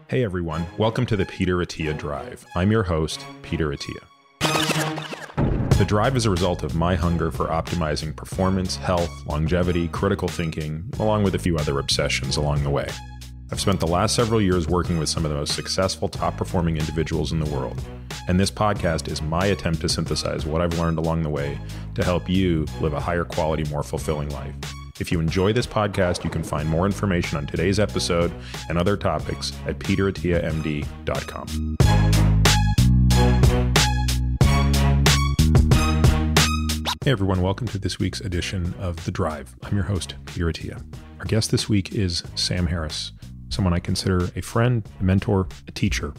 Hey everyone, welcome to the Peter Attia Drive. I'm your host, Peter Attia. The drive is a result of my hunger for optimizing performance, health, longevity, critical thinking, along with a few other obsessions along the way. I've spent the last several years working with some of the most successful, top-performing individuals in the world, and this podcast is my attempt to synthesize what I've learned along the way to help you live a higher quality, more fulfilling life. If you enjoy this podcast, you can find more information on today's episode and other topics at peterattiamd.com. Hey everyone, welcome to this week's edition of The Drive. I'm your host, Peter Attia. Our guest this week is Sam Harris, someone I consider a friend, a mentor, a teacher.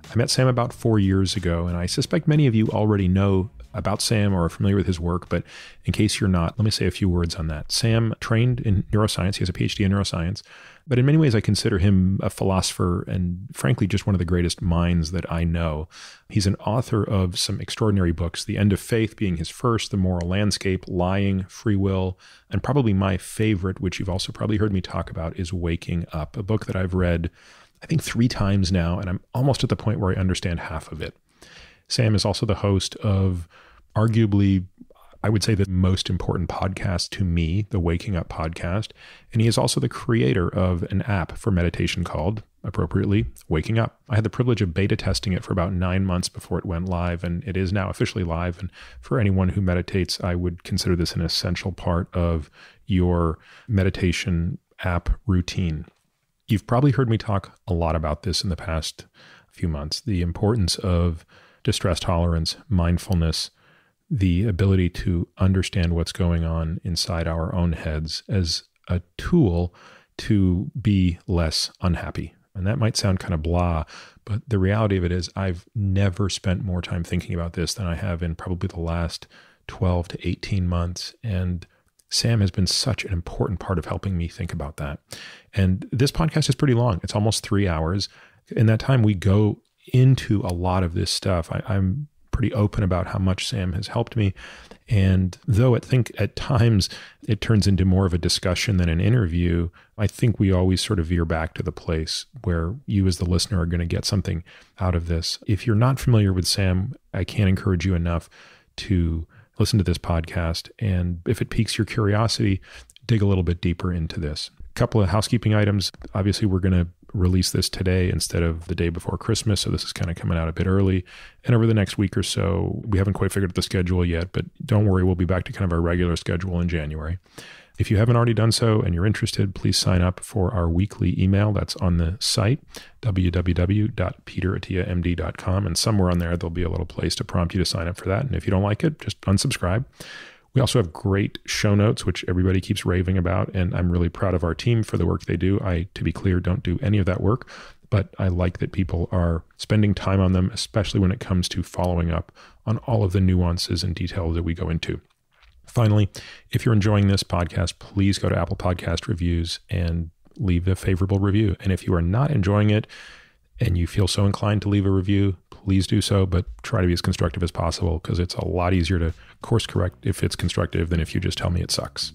I met Sam about 4 years ago, and I suspect many of you already know about Sam or are familiar with his work, but in case you're not, let me say a few words on that. Sam trained in neuroscience. He has a PhD in neuroscience, but in many ways I consider him a philosopher and frankly just one of the greatest minds that I know. He's an author of some extraordinary books, The End of Faith being his first, The Moral Landscape, Lying, Free Will, and probably my favorite, which you've also probably heard me talk about, is Waking Up, a book that I've read I think 3 times now, and I'm almost at the point where I understand half of it. Sam is also the host of arguably, I would say, the most important podcast to me, the Waking Up podcast. And he is also the creator of an app for meditation called, appropriately, Waking Up. I had the privilege of beta testing it for about 9 months before it went live, and it is now officially live. And for anyone who meditates, I would consider this an essential part of your meditation app routine. You've probably heard me talk a lot about this in the past few months, the importance of distress tolerance, mindfulness, the ability to understand what's going on inside our own heads as a tool to be less unhappy. And that might sound kind of blah, but the reality of it is I've never spent more time thinking about this than I have in probably the last 12 to 18 months. And Sam has been such an important part of helping me think about that. And this podcast is pretty long. It's almost 3 hours. In that time, we go into a lot of this stuff. I'm pretty open about how much Sam has helped me. And though I think at times it turns into more of a discussion than an interview, I think we always sort of veer back to the place where you as the listener are going to get something out of this. If you're not familiar with Sam, I can't encourage you enough to listen to this podcast. And if it piques your curiosity, dig a little bit deeper into this. A couple of housekeeping items. Obviously, we're going to release this today instead of the day before Christmas. So this is kind of coming out a bit early. And over the next week or so, we haven't quite figured out the schedule yet, but don't worry, we'll be back to kind of our regular schedule in January. If you haven't already done so and you're interested, please sign up for our weekly email that's on the site, www.peterattiamd.com. And somewhere on there, there'll be a little place to prompt you to sign up for that. And if you don't like it, just unsubscribe. We also have great show notes, which everybody keeps raving about, and I'm really proud of our team for the work they do. I, to be clear, don't do any of that work, but I like that people are spending time on them, especially when it comes to following up on all of the nuances and details that we go into. Finally, if you're enjoying this podcast, please go to Apple Podcast Reviews and leave a favorable review. And if you are not enjoying it and you feel so inclined to leave a review, please do so, but try to be as constructive as possible because it's a lot easier to course correct if it's constructive than if you just tell me it sucks.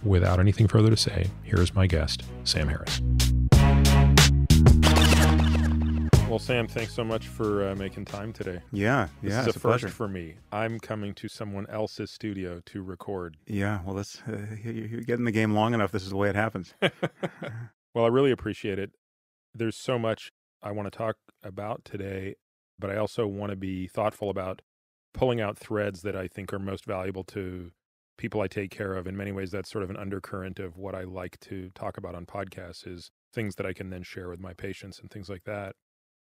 Without anything further to say, here is my guest, Sam Harris. Well, Sam, thanks so much for making time today. Yeah, This is it's a a first pleasure. for me. I'm coming to someone else's studio to record. Yeah, well, that's you get in the game long enough. This is the way it happens. Well, I really appreciate it. There's so much I want to talk about today, but I also want to be thoughtful about pulling out threads that I think are most valuable to people I take care of. In many ways, that's sort of an undercurrent of what I like to talk about on podcasts is things that I can then share with my patients and things like that.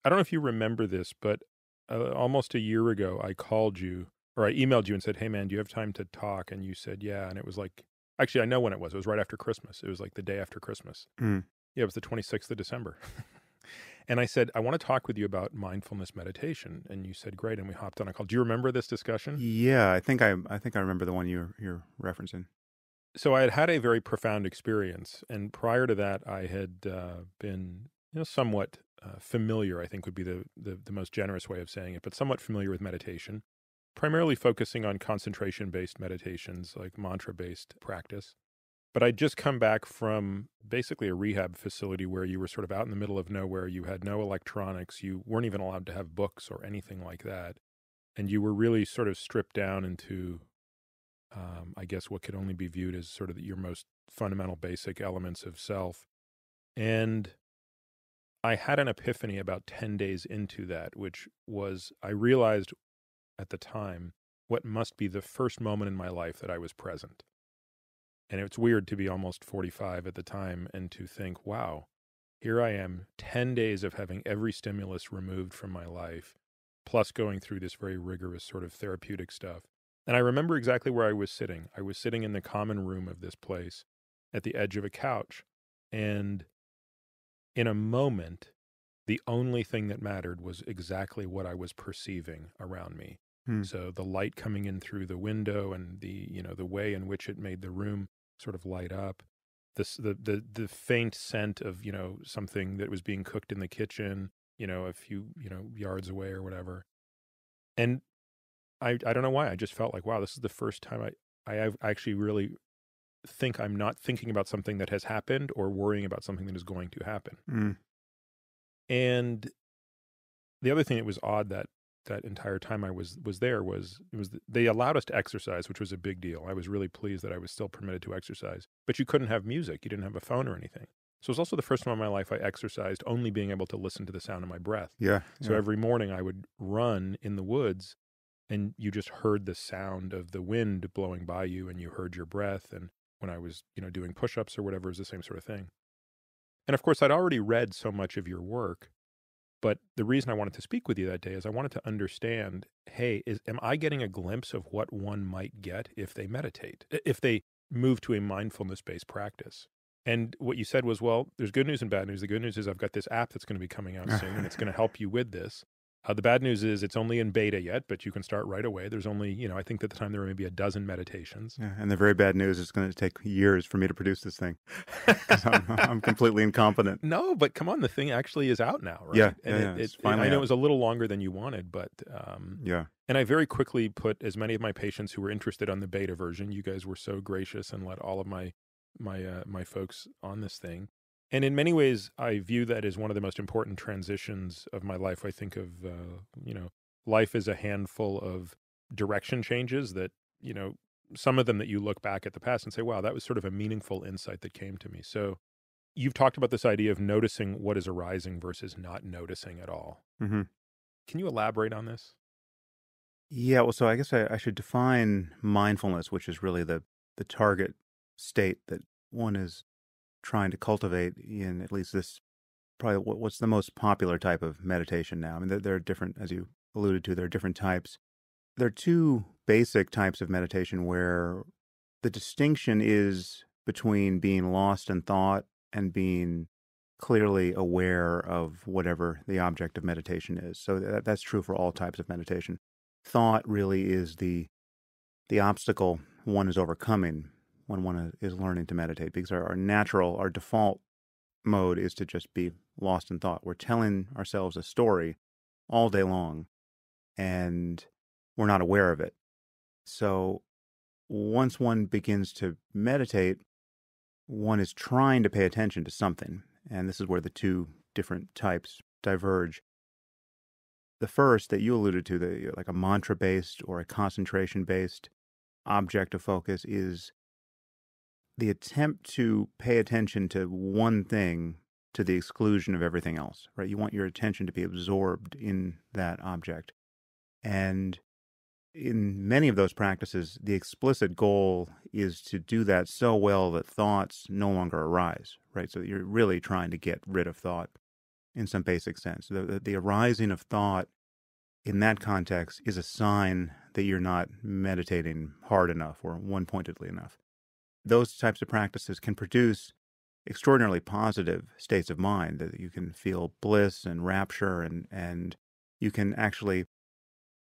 I don't know if you remember this, but almost a year ago, I called you or I emailed you and said, hey, man, do you have time to talk? And you said, yeah. And it was like, actually, I know when it was. It was right after Christmas. It was like the day after Christmas. Mm. Yeah, it was the 26th of December. And I said, I want to talk with you about mindfulness meditation. And you said, great. And we hopped on a call. Do you remember this discussion? Yeah, I think I remember the one you're referencing. So I had had a very profound experience. And prior to that, I had been somewhat familiar, I think would be the most generous way of saying it, but somewhat familiar with meditation, primarily focusing on concentration-based meditations like mantra-based practice. But I'd just come back from basically a rehab facility where you were sort of out in the middle of nowhere. You had no electronics. You weren't even allowed to have books or anything like that. And you were really sort of stripped down into, I guess, what could only be viewed as sort of your most fundamental basic elements of self. And I had an epiphany about 10 days into that, which was I realized at the time what must be the first moment in my life that I was present. And it's weird to be almost 45 at the time and to think, wow, here I am, 10 days of having every stimulus removed from my life, plus going through this very rigorous sort of therapeutic stuff. And I remember exactly where I was sitting. I was sitting in the common room of this place at the edge of a couch. And in a moment, the only thing that mattered was exactly what I was perceiving around me. So the light coming in through the window and the way in which it made the room sort of light up, the faint scent of, something that was being cooked in the kitchen, a few, yards away or whatever. And I don't know why, I just felt like, wow, this is the first time I have actually really think I'm not thinking about something that has happened or worrying about something that is going to happen. And the other thing that was odd that entire time I was there was they allowed us to exercise, which was a big deal. I was really pleased that I was still permitted to exercise, but you couldn't have music. You didn't have a phone or anything. So it was also the first time in my life I exercised only being able to listen to the sound of my breath. So every morning I would run in the woods and you just heard the sound of the wind blowing by you and you heard your breath. And when I was, doing push-ups or whatever, it was the same sort of thing. And of course, I'd already read so much of your work. But the reason I wanted to speak with you that day is I wanted to understand, hey, am I getting a glimpse of what one might get if they meditate, if they move to a mindfulness-based practice? And what you said was, well, there's good news and bad news. The good news is I've got this app that's going to be coming out soon, and it's going to help you with this. The bad news is it's only in beta yet, but you can start right away. There's only, I think at the time there were maybe a dozen meditations. Yeah, and the very bad news is going to take years for me to produce this thing. I'm completely incompetent. No, but come on, the thing actually is out now, right? Yeah, and it's finally I know out. it was a little longer than you wanted, but Yeah. And I very quickly put as many of my patients who were interested on the beta version. You guys were so gracious and let all of my folks on this thing. And in many ways, I view that as one of the most important transitions of my life. I think of, life as a handful of direction changes that, some of them that you look back at the past and say, wow, that was sort of a meaningful insight that came to me. So you've talked about this idea of noticing what is arising versus not noticing at all. Mm-hmm. Can you elaborate on this? Yeah, well, so I guess I should define mindfulness, which is really the target state that one is trying to cultivate in at least this, probably what's the most popular type of meditation now. I mean, there are different, as you alluded to, there are different types. There are two basic types of meditation where the distinction is between being lost in thought and being clearly aware of whatever the object of meditation is. So that's true for all types of meditation. Thought really is the obstacle one is overcoming when one is learning to meditate, because our default mode is to just be lost in thought. We're telling ourselves a story all day long, and we're not aware of it. So once one begins to meditate, one is trying to pay attention to something, and this is where the two different types diverge. The first that you alluded to, like a mantra-based or a concentration-based object of focus, is the attempt to pay attention to one thing to the exclusion of everything else, right? You want your attention to be absorbed in that object. And in many of those practices, the explicit goal is to do that so well that thoughts no longer arise, right? So you're really trying to get rid of thought in some basic sense. The arising of thought in that context is a sign that you're not meditating hard enough or one-pointedly enough. Those types of practices can produce extraordinarily positive states of mind, that you can feel bliss and rapture, and you can actually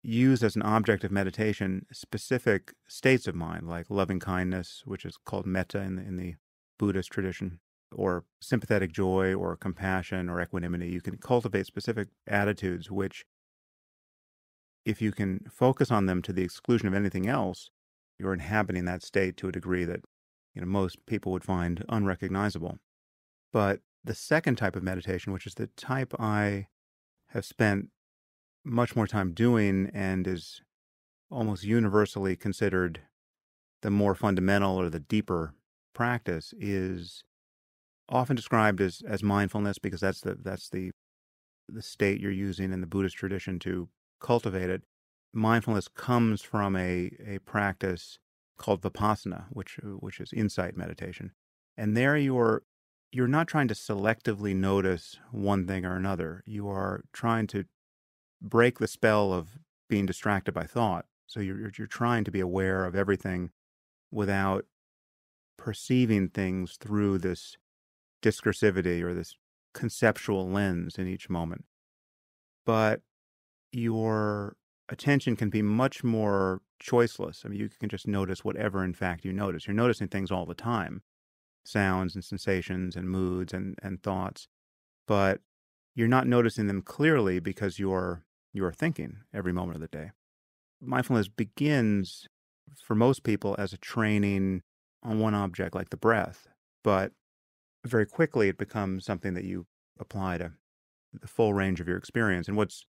use as an object of meditation specific states of mind, like loving kindness, which is called metta in the Buddhist tradition, or sympathetic joy, or compassion, or equanimity. You can cultivate specific attitudes which, if you can focus on them to the exclusion of anything else, you're inhabiting that state to a degree that most people would find unrecognizable. But the second type of meditation, which is the type I have spent much more time doing and is almost universally considered the more fundamental or the deeper practice, is often described as mindfulness, because that's the state you're using in the Buddhist tradition to cultivate it. Mindfulness comes from a practice called vipassana, which is insight meditation, and there you're not trying to selectively notice one thing or another. You are trying to break the spell of being distracted by thought. So you're trying to be aware of everything without perceiving things through this discursivity or this conceptual lens in each moment. But your attention can be much more choiceless. I mean, you can just notice whatever, in fact, you notice. You're noticing things all the time, sounds and sensations and moods and thoughts, but you're not noticing them clearly because you're thinking every moment of the day. Mindfulness begins, for most people, as a training on one object like the breath, but very quickly it becomes something that you apply to the full range of your experience. And what's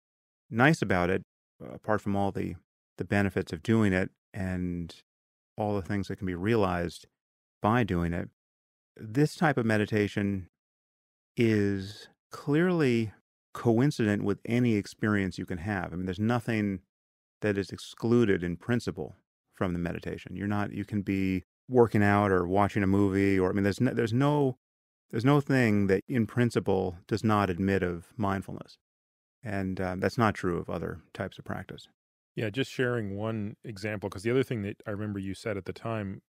nice about it, apart from all the benefits of doing it and all the things that can be realized by doing it, this type of meditation is clearly coincident with any experience you can have. I mean, there's nothing that is excluded in principle from the meditation. You can be working out or watching a movie, or, I mean, there's no thing that in principle does not admit of mindfulness. And that's not true of other types of practice. Yeah, just sharing one example, because the other thing that I remember you said at the time,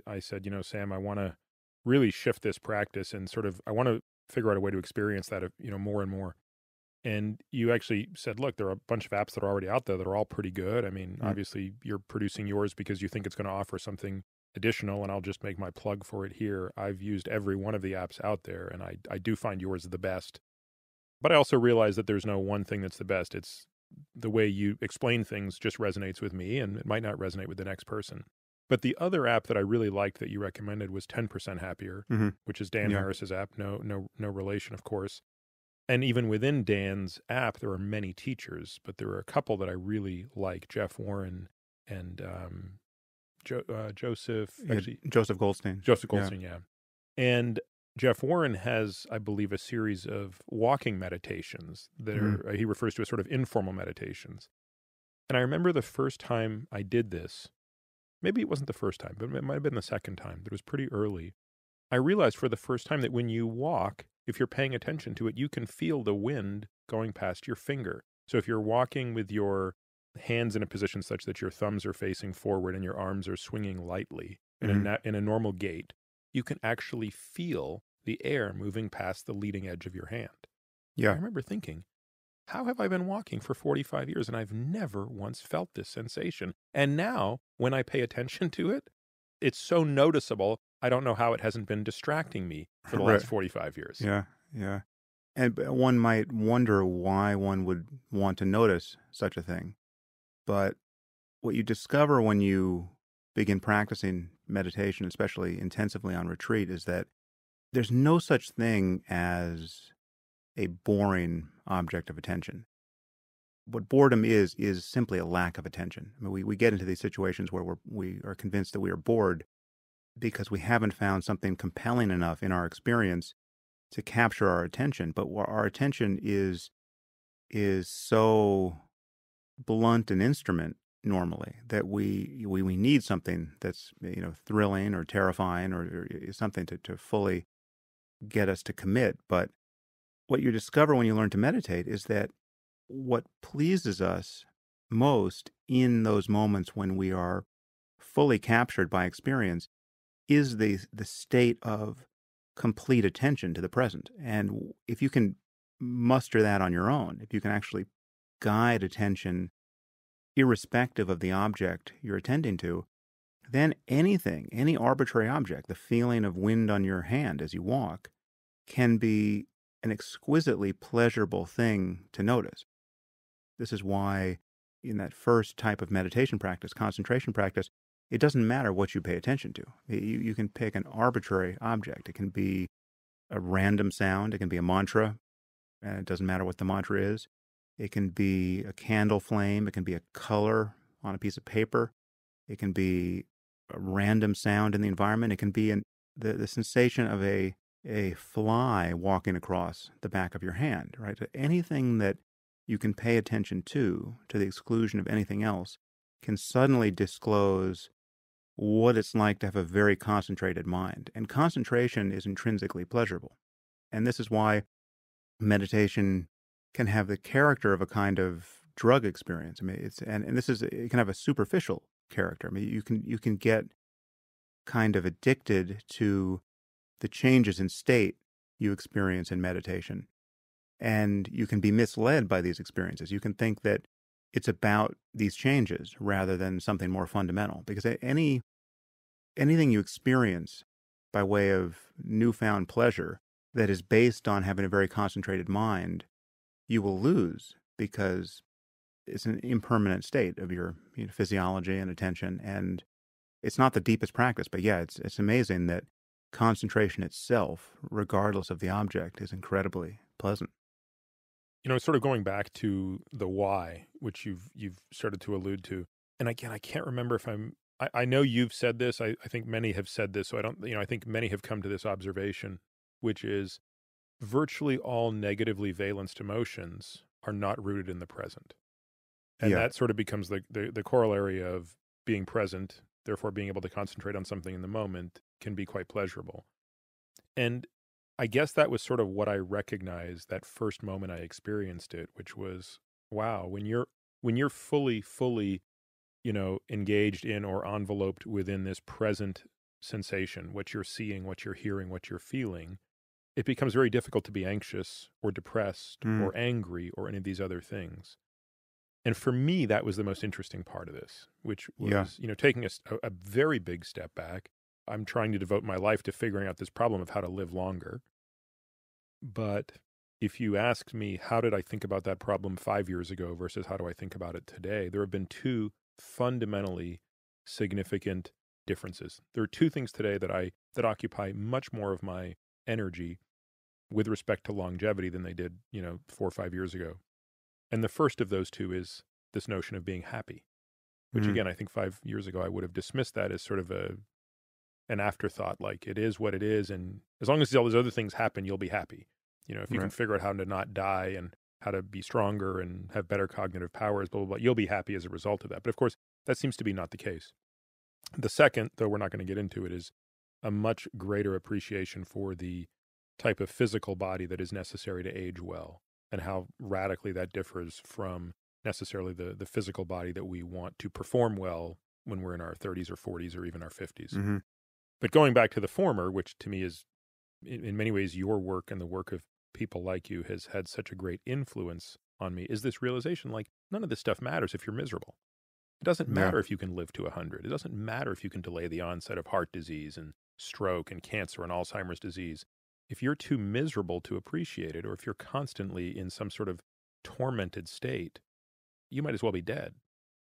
I said, Sam, I want to really shift this practice and I want to figure out a way to experience that, more and more. And you actually said, look, there are a bunch of apps that are already out there that are all pretty good. I mean, obviously you're producing yours because you think it's going to offer something additional, and I'll just make my plug for it here. I've used every one of the apps out there, and I do find yours the best. But I also realize that there's no one thing that's the best. It's the way you explain things just resonates with me, and it might not resonate with the next person. But the other app that I really liked that you recommended was 10% Happier, which is Dan Harris's app. No relation, of course. And even within Dan's app, there are many teachers, but there are a couple that I really like: Jeff Warren and Joseph Goldstein. Joseph Goldstein, yeah. And Jeff Warren has, I believe, a series of walking meditations that are, he refers to as sort of informal meditations. And I remember the first time I did this, maybe it wasn't the first time, but it might have been the second time, that it was pretty early. I realized for the first time that when you walk, if you're paying attention to it, you can feel the wind going past your finger. So if you're walking with your hands in a position such that your thumbs are facing forward and your arms are swinging lightly in a normal gait, you can actually feel the air moving past the leading edge of your hand. Yeah. I remember thinking, how have I been walking for 45 years and I've never once felt this sensation? And now, when I pay attention to it, it's so noticeable, I don't know how it hasn't been distracting me for the last 45 years. Yeah. And one might wonder why one would want to notice such a thing. But what you discover when you begin practicing meditation, especially intensively on retreat, is that there's no such thing as a boring object of attention. What boredom is simply a lack of attention. I mean, we get into these situations where we are convinced that we are bored because we haven't found something compelling enough in our experience to capture our attention. But our attention is so blunt an instrument normally that we need something that's thrilling or terrifying or something to fully get us to commit. But what you discover when you learn to meditate is that what pleases us most in those moments when we are fully captured by experience is the state of complete attention to the present. And if you can muster that on your own, if you can actually guide attention irrespective of the object you're attending to, then any arbitrary object, the feeling of wind on your hand as you walk, can be an exquisitely pleasurable thing to notice. This is why in that first type of meditation practice, concentration practice, it doesn't matter what you pay attention to. You can pick an arbitrary object. It can be a random sound. It can be a mantra, and it doesn't matter what the mantra is. It can be a candle flame. It can be a color on a piece of paper. It can be a random sound in the environment. It can be the sensation of a fly walking across the back of your hand, right? So anything that you can pay attention to the exclusion of anything else, can suddenly disclose what it's like to have a very concentrated mind. And concentration is intrinsically pleasurable. And this is why meditation can have the character of a kind of drug experience. I mean, it can have a superficial character. I mean, you can get kind of addicted to the changes in state you experience in meditation. And you can be misled by these experiences. You can think that it's about these changes rather than something more fundamental. Because anything you experience by way of newfound pleasure that is based on having a very concentrated mind, you will lose because it's an impermanent state of your physiology and attention. And it's not the deepest practice, but yeah, it's amazing that concentration itself, regardless of the object, is incredibly pleasant. Sort of going back to the why, which you've started to allude to. And again, I can't remember if I know you've said this. I think many have said this. So I think many have come to this observation, which is virtually all negatively valenced emotions are not rooted in the present. And that sort of becomes the corollary of being present, therefore being able to concentrate on something in the moment can be quite pleasurable. And I guess that was sort of what I recognized that first moment I experienced it, which was, wow, when you're fully, engaged in or enveloped within this present sensation, what you're seeing, what you're hearing, what you're feeling, it becomes very difficult to be anxious or depressed or angry or any of these other things. And for me, that was the most interesting part of this, which was, taking a very big step back. I'm trying to devote my life to figuring out this problem of how to live longer. But if you asked me, how did I think about that problem 5 years ago versus how do I think about it today, there have been two fundamentally significant differences. There are two things today that occupy much more of my energy with respect to longevity than they did, 4 or 5 years ago. And the first of those two is this notion of being happy, which again, I think 5 years ago I would have dismissed that as sort of an afterthought, like it is what it is. And as long as all those other things happen, you'll be happy. If you can figure out how to not die and how to be stronger and have better cognitive powers, blah, blah, blah, you'll be happy as a result of that. But of course, that seems to be not the case. The second, though we're not going to get into it, is a much greater appreciation for the type of physical body that is necessary to age well and how radically that differs from necessarily the physical body that we want to perform well when we're in our 30s or 40s or even our 50s. Mm-hmm. But going back to the former, which to me is in many ways your work and the work of people like you has had such a great influence on me, is this realization like none of this stuff matters if you're miserable. It doesn't matter if you can live to 100. It doesn't matter if you can delay the onset of heart disease and stroke and cancer and Alzheimer's disease. If you're too miserable to appreciate it, or if you're constantly in some sort of tormented state, you might as well be dead.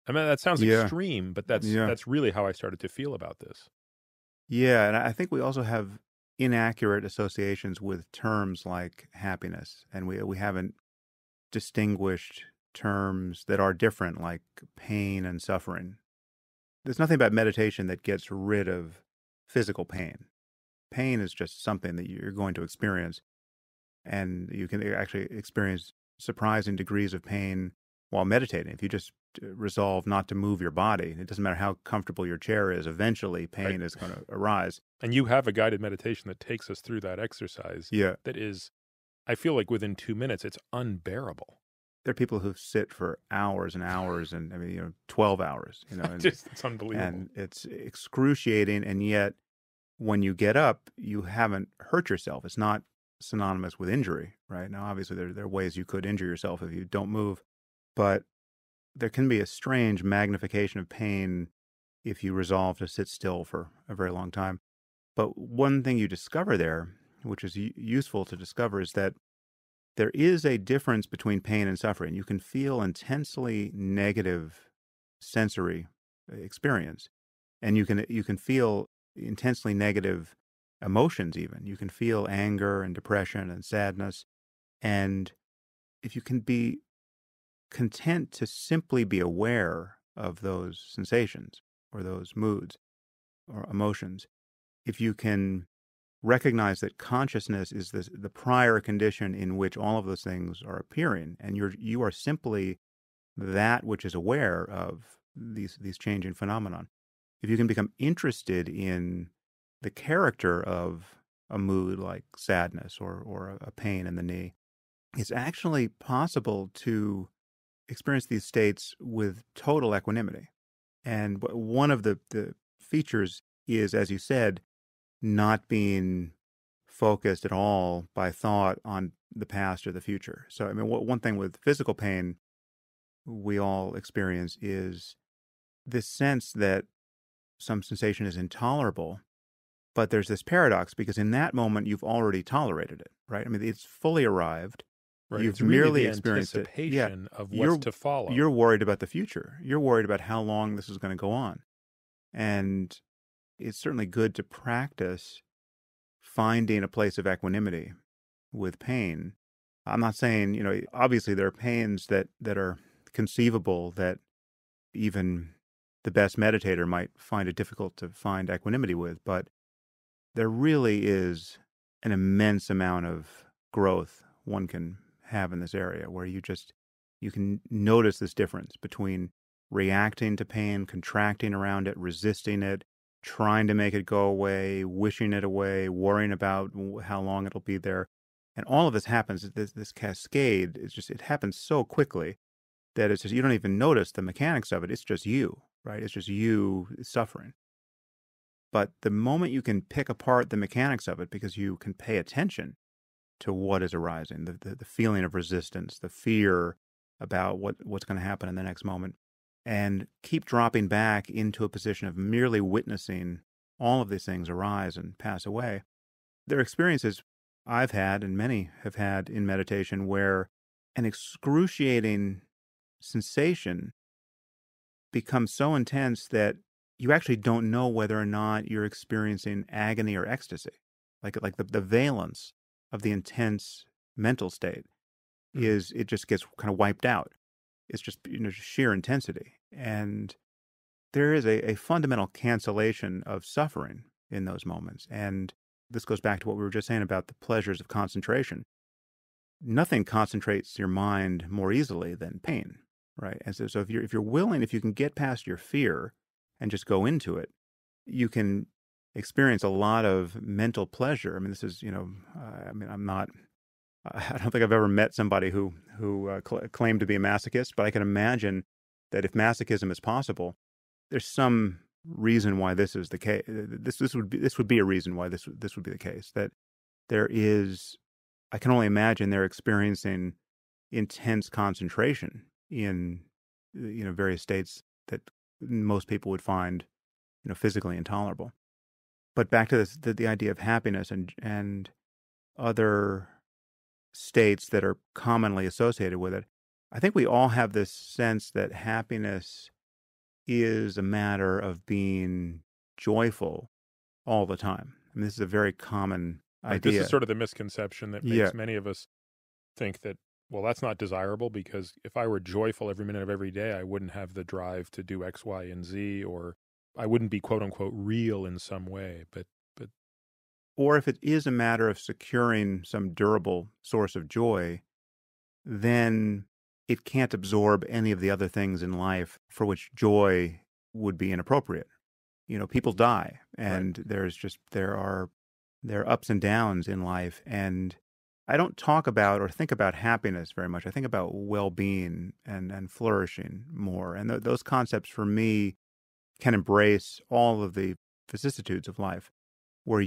I mean, that sounds extreme, but that's really how I started to feel about this. Yeah, and I think we also have inaccurate associations with terms like happiness, and we haven't distinguished terms that are different, like pain and suffering. There's nothing about meditation that gets rid of physical pain. Pain is just something that you're going to experience, and you can actually experience surprising degrees of pain while meditating. If you just resolve not to move your body, it doesn't matter how comfortable your chair is, eventually pain is going to arise. And you have a guided meditation that takes us through that exercise. Yeah. That is, I feel like within 2 minutes, it's unbearable. There are people who sit for hours and hours, and 12 hours, and, it's unbelievable. And it's excruciating. And yet when you get up, you haven't hurt yourself. It's not synonymous with injury, right? Now, obviously there are ways you could injure yourself if you don't move, but there can be a strange magnification of pain if you resolve to sit still for a very long time. But one thing you discover there, which is useful to discover, is that there is a difference between pain and suffering. You can feel intensely negative sensory experience, And you can feel intensely negative emotions even. You can feel anger and depression and sadness. And if you can be content to simply be aware of those sensations or those moods or emotions, if you can recognize that consciousness is the prior condition in which all of those things are appearing, and you are simply that which is aware of these changing phenomenon. If you can become interested in the character of a mood like sadness or a pain in the knee, it's actually possible to experience these states with total equanimity. And one of the features is, as you said, not being focused at all by thought on the past or the future. So, I mean, one thing with physical pain we all experience is this sense that some sensation is intolerable. But there's this paradox because in that moment, you've already tolerated it, right? I mean, it's fully arrived. Right. You've It's really merely the experienced it. anticipation of what's to follow. You're worried about the future. You're worried about how long this is going to go on. And it's certainly good to practice finding a place of equanimity with pain. I'm not saying, obviously there are pains that are conceivable that even the best meditator might find it difficult to find equanimity with, but there really is an immense amount of growth one can have in this area where you can notice this difference between reacting to pain, contracting around it, resisting it, trying to make it go away, wishing it away, worrying about how long it'll be there. And all of this happens, this cascade, it happens so quickly that it's just, you don't even notice the mechanics of it. It's just you, right? It's just you suffering. But the moment you can pick apart the mechanics of it because you can pay attention to what is arising, the feeling of resistance, the fear about what's going to happen in the next moment, and keep dropping back into a position of merely witnessing all of these things arise and pass away. There are experiences I've had and many have had in meditation where an excruciating sensation becomes so intense that you actually don't know whether or not you're experiencing agony or ecstasy. Like the valence of the intense mental state is, it just gets kind of wiped out. It's just sheer intensity. And there is a fundamental cancellation of suffering in those moments. And this goes back to what we were just saying about the pleasures of concentration. Nothing concentrates your mind more easily than pain, right? And so if you're willing, if you can get past your fear and just go into it, you can experience a lot of mental pleasure. I mean, this is, I don't think I've ever met somebody who claimed to be a masochist, but I can imagine that if masochism is possible, there's some reason why this is the case. This would be a reason why this would be the case. That there is, I can only imagine they're experiencing intense concentration in various states that most people would find physically intolerable. But back to this, the idea of happiness and other states that are commonly associated with it. I think we all have this sense that happiness is a matter of being joyful all the time. I mean, this is a very common idea. This is sort of the misconception that makes many of us think that, well, that's not desirable, because if I were joyful every minute of every day, I wouldn't have the drive to do X, Y, and Z, or I wouldn't be quote unquote real in some way. Or if it is a matter of securing some durable source of joy, then it can't absorb any of the other things in life for which joy would be inappropriate. People die, and right. there are ups and downs in life, and I don't talk about or think about happiness very much. I think about well-being and flourishing more, and those concepts for me can embrace all of the vicissitudes of life, where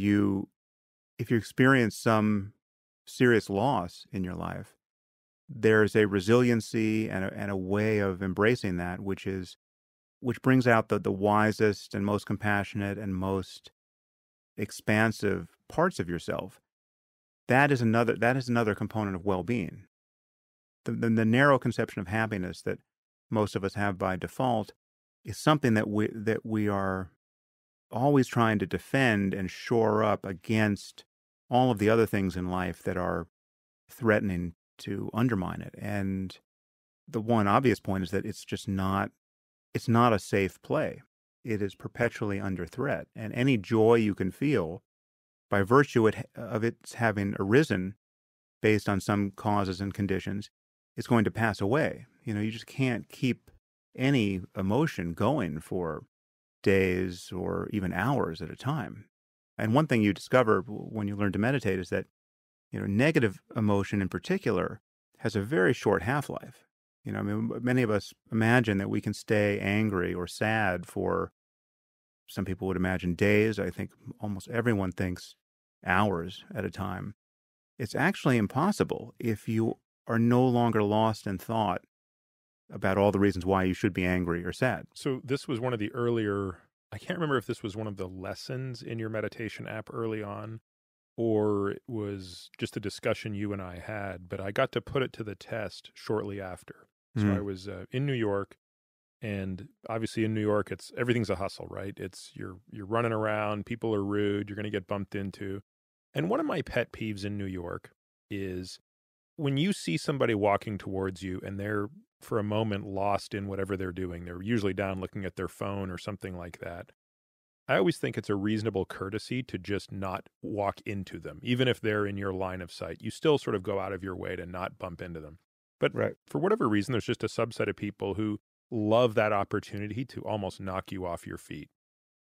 if you experience some serious loss in your life, there's a resiliency and a way of embracing that, which brings out the wisest and most compassionate and most expansive parts of yourself. That is another component of well-being. The narrow conception of happiness that most of us have by default is something that we are always trying to defend and shore up against all of the other things in life that are threatening to undermine it. And the one obvious point is that it's not a safe play. It is perpetually under threat. And any joy you can feel by virtue of its having arisen based on some causes and conditions, it's going to pass away. You just can't keep any emotion going for days or even hours at a time. And one thing you discover when you learn to meditate is that, negative emotion in particular has a very short half-life. Many of us imagine that we can stay angry or sad for, some people would imagine days. I think almost everyone thinks hours at a time. It's actually impossible if you are no longer lost in thought about all the reasons why you should be angry or sad. So this was one of the earlier, I can't remember if this was one of the lessons in your meditation app early on, or it was just a discussion you and I had, but I got to put it to the test shortly after. So I was in New York, and obviously in New York, everything's a hustle, right? You're running around, people are rude, you're going to get bumped into. And one of my pet peeves in New York is when you see somebody walking towards you and they're for a moment lost in whatever they're doing. They're usually down looking at their phone or something like that. I always think it's a reasonable courtesy to just not walk into them. Even if they're in your line of sight, you still sort of go out of your way to not bump into them. But for whatever reason, there's just a subset of people who love that opportunity to almost knock you off your feet.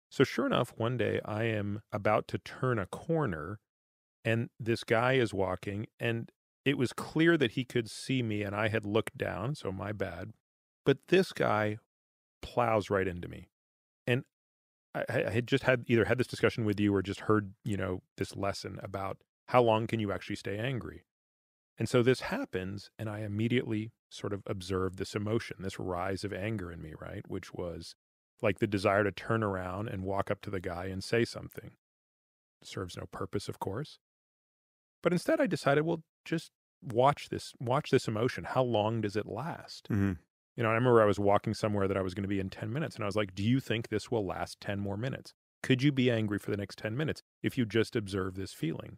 So sure enough, one day I am about to turn a corner and this guy is walking, and it was clear that he could see me and I had looked down, so my bad. But this guy plows right into me. And I had just either had this discussion with you or just heard, this lesson about how long can you actually stay angry? And so this happens, and I immediately sort of observed this emotion, this rise of anger in me, right? Which was like the desire to turn around and walk up to the guy and say something. Serves no purpose, of course. But instead I decided, well, just watch this emotion. How long does it last? Mm-hmm. I remember I was walking somewhere that I was going to be in 10 minutes, and I was like, do you think this will last 10 more minutes? Could you be angry for the next 10 minutes if you just observe this feeling?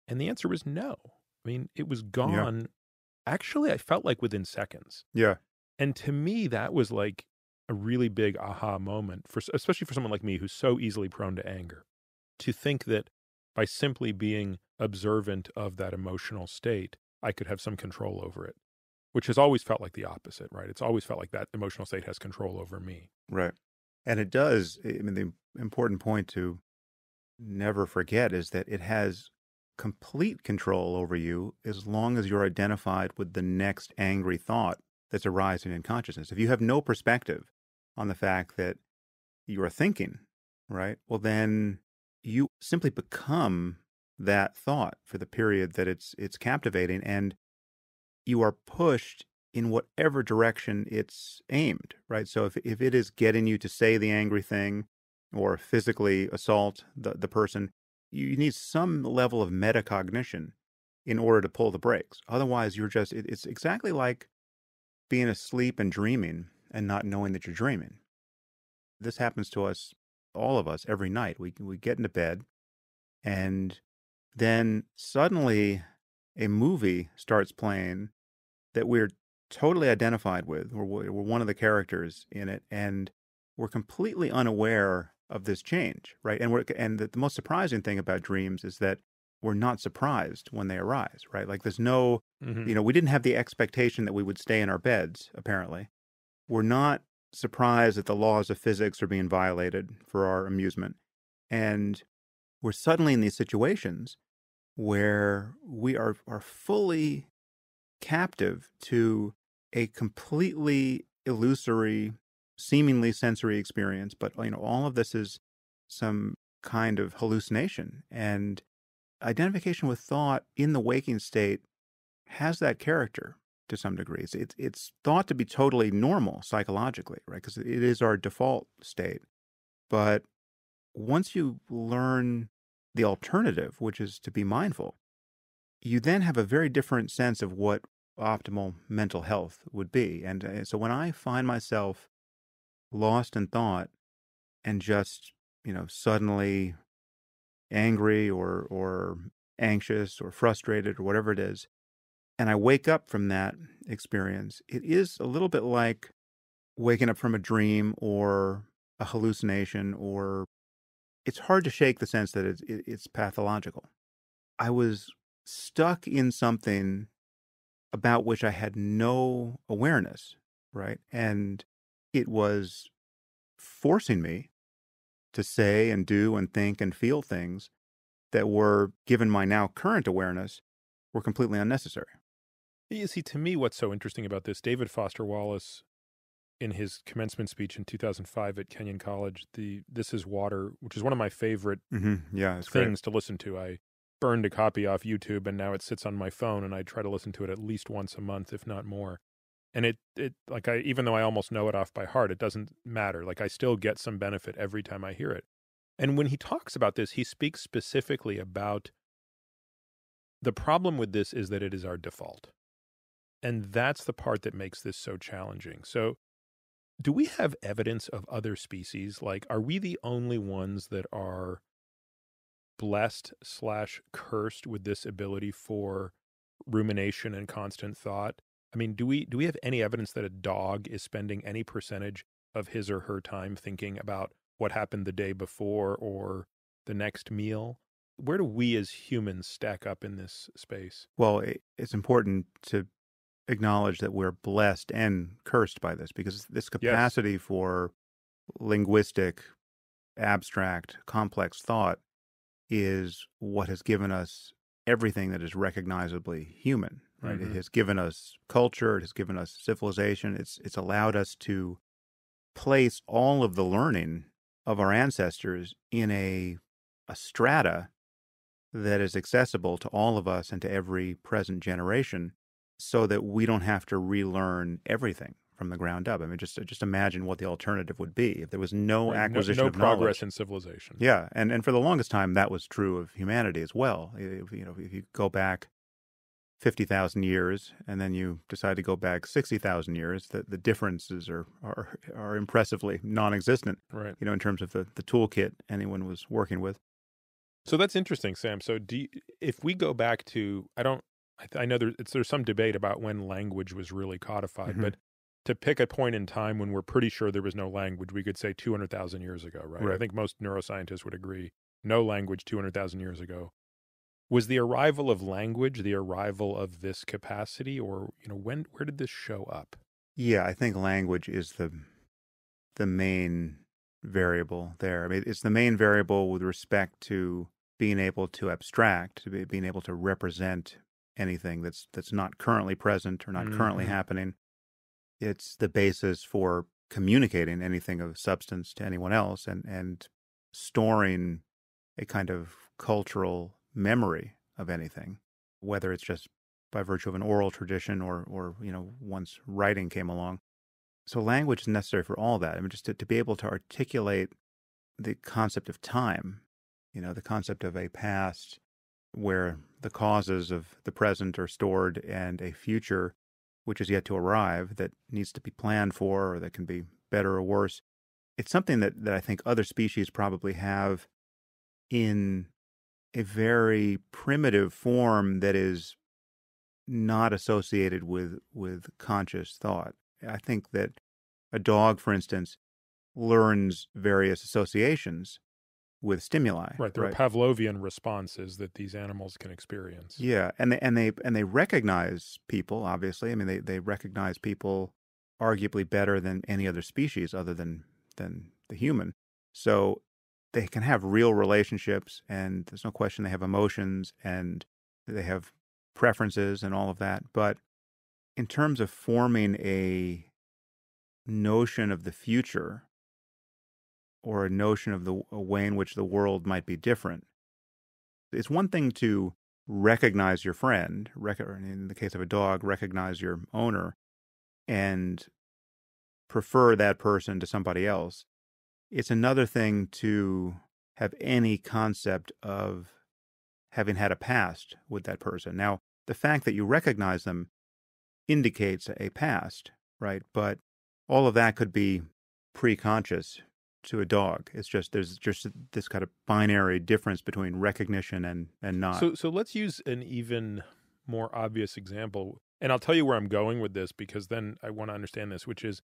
And the answer was no. I mean, it was gone. Yeah. Actually, I felt like within seconds. Yeah. And to me, that was like a really big aha moment, especially for someone like me who's so easily prone to anger, to think that by simply being observant of that emotional state, I could have some control over it, which has always felt like the opposite, right? It's always felt like that emotional state has control over me. Right. And it does. The important point to never forget is that it has complete control over you as long as you're identified with the next angry thought that's arising in consciousness. If you have no perspective on the fact that you are thinking, right, well, then you simply become that thought for the period that it's captivating, and you are pushed in whatever direction it's aimed, right? So if it is getting you to say the angry thing or physically assault the person, you need some level of metacognition in order to pull the brakes. Otherwise, it's exactly like being asleep and dreaming and not knowing that you're dreaming. This happens to us, all of us, every night. We get into bed, and then suddenly a movie starts playing that we're totally identified with. We're one of the characters in it, and we're completely unaware of this change, right? And the most surprising thing about dreams is that we're not surprised when they arise, right? Like there's no, we didn't have the expectation that we would stay in our beds, apparently. We're not surprised that the laws of physics are being violated for our amusement. And we're suddenly in these situations where we are fully captive to a completely illusory, seemingly sensory experience, but all of this is some kind of hallucination. And identification with thought in the waking state has that character to some degree. It's thought to be totally normal psychologically, right? Because it is our default state. But once you learn the alternative, which is to be mindful, you then have a very different sense of what optimal mental health would be. And so when I find myself lost in thought and just suddenly angry or anxious or frustrated or whatever it is, and I wake up from that experience, it is a little bit like waking up from a dream or a hallucination, or it's hard to shake the sense that it's pathological. I was stuck in something about which I had no awareness, right? And it was forcing me to say and do and think and feel things that were, given my now current awareness, were completely unnecessary. You see, to me, what's so interesting about this, David Foster Wallace, in his commencement speech in 2005 at Kenyon College, the This Is Water, which is one of my favorite Yeah, it's things to listen to. I burned a copy off YouTube, and now it sits on my phone, and I try to listen to it at least once a month, if not more. And it like, even though I almost know it off by heart, it doesn't matter. Like, I still get some benefit every time I hear it. And when he talks about this, he speaks specifically about the problem with this is that it is our default. And that's the part that makes this so challenging. So do we have evidence of other species? Like, are we the only ones that are blessed/cursed with this ability for rumination and constant thought? I mean, do we have any evidence that a dog is spending any percentage of his or her time thinking about what happened the day before or the next meal? Where do we as humans stack up in this space? Well, it's important to acknowledge that we're blessed and cursed by this, because this capacity for linguistic, abstract, complex thought is what has given us everything that is recognizably human, right? It has given us culture, it has given us civilization, it's allowed us to place all of the learning of our ancestors in a strata that is accessible to all of us and to every present generation, so that we don't have to relearn everything from the ground up. I mean, just imagine what the alternative would be if there was no acquisition of knowledge. No progress in civilization. Yeah, and for the longest time, that was true of humanity as well. If you go back 50,000 years and then you decide to go back 60,000 years, the differences are impressively non-existent. Right. In terms of the toolkit anyone was working with. So that's interesting, Sam. So if we go back to, I know there's some debate about when language was really codified, but to pick a point in time when we're pretty sure there was no language, we could say 200,000 years ago, right? I think most neuroscientists would agree, no language 200,000 years ago. Was the arrival of language the arrival of this capacity, or where did this show up? Yeah, I think language is the main variable there. I mean, it's the main variable with respect to being able to abstract, to being able to represent anything that's not currently present or not currently happening. It's the basis for communicating anything of substance to anyone else, and storing a kind of cultural memory of anything, whether it's just by virtue of an oral tradition or once writing came along. So language is necessary for all that. I mean, just to be able to articulate the concept of time, the concept of a past where the causes of the present are stored, and a future which is yet to arrive that needs to be planned for, or that can be better or worse. It's something that I think other species probably have in a very primitive form that is not associated with conscious thought. I think that a dog, for instance, learns various associations with stimuli. Right, there are Pavlovian responses that these animals can experience. Yeah, and they recognize people. Obviously, I mean they recognize people arguably better than any other species other than the human. So they can have real relationships, and there's no question they have emotions and they have preferences and all of that. But in terms of forming a notion of the future, or a notion of a way in which the world might be different, it's one thing to recognize your friend, or in the case of a dog, recognize your owner, and prefer that person to somebody else. It's another thing to have any concept of having had a past with that person. Now, the fact that you recognize them indicates a past, right? But all of that could be pre-conscious. to a dog. It's just there's just this kind of binary difference between recognition and not. So let's use an even more obvious example. And I'll tell you where I'm going with this, because then I want to understand this, which is,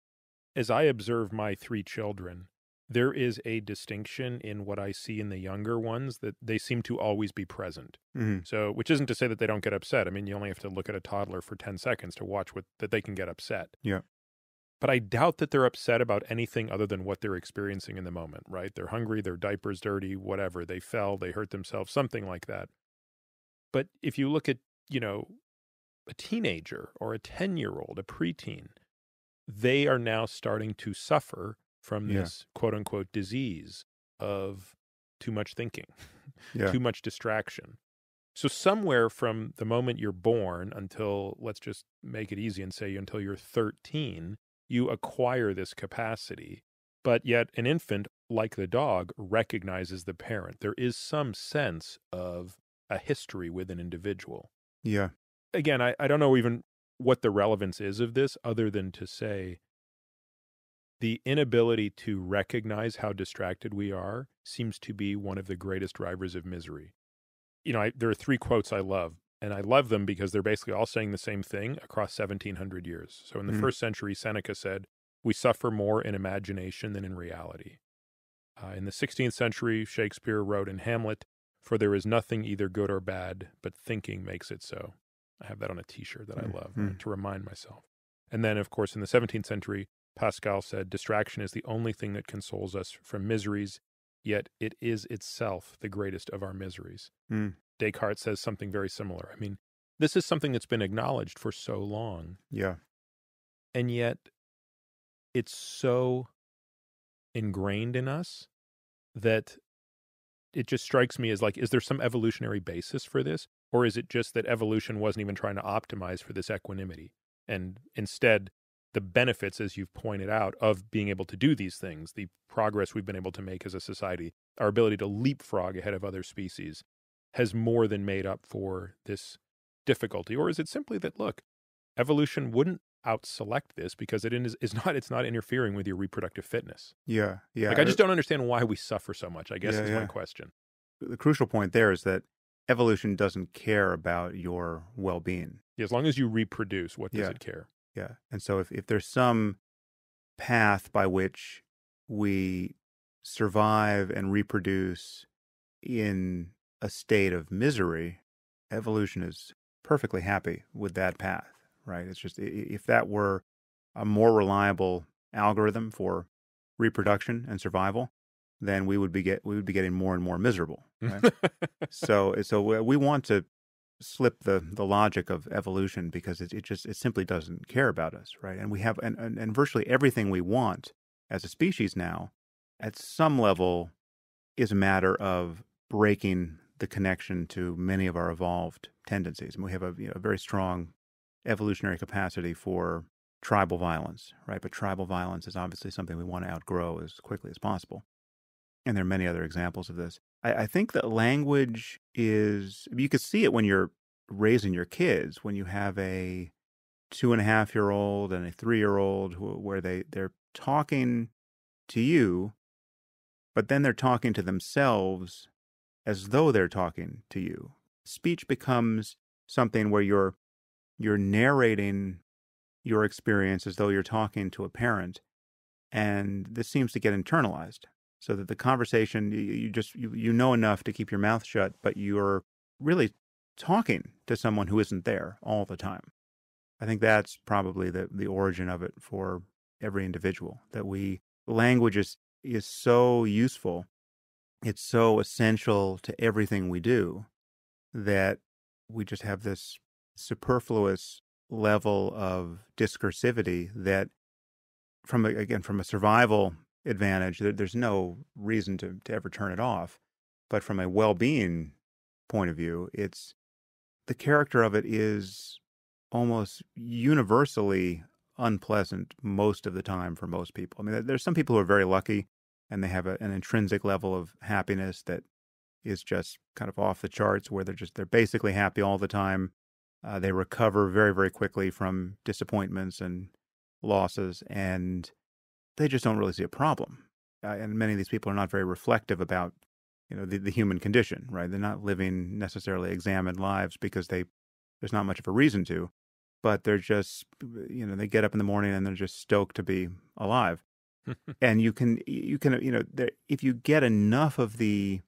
as I observe my 3 children, there is a distinction in what I see in the younger ones, that they seem to always be present. Mm-hmm. So, which isn't to say that they don't get upset. I mean, you only have to look at a toddler for 10 seconds to watch that they can get upset. Yeah. But I doubt that they're upset about anything other than what they're experiencing in the moment, right? They're hungry, their diaper's dirty, whatever. They fell, they hurt themselves, something like that. But if you look at, a teenager or a 10-year-old, a preteen, they are now starting to suffer from this quote-unquote disease of too much thinking, too much distraction. So somewhere from the moment you're born until, let's just make it easy and say until you're 13, you acquire this capacity. But yet an infant, like the dog, recognizes the parent. There is some sense of a history with an individual. Yeah. Again, I don't know even what the relevance is of this, other than to say the inability to recognize how distracted we are seems to be one of the greatest drivers of misery. There are 3 quotes I love, and I love them because they're basically all saying the same thing across 1,700 years. So in the first century, Seneca said, "We suffer more in imagination than in reality." In the 16th century, Shakespeare wrote in Hamlet, "For there is nothing either good or bad, but thinking makes it so." I have that on a T-shirt that I love, right, to remind myself. And then, of course, in the 17th century, Pascal said, "Distraction is the only thing that consoles us from miseries, yet it is itself the greatest of our miseries." Descartes says something very similar. I mean, this is something that's been acknowledged for so long. Yeah. And yet it's so ingrained in us that it just strikes me as like, is there some evolutionary basis for this? Or is it just that evolution wasn't even trying to optimize for this equanimity? And instead, the benefits, as you've pointed out, of being able to do these things, the progress we've been able to make as a society, our ability to leapfrog ahead of other species, has more than made up for this difficulty? Or is it simply that, look, evolution wouldn't out-select this because it's not interfering with your reproductive fitness? Yeah. Yeah. Like, I just don't understand why we suffer so much, I guess, is my question. The crucial point there is that evolution doesn't care about your well-being. As long as you reproduce, what does it care? Yeah. And so if there's some path by which we survive and reproduce in a state of misery, evolution is perfectly happy with that path, right? It's just, if that were a more reliable algorithm for reproduction and survival, then we would be getting more and more miserable, right? So we want to slip the logic of evolution because it simply doesn't care about us, right? And we have and virtually everything we want as a species now, at some level, is a matter of breaking the connection to many of our evolved tendencies. And we have a very strong evolutionary capacity for tribal violence, right? But tribal violence is obviously something we want to outgrow as quickly as possible. And there are many other examples of this. I think that language is, you could see it when you're raising your kids, when you have a 2.5-year-old and a 3-year-old where they're talking to you, but then they're talking to themselves as though they're talking to you. Speech becomes something where you're narrating your experience as though you're talking to a parent, and this seems to get internalized. So that the conversation, you know enough to keep your mouth shut, but you're really talking to someone who isn't there all the time. I think that's probably the origin of it for every individual, that language is so useful, it's so essential to everything we do, that we just have this superfluous level of discursivity that from a survival advantage, there's no reason to ever turn it off. But from a well-being point of view, the character of it is almost universally unpleasant most of the time for most people. I mean, there's some people who are very lucky and they have an intrinsic level of happiness that is just kind of off the charts, where they're basically happy all the time. They recover very, very quickly from disappointments and losses, and they just don't really see a problem. and many of these people are not very reflective about, the human condition, right? They're not living necessarily examined lives because there's not much of a reason to, but they're just, they get up in the morning and they're just stoked to be alive. And you can, if you get enough of the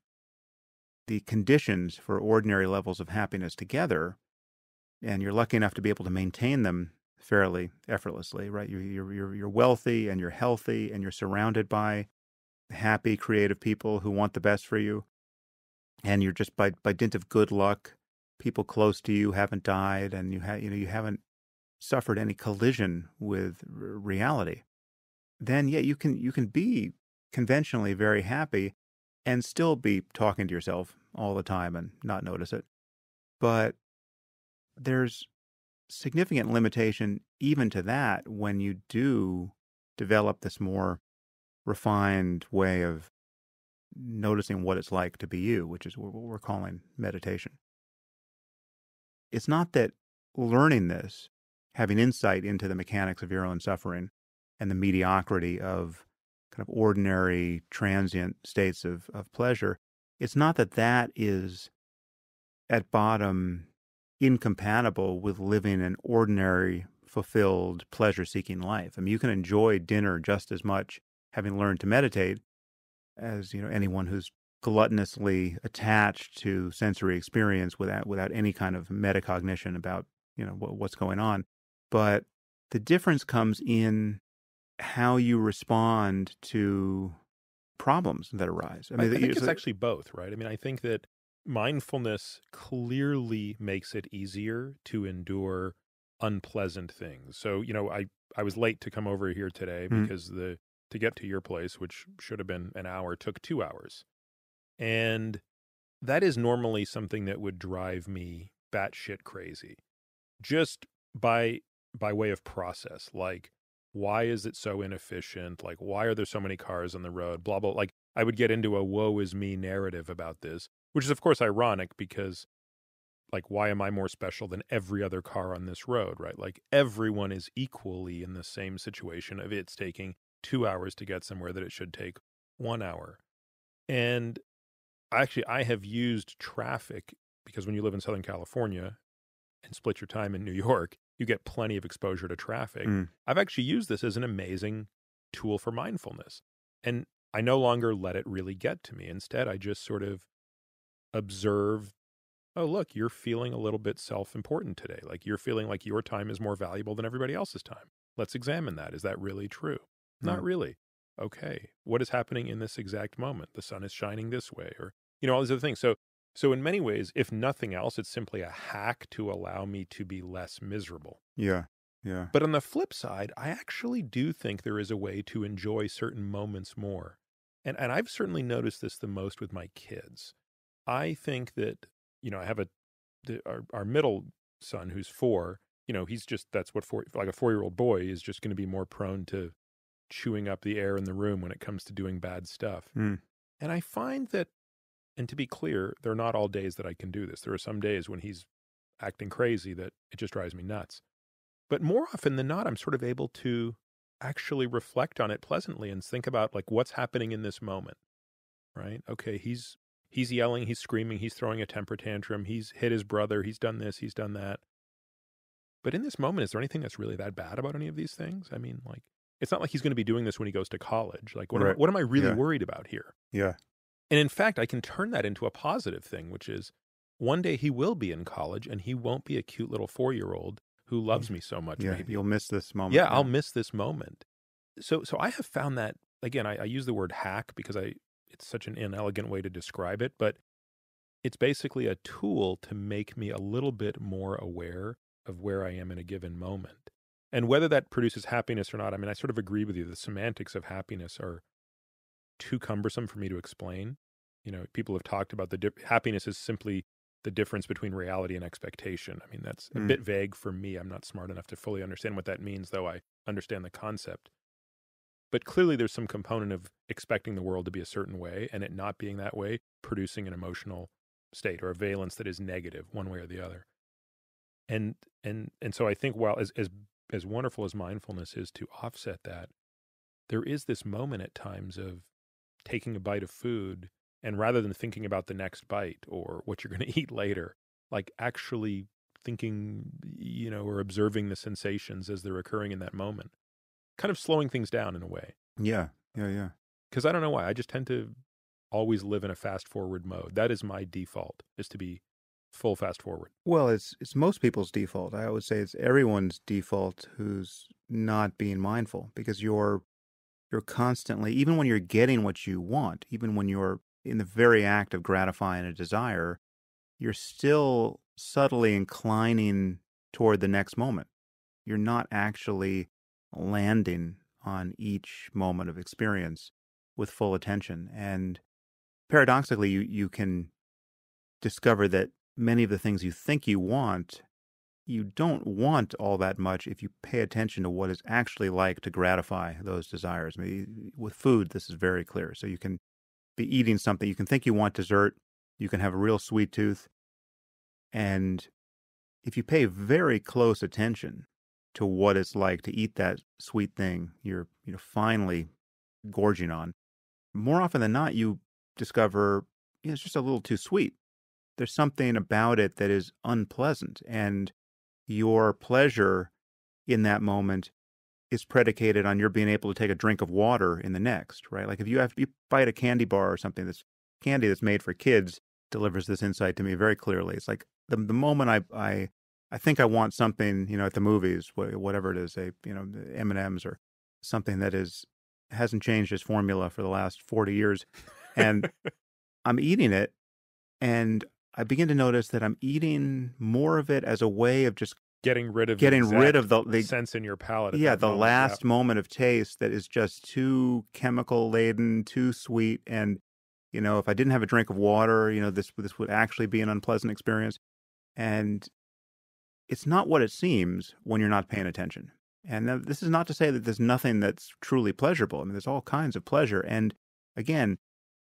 conditions for ordinary levels of happiness together, and you're lucky enough to be able to maintain them fairly effortlessly, right? You're wealthy and you're healthy and you're surrounded by happy, creative people who want the best for you, and you're just by dint of good luck, people close to you haven't died, and you haven't suffered any collision with reality. Then you can be conventionally very happy and still be talking to yourself all the time and not notice it. But there's significant limitation even to that when you do develop this more refined way of noticing what it's like to be you, which is what we're calling meditation. It's not that learning this, having insight into the mechanics of your own suffering and the mediocrity of kind of ordinary, transient states of pleasure, it's not that is at bottom incompatible with living an ordinary, fulfilled, pleasure-seeking life. I mean, you can enjoy dinner just as much having learned to meditate as, anyone who's gluttonously attached to sensory experience without any kind of metacognition about, what's going on. But the difference comes in how you respond to problems that arise. I think it's actually both, right? I mean, I think that mindfulness clearly makes it easier to endure unpleasant things. So, I was late to come over here today because to get to your place, which should have been an hour, took 2 hours. And that is normally something that would drive me batshit crazy. Just by way of process, like, why is it so inefficient? Like, why are there so many cars on the road? Blah, blah. Like, I would get into a woe is me narrative about this, which is, of course, ironic because, like, why am I more special than every other car on this road, right? Like, everyone is equally in the same situation of it's taking 2 hours to get somewhere that it should take 1 hour. And actually, I have used traffic because when you live in Southern California and split your time in New York, you get plenty of exposure to traffic. I've actually used this as an amazing tool for mindfulness. And I no longer let it really get to me. Instead, I just sort of observe, oh, look, you're feeling a little bit self-important today. Like, you're feeling like your time is more valuable than everybody else's time. Let's examine that. Is that really true? Not really. Okay. What is happening in this exact moment? The sun is shining this way, or, all these other things. So in many ways, if nothing else, it's simply a hack to allow me to be less miserable. Yeah. Yeah. But on the flip side, I actually do think there is a way to enjoy certain moments more. And I've certainly noticed this the most with my kids. I think that, I have our middle son who's 4, he's just, that's what like a 4-year-old boy is just going to be more prone to chewing up the air in the room when it comes to doing bad stuff. And I find that, and to be clear, they're not all days that I can do this. There are some days when he's acting crazy that it just drives me nuts. But more often than not, I'm sort of able to actually reflect on it pleasantly and think about, like, what's happening in this moment, right? Okay, he's yelling, he's screaming, he's throwing a temper tantrum, he's hit his brother, he's done this, he's done that. But in this moment, is there anything that's really that bad about any of these things? I mean, like, it's not like he's going to be doing this when he goes to college. Like, what am I really worried about here? Yeah. And in fact, I can turn that into a positive thing, which is one day he will be in college and he won't be a cute little 4-year-old who loves me so much. Yeah, maybe. you'll miss this moment. Yeah, I'll miss this moment. So I have found that, again, I use the word hack because it's such an inelegant way to describe it, but it's basically a tool to make me a little bit more aware of where I am in a given moment. And whether that produces happiness or not, I mean, I sort of agree with you. The semantics of happiness are too cumbersome for me to explain. People have talked about happiness is simply the difference between reality and expectation. I mean, that's a bit vague for me. I'm not smart enough to fully understand what that means, though I understand the concept. But clearly there's some component of expecting the world to be a certain way and it not being that way, producing an emotional state or a valence that is negative one way or the other. And so I think, while as wonderful as mindfulness is to offset that, there is this moment at times of taking a bite of food, and rather than thinking about the next bite or what you're going to eat later, like actually thinking, or observing the sensations as they're occurring in that moment, kind of slowing things down in a way. Yeah. Yeah. Because I don't know why, I just tend to always live in a fast forward mode. That is my default, is to be full fast forward. Well, it's most people's default. I would say it's everyone's default who's not being mindful, because you're constantly, even when you're getting what you want, even when you're in the very act of gratifying a desire, you're still subtly inclining toward the next moment. You're not actually landing on each moment of experience with full attention. And paradoxically, you can discover that many of the things you think you want, you don't want all that much if you pay attention to what it's actually like to gratify those desires. I mean, with food, this is very clear. So you can be eating something, you can think you want dessert, you can have a real sweet tooth, and if you pay very close attention to what it's like to eat that sweet thing you're finally gorging on, more often than not, you discover it's just a little too sweet. There's something about it that is unpleasant, and your pleasure in that moment is predicated on your being able to take a drink of water in the next, right? Like if you bite a candy bar or something candy that's made for kids, delivers this insight to me very clearly. It's like the moment I think I want something, at the movies, whatever it is, M&Ms or something that hasn't changed its formula for the last 40 years, and I'm eating it, and I begin to notice that I'm eating more of it as a way of just getting rid of the sense in your palate. Yeah, the last moment of taste that is just too chemical laden, too sweet, and if I didn't have a drink of water, this would actually be an unpleasant experience. And it's not what it seems when you're not paying attention. And this is not to say that there's nothing that's truly pleasurable. I mean, there's all kinds of pleasure. And again,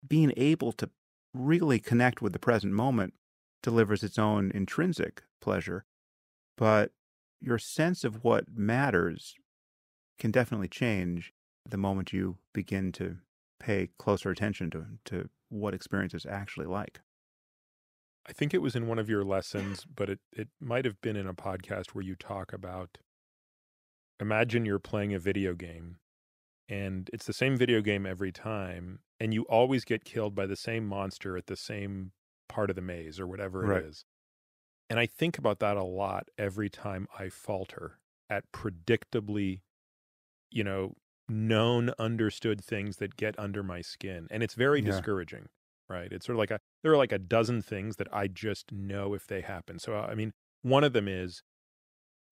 being able to really connect with the present moment delivers its own intrinsic pleasure. But your sense of what matters can definitely change the moment you begin to pay closer attention to what experience is actually like. I think it was in one of your lessons, but it might have been in a podcast where you talk about, imagine you're playing a video game, and it's the same video game every time, and you always get killed by the same monster at the same part of the maze or whatever it is. And I think about that a lot every time I falter at predictably, known, understood things that get under my skin. And it's very discouraging, right? It's sort of like there are like a dozen things that I just know if they happen. So, I mean, one of them is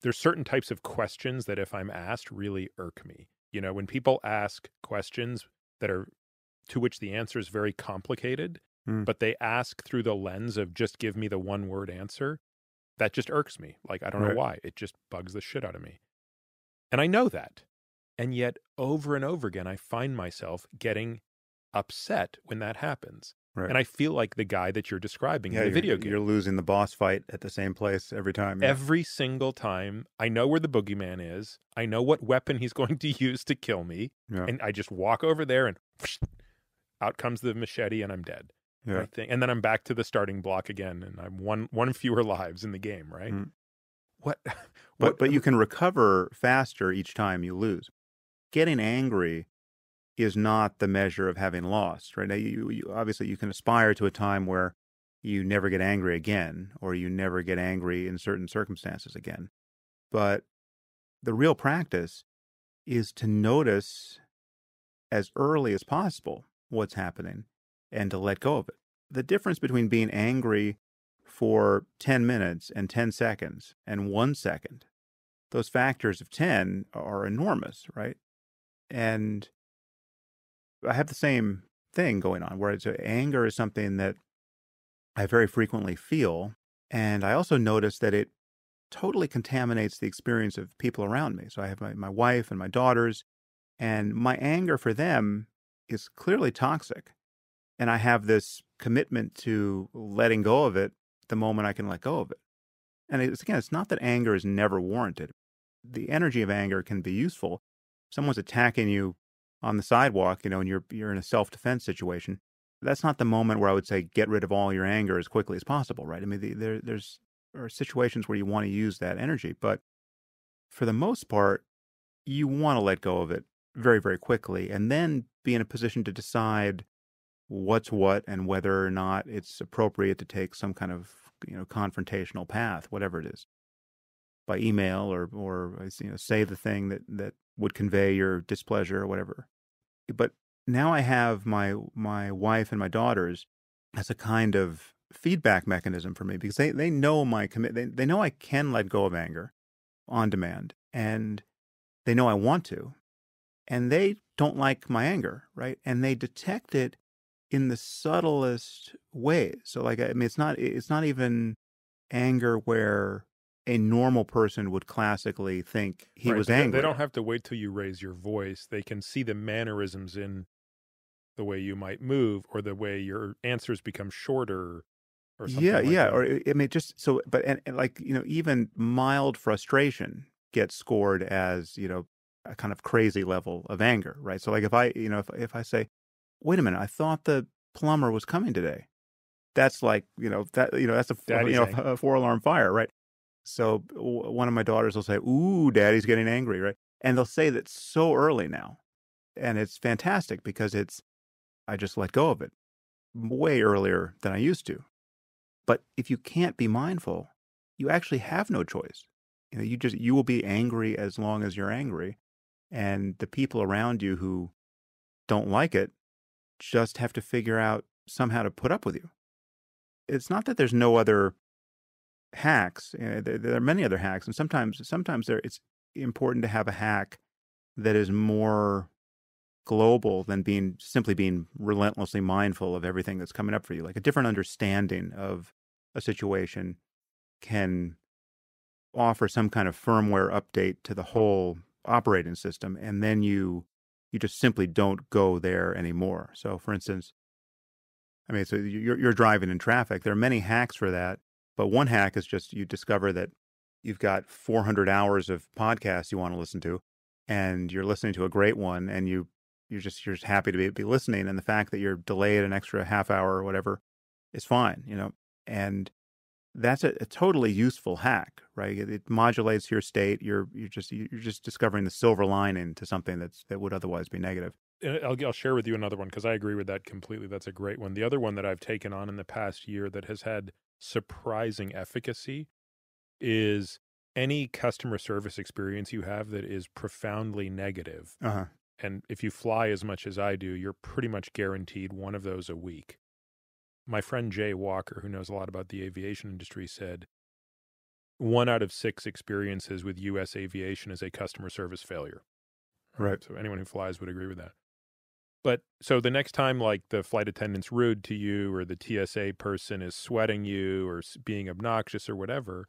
there's certain types of questions that if I'm asked really irk me. When people ask questions to which the answer is very complicated, but they ask through the lens of just give me the one word answer, that just irks me. Like, I don't know why. It just bugs the shit out of me. And I know that. And yet, over and over again, I find myself getting upset when that happens. Right. And I feel like the guy that you're describing in the video game. You're losing the boss fight at the same place every time. Yeah. Every single time. I know where the boogeyman is. I know what weapon he's going to use to kill me. Yeah. And I just walk over there and out comes the machete and I'm dead. Yeah. And then I'm back to the starting block again, and I'm one fewer lives in the game, right? Mm. But you can recover faster each time you lose. Getting angry is not the measure of having lost, right? Now, you obviously you can aspire to a time where you never get angry again, or you never get angry in certain circumstances again. But the real practice is to notice as early as possible what's happening and to let go of it. The difference between being angry for 10 minutes and 10 seconds and 1 second, those factors of 10 are enormous, right? And I have the same thing going on, where anger is something that I very frequently feel, and I also notice that it totally contaminates the experience of people around me. So I have my wife and my daughters, and my anger for them is clearly toxic. And I have this commitment to letting go of it the moment I can let go of it. And it's not that anger is never warranted. The energy of anger can be useful. If someone's attacking you on the sidewalk, and you're in a self-defense situation, that's not the moment where I would say get rid of all your anger as quickly as possible, right? I mean, there are situations where you want to use that energy, but for the most part, you want to let go of it very, very quickly and then be in a position to decide what's what and whether or not it's appropriate to take some kind of, confrontational path, whatever it is, by email or say the thing that would convey your displeasure or whatever. But now I have my wife and my daughters as a kind of feedback mechanism for me, because they know my commitment. They know I can let go of anger on demand, and they know I want to, and they don't like my anger, right? And they detect it in the subtlest ways. So, like, I mean, it's not even anger where a normal person would classically think he was angry. They don't have to wait till you raise your voice. They can see the mannerisms in the way you might move, or the way your answers become shorter, or something like that. Or I mean, just so, but and like, even mild frustration gets scored as, a kind of crazy level of anger, right? So, like, if I, if I say, wait a minute, I thought the plumber was coming today, that's like, that's a 4-alarm fire, right? So one of my daughters will say, "Ooh, Daddy's getting angry," right? And they'll say that so early now, and it's fantastic because I just let go of it way earlier than I used to. But if you can't be mindful, you actually have no choice. You will be angry as long as you're angry, and the people around you who don't like it just have to figure out somehow to put up with you. It's not that there's no other hacks. There are many other hacks, and sometimes it's important to have a hack that is more global than simply being relentlessly mindful of everything that's coming up for you. Like, a different understanding of a situation can offer some kind of firmware update to the whole operating system, and then you just simply don't go there anymore. So, for instance, I mean, so you're driving in traffic. There are many hacks for that, but one hack is just you discover that you've got 400 hours of podcasts you want to listen to, and you're listening to a great one, and you're just happy to be listening, and the fact that you're delayed an extra half hour or whatever is fine, and that's a totally useful hack, right? It modulates your state. You're just discovering the silver lining to something that would otherwise be negative. I'll share with you another one, because I agree with that completely. That's a great one. The other one that I've taken on in the past year that has had surprising efficacy is any customer service experience you have that is profoundly negative. Uh-huh. And if you fly as much as I do, you're pretty much guaranteed one of those a week. My friend Jay Walker, who knows a lot about the aviation industry, said 1 out of 6 experiences with U.S. aviation is a customer service failure. Right. So anyone who flies would agree with that. But so the next time, like, the flight attendant's rude to you, or the TSA person is sweating you or being obnoxious or whatever,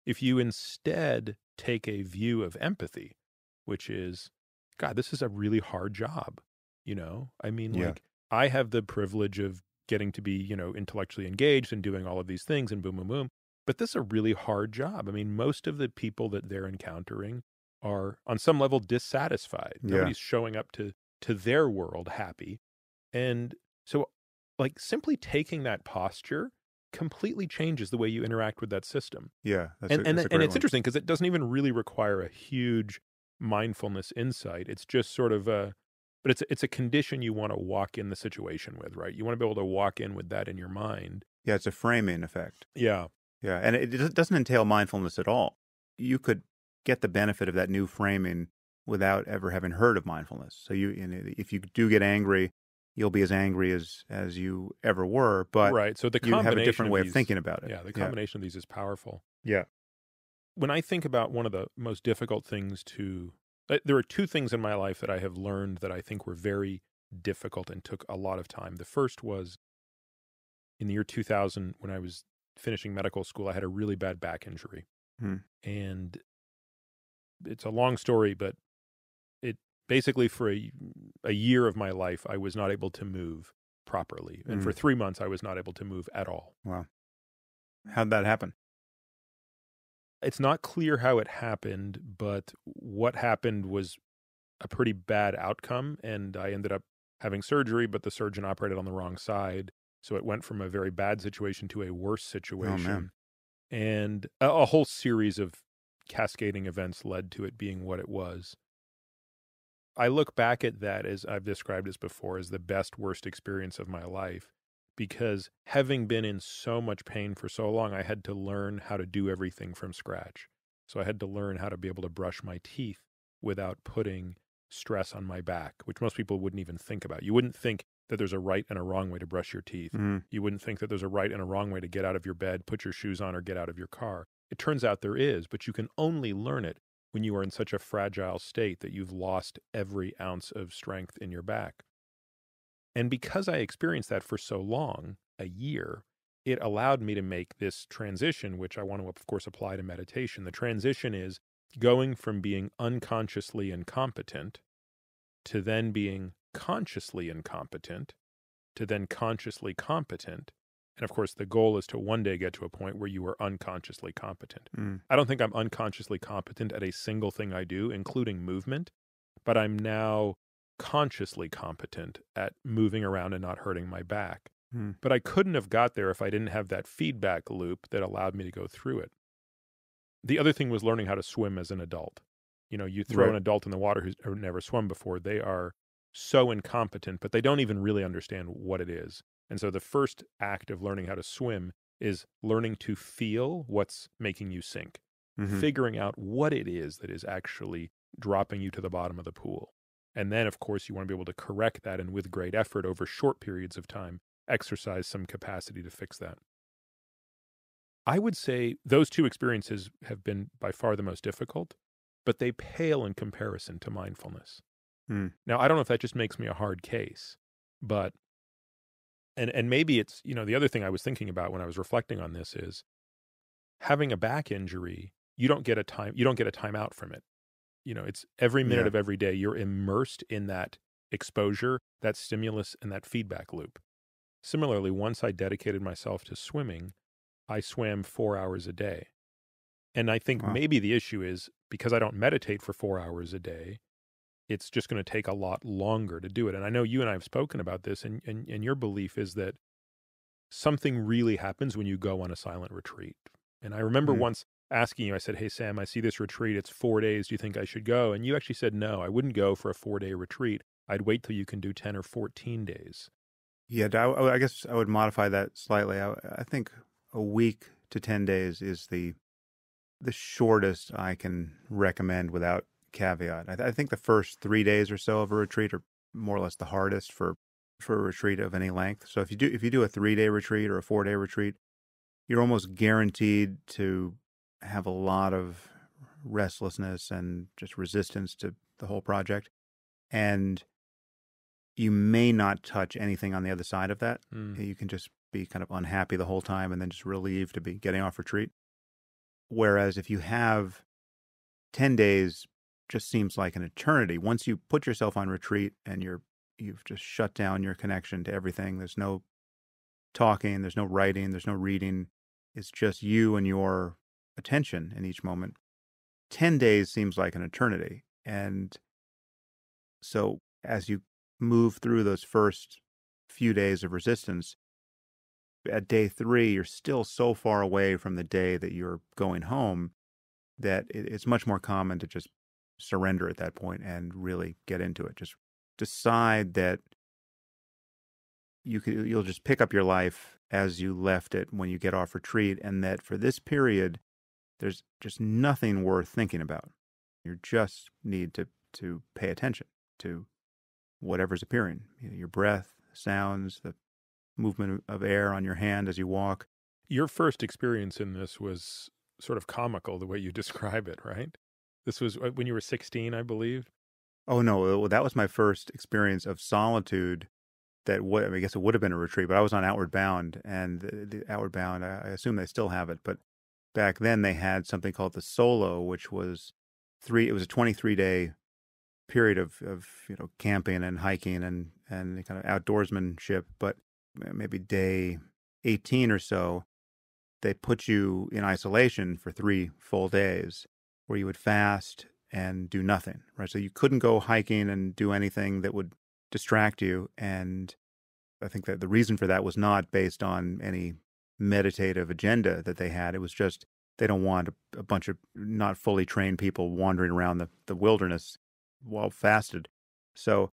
if you instead take a view of empathy, which is, God, this is a really hard job. I mean, like, I have the privilege of getting to be, intellectually engaged and doing all of these things and boom, boom, boom. But this is a really hard job. I mean, most of the people that they're encountering are on some level dissatisfied. Nobody's showing up to their world happy. And so, like, simply taking that posture completely changes the way you interact with that system. Yeah. And it's interesting because it doesn't even really require a huge mindfulness insight. It's just sort of but it's a condition you want to walk in the situation with, right? You want to be able to walk in with that in your mind. Yeah, it's a framing effect. Yeah. Yeah, and it doesn't entail mindfulness at all. You could get the benefit of that new framing without ever having heard of mindfulness. So if you do get angry, you'll be as angry as you ever were, but right. So you have a different way of thinking about it. Yeah, the combination of these is powerful. Yeah. When I think about one of the most difficult things there are 2 things in my life that I have learned that I think were very difficult and took a lot of time. The first was in the year 2000, when I was finishing medical school. I had a really bad back injury. And it's a long story, but it basically, for a year of my life, I was not able to move properly. And for 3 months, I was not able to move at all. Wow. How'd that happen? It's not clear how it happened, but what happened was a pretty bad outcome, and I ended up having surgery, but the surgeon operated on the wrong side. So it went from a very bad situation to a worse Oh, man. situation. And a whole series of cascading events led to it being what it was. I look back at that, as I've described as before, as the best, worst experience of my life, because having been in so much pain for so long, I had to learn how to do everything from scratch. So I had to learn how to be able to brush my teeth without putting stress on my back, which most people wouldn't even think about. You wouldn't think that there's a right and a wrong way to brush your teeth. Mm. You wouldn't think that there's a right and a wrong way to get out of your bed, put your shoes on, or get out of your car. It turns out there is, but you can only learn it when you are in such a fragile state that you've lost every ounce of strength in your back. And because I experienced that for so long, a year, it allowed me to make this transition, which I want to, of course, apply to meditation. The transition is going from being unconsciously incompetent to then being consciously incompetent to then consciously competent. And of course, the goal is to one day get to a point where you are unconsciously competent. Mm. I don't think I'm unconsciously competent at a single thing I do, including movement, but I'm now consciously competent at moving around and not hurting my back. Mm. But I couldn't have got there if I didn't have that feedback loop that allowed me to go through it. The other thing was learning how to swim as an adult. You know, you throw Right. an adult in the water who's never swum before, they are so incompetent, but they don't even really understand what it is. And so the first act of learning how to swim is learning to feel what's making you sink, Mhm. figuring out what it is that is actually dropping you to the bottom of the pool. And then, of course, you want to be able to correct that and with great effort over short periods of time, exercise some capacity to fix that. I would say those two experiences have been by far the most difficult, but they pale in comparison to mindfulness. Mm. Now, I don't know if that just makes me a hard case, but, and maybe it's, you know, the other thing I was thinking about when I was reflecting on this is having a back injury, you don't get a time out from it. You know, it's every minute Yeah. of every day, you're immersed in that exposure, that stimulus, and that feedback loop. Similarly, once I dedicated myself to swimming, I swam 4 hours a day. And I think Wow. maybe the issue is because I don't meditate for 4 hours a day, it's just going to take a lot longer to do it. And I know you and I have spoken about this, and your belief is that something really happens when you go on a silent retreat. And I remember Mm. once asking you, I said, "Hey, Sam, I see this retreat. It's 4 days. Do you think I should go?" And you actually said, "No, I wouldn't go for a 4-day retreat. I'd wait till you can do 10 or 14 days. Yeah, I guess I would modify that slightly. I think a week to 10 days is the shortest I can recommend without caveat. I think the first 3 days or so of a retreat are more or less the hardest for a retreat of any length. So if you do a 3-day retreat or a 4-day retreat, you're almost guaranteed to have a lot of restlessness and just resistance to the whole project. And you may not touch anything on the other side of that. You can just be kind of unhappy the whole time and then just relieved to be getting off retreat. Whereas if you have 10 days, just seems like an eternity. Once you put yourself on retreat and you've just shut down your connection to everything, there's no talking, there's no writing, there's no reading. It's just you and your attention in each moment. 10 days seems like an eternity. And so as you move through those first few days of resistance, at day 3, you're still so far away from the day that you're going home that it's much more common to just surrender at that point and really get into it. Just decide that you'll just pick up your life as you left it when you get off retreat, and that for this period, there's just nothing worth thinking about. You just need to pay attention to whatever's appearing. Your breath, sounds, the movement of air on your hand as you walk. Your first experience in this was sort of comical, the way you describe it, right? This was when you were 16, I believe. Oh, no, that was my first experience of solitude. I guess it would have been a retreat, but I was on Outward Bound, and the Outward Bound, I assume they still have it, but back then they had something called the Solo, which was it was a 23-day period of camping and hiking and kind of outdoorsmanship. But maybe day 18 or so, they put you in isolation for 3 full days where you would fast and do nothing, right? So you couldn't go hiking and do anything that would distract you. And I think that the reason for that was not based on any meditative agenda that they had. It was just they don't want a bunch of not fully trained people wandering around the wilderness while fasted. So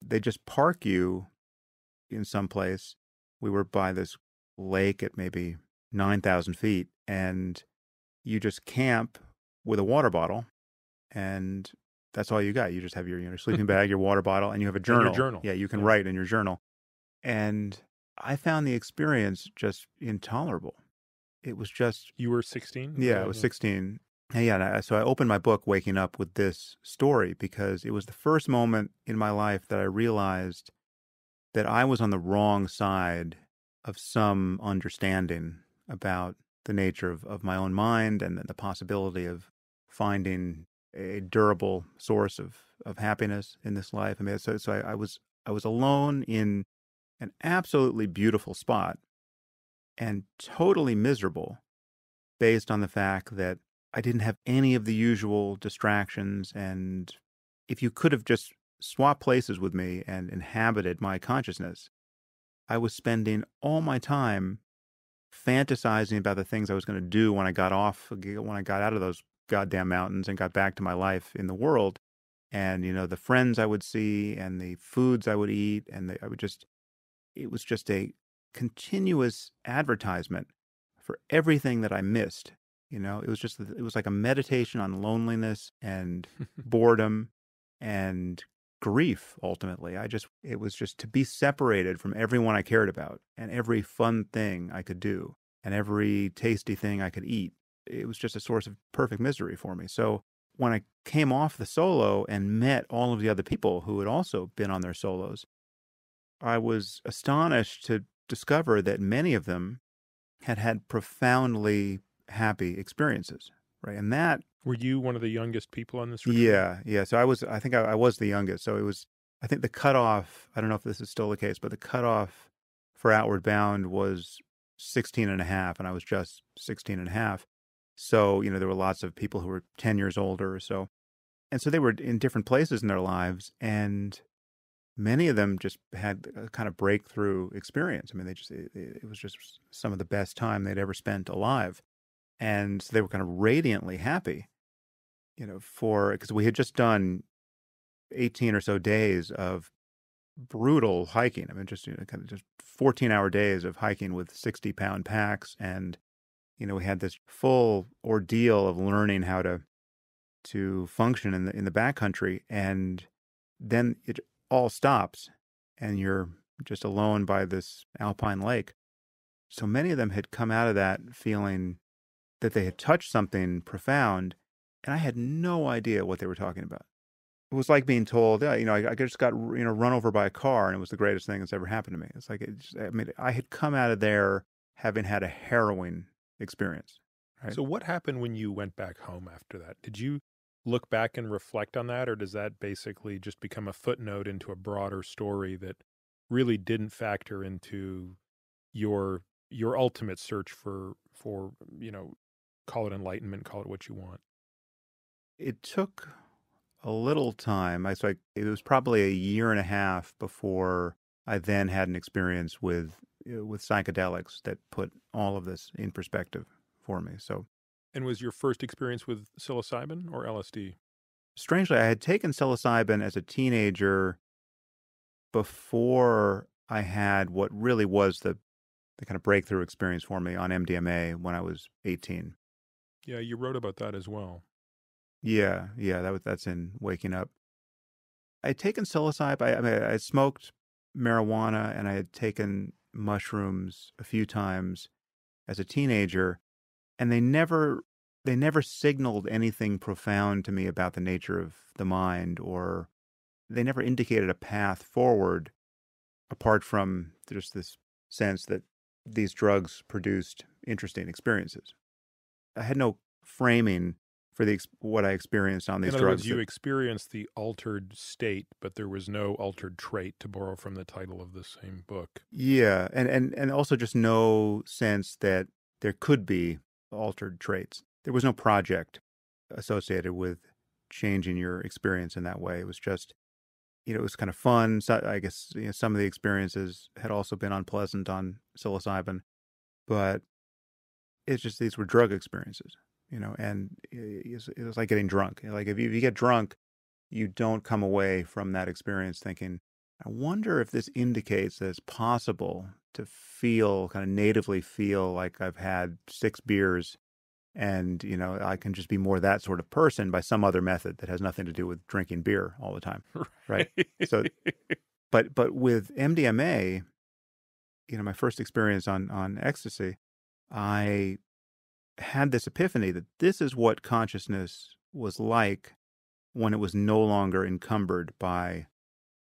they just park you in some place. We were by this lake at maybe 9,000 feet, and you just camp with a water bottle, and that's all you got. You just have your sleeping bag, your water bottle, and you have a journal. And your journal. Yeah, you can write in your journal. And I found the experience just intolerable. It was just... You were 16? Yeah, I was 16. Yeah, so I opened my book waking up with this story because it was the first moment in my life that I realized that I was on the wrong side of some understanding about the nature of my own mind and the possibility of finding a durable source of happiness in this life. I mean, so I was alone in an absolutely beautiful spot and totally miserable based on the fact that I didn't have any of the usual distractions. And if you could have just swapped places with me and inhabited my consciousness, I was spending all my time fantasizing about the things I was going to do when I got out of those goddamn mountains and got back to my life in the world. And, the friends I would see and the foods I would eat. And it was just a continuous advertisement for everything that I missed. It was like a meditation on loneliness and boredom and grief, ultimately. It was just to be separated from everyone I cared about and every fun thing I could do and every tasty thing I could eat. It was just a source of perfect misery for me. So when I came off the solo and met all of the other people who had also been on their solos, I was astonished to discover that many of them had had profoundly happy experiences, right? And that... Were you one of the youngest people on this retreat? Yeah. So I think I was the youngest. So I think the cutoff, I don't know if this is still the case, but the cutoff for Outward Bound was 16 and a half, and I was just 16 and a half. So, there were lots of people who were 10 years older or so. And so they were in different places in their lives, and many of them just had a kind of breakthrough experience. I mean, it was just some of the best time they'd ever spent alive. And so they were kind of radiantly happy, because we had just done 18 or so days of brutal hiking. I mean, just, kind of just 14-hour days of hiking with 60-pound packs. And, we had this full ordeal of learning how to function in the backcountry. And then it all stops and you're just alone by this alpine lake. So many of them had come out of that feeling that they had touched something profound, and I had no idea what they were talking about. It was like being told, yeah, I just got run over by a car, and it was the greatest thing that's ever happened to me. It's like, I had come out of there having had a harrowing experience. Right? So what happened when you went back home after that? Did you look back and reflect on that, or does that basically just become a footnote into a broader story that really didn't factor into your ultimate search for call it enlightenment, call it what you want? It took a little time. It was probably a year and a half before I then had an experience with psychedelics that put all of this in perspective for me. So, and was your first experience with psilocybin or LSD? Strangely, I had taken psilocybin as a teenager before I had what really was the kind of breakthrough experience for me on MDMA when I was 18. Yeah, you wrote about that as well. Yeah, that's in Waking Up. I had taken psilocybin. I smoked marijuana and I had taken mushrooms a few times as a teenager, and they never signaled anything profound to me about the nature of the mind, or they never indicated a path forward apart from just this sense that these drugs produced interesting experiences. I had no framing for what I experienced on these drugs. In other words, you experienced the altered state, but there was no altered trait, to borrow from the title of the same book. Yeah, and also just no sense that there could be altered traits. There was no project associated with changing your experience in that way. It was just, it was kind of fun. So I guess, some of the experiences had also been unpleasant on psilocybin, but it's just these were drug experiences, and it was like getting drunk. Like if you get drunk, you don't come away from that experience thinking, I wonder if this indicates that it's possible to kind of natively feel like I've had 6 beers and, I can just be more that sort of person by some other method that has nothing to do with drinking beer all the time. Right. So, but with MDMA, my first experience on ecstasy, I had this epiphany that this is what consciousness was like when it was no longer encumbered by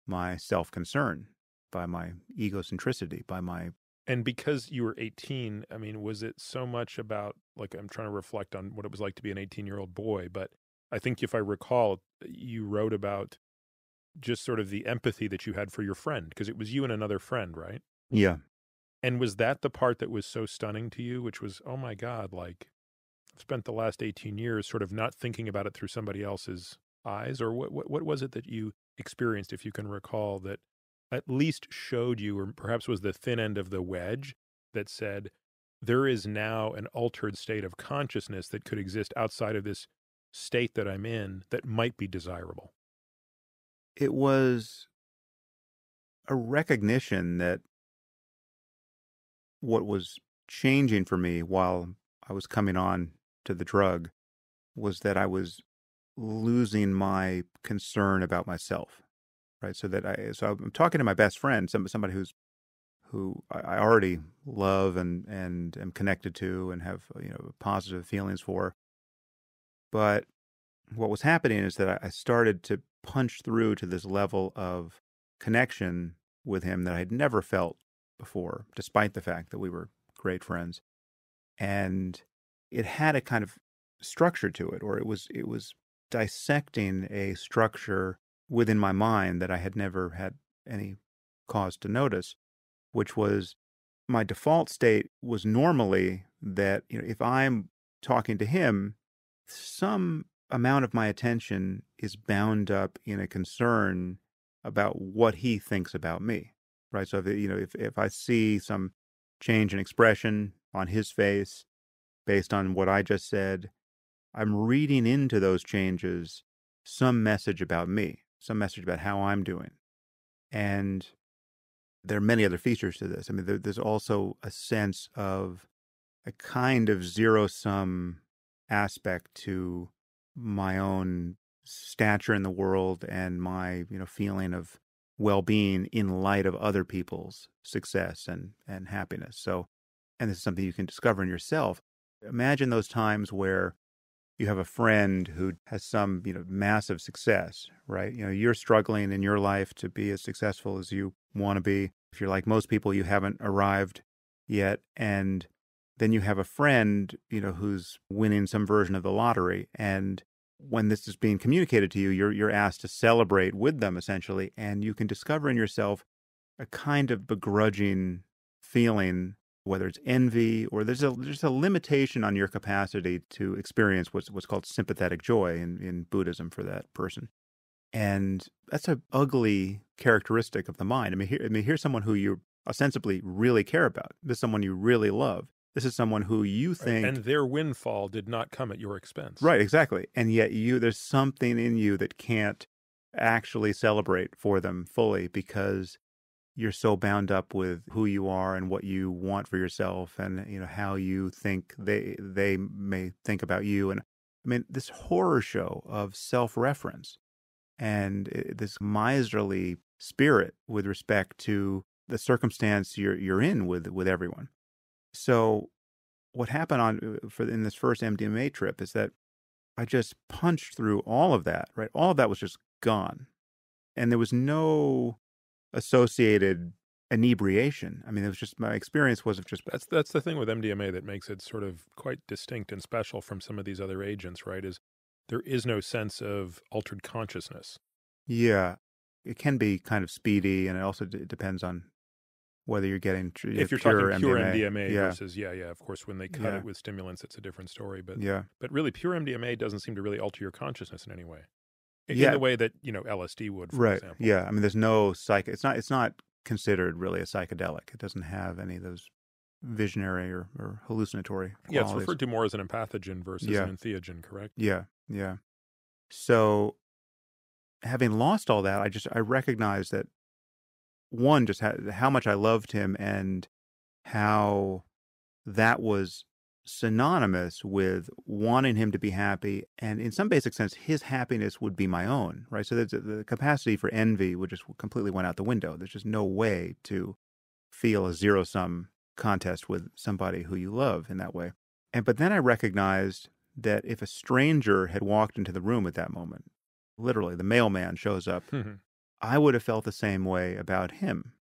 my self-concern, by my egocentricity, by my... And because you were 18, I mean, was it so much about, like, I'm trying to reflect on what it was like to be an 18-year-old boy, but I think if I recall, you wrote about just sort of the empathy that you had for your friend, because it was you and another friend, right? Yeah. And was that the part that was so stunning to you, which was, oh my God, like, I've spent the last 18 years sort of not thinking about it through somebody else's eyes? Or what was it that you experienced, if you can recall, that at least showed you, or perhaps was the thin end of the wedge that said, there is now an altered state of consciousness that could exist outside of this state that I'm in that might be desirable? It was a recognition that what was changing for me while I was coming on to the drug was that I was losing my concern about myself, right? So I'm talking to my best friend, somebody who I already love and am connected to and have positive feelings for. But what was happening is that I started to punch through to this level of connection with him that I had never felt before, despite the fact that we were great friends. And it had a kind of structure to it, or it was dissecting a structure within my mind that I had never had any cause to notice, which was my default state was normally that, if I'm talking to him, some amount of my attention is bound up in a concern about what he thinks about me, right? So if I see some change in expression on his face based on what I just said, I'm reading into those changes some message about me, some message about how I'm doing. And there are many other features to this. I mean, there's also a sense of a kind of zero-sum aspect to my own stature in the world and my, feeling of well-being in light of other people's success and happiness. So, and this is something you can discover in yourself. Imagine those times where you have a friend who has some, massive success, right? You're struggling in your life to be as successful as you want to be. If you're like most people, you haven't arrived yet. And then you have a friend, who's winning some version of the lottery. And when this is being communicated to you, you're asked to celebrate with them, essentially. And you can discover in yourself a kind of begrudging feeling, whether it's envy or there's a limitation on your capacity to experience what's called sympathetic joy in Buddhism for that person. And that's an ugly characteristic of the mind. I mean, here's someone who you ostensibly really care about. This is someone you really love. This is someone who you think... Right. And their windfall did not come at your expense. Right, exactly. And yet there's something in you that can't actually celebrate for them fully because you're so bound up with who you are and what you want for yourself and, how you think they may think about you. And I mean, this horror show of self-reference and this miserly spirit with respect to the circumstance you're in with everyone. So what happened in this first MDMA trip is that I just punched through all of that, right? All of that was just gone. And there was no associated inebriation. I mean, it was just, my experience was of just... That's the thing with MDMA that makes it sort of quite distinct and special from some of these other agents, right? Is there is no sense of altered consciousness. Yeah. It can be kind of speedy, and it also depends on whether you're getting if you're pure talking pure MDMA. MDMA Yeah. versus, of course, when they cut Yeah. it with stimulants, it's a different story. But Yeah. really, pure MDMA doesn't seem to really alter your consciousness in any way, in Yeah. the way that LSD would, for Right. example. Yeah. I mean, there's no it's not considered really a psychedelic. It doesn't have any of those visionary or hallucinatory qualities. Yeah, it's referred to more as an empathogen versus an entheogen, correct? Yeah. Yeah. So having lost all that, I recognized that, one, just how much I loved him and how that was synonymous with wanting him to be happy, and in some basic sense, his happiness would be my own, right? So the capacity for envy would just completely went out the window. There's just no way to feel a zero-sum contest with somebody who you love in that way. But then I recognized that if a stranger had walked into the room at that moment, literally the mailman shows up, I would have felt the same way about him.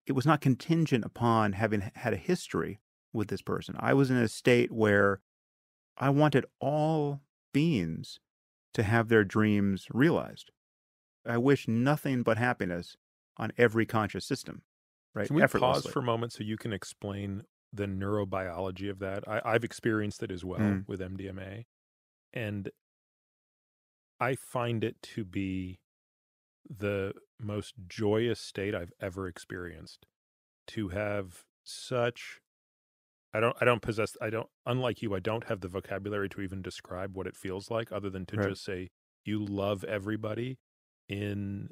It was not contingent upon having had a history with this person. I was in a state where I wanted all beings to have their dreams realized. I wish nothing but happiness on every conscious system, right? Can we pause for a moment so you can explain the neurobiology of that? I've experienced it as well with MDMA, and I find it to be the most joyous state I've ever experienced. To have such, unlike you, I don't have the vocabulary to even describe what it feels like, other than to just say you love everybody in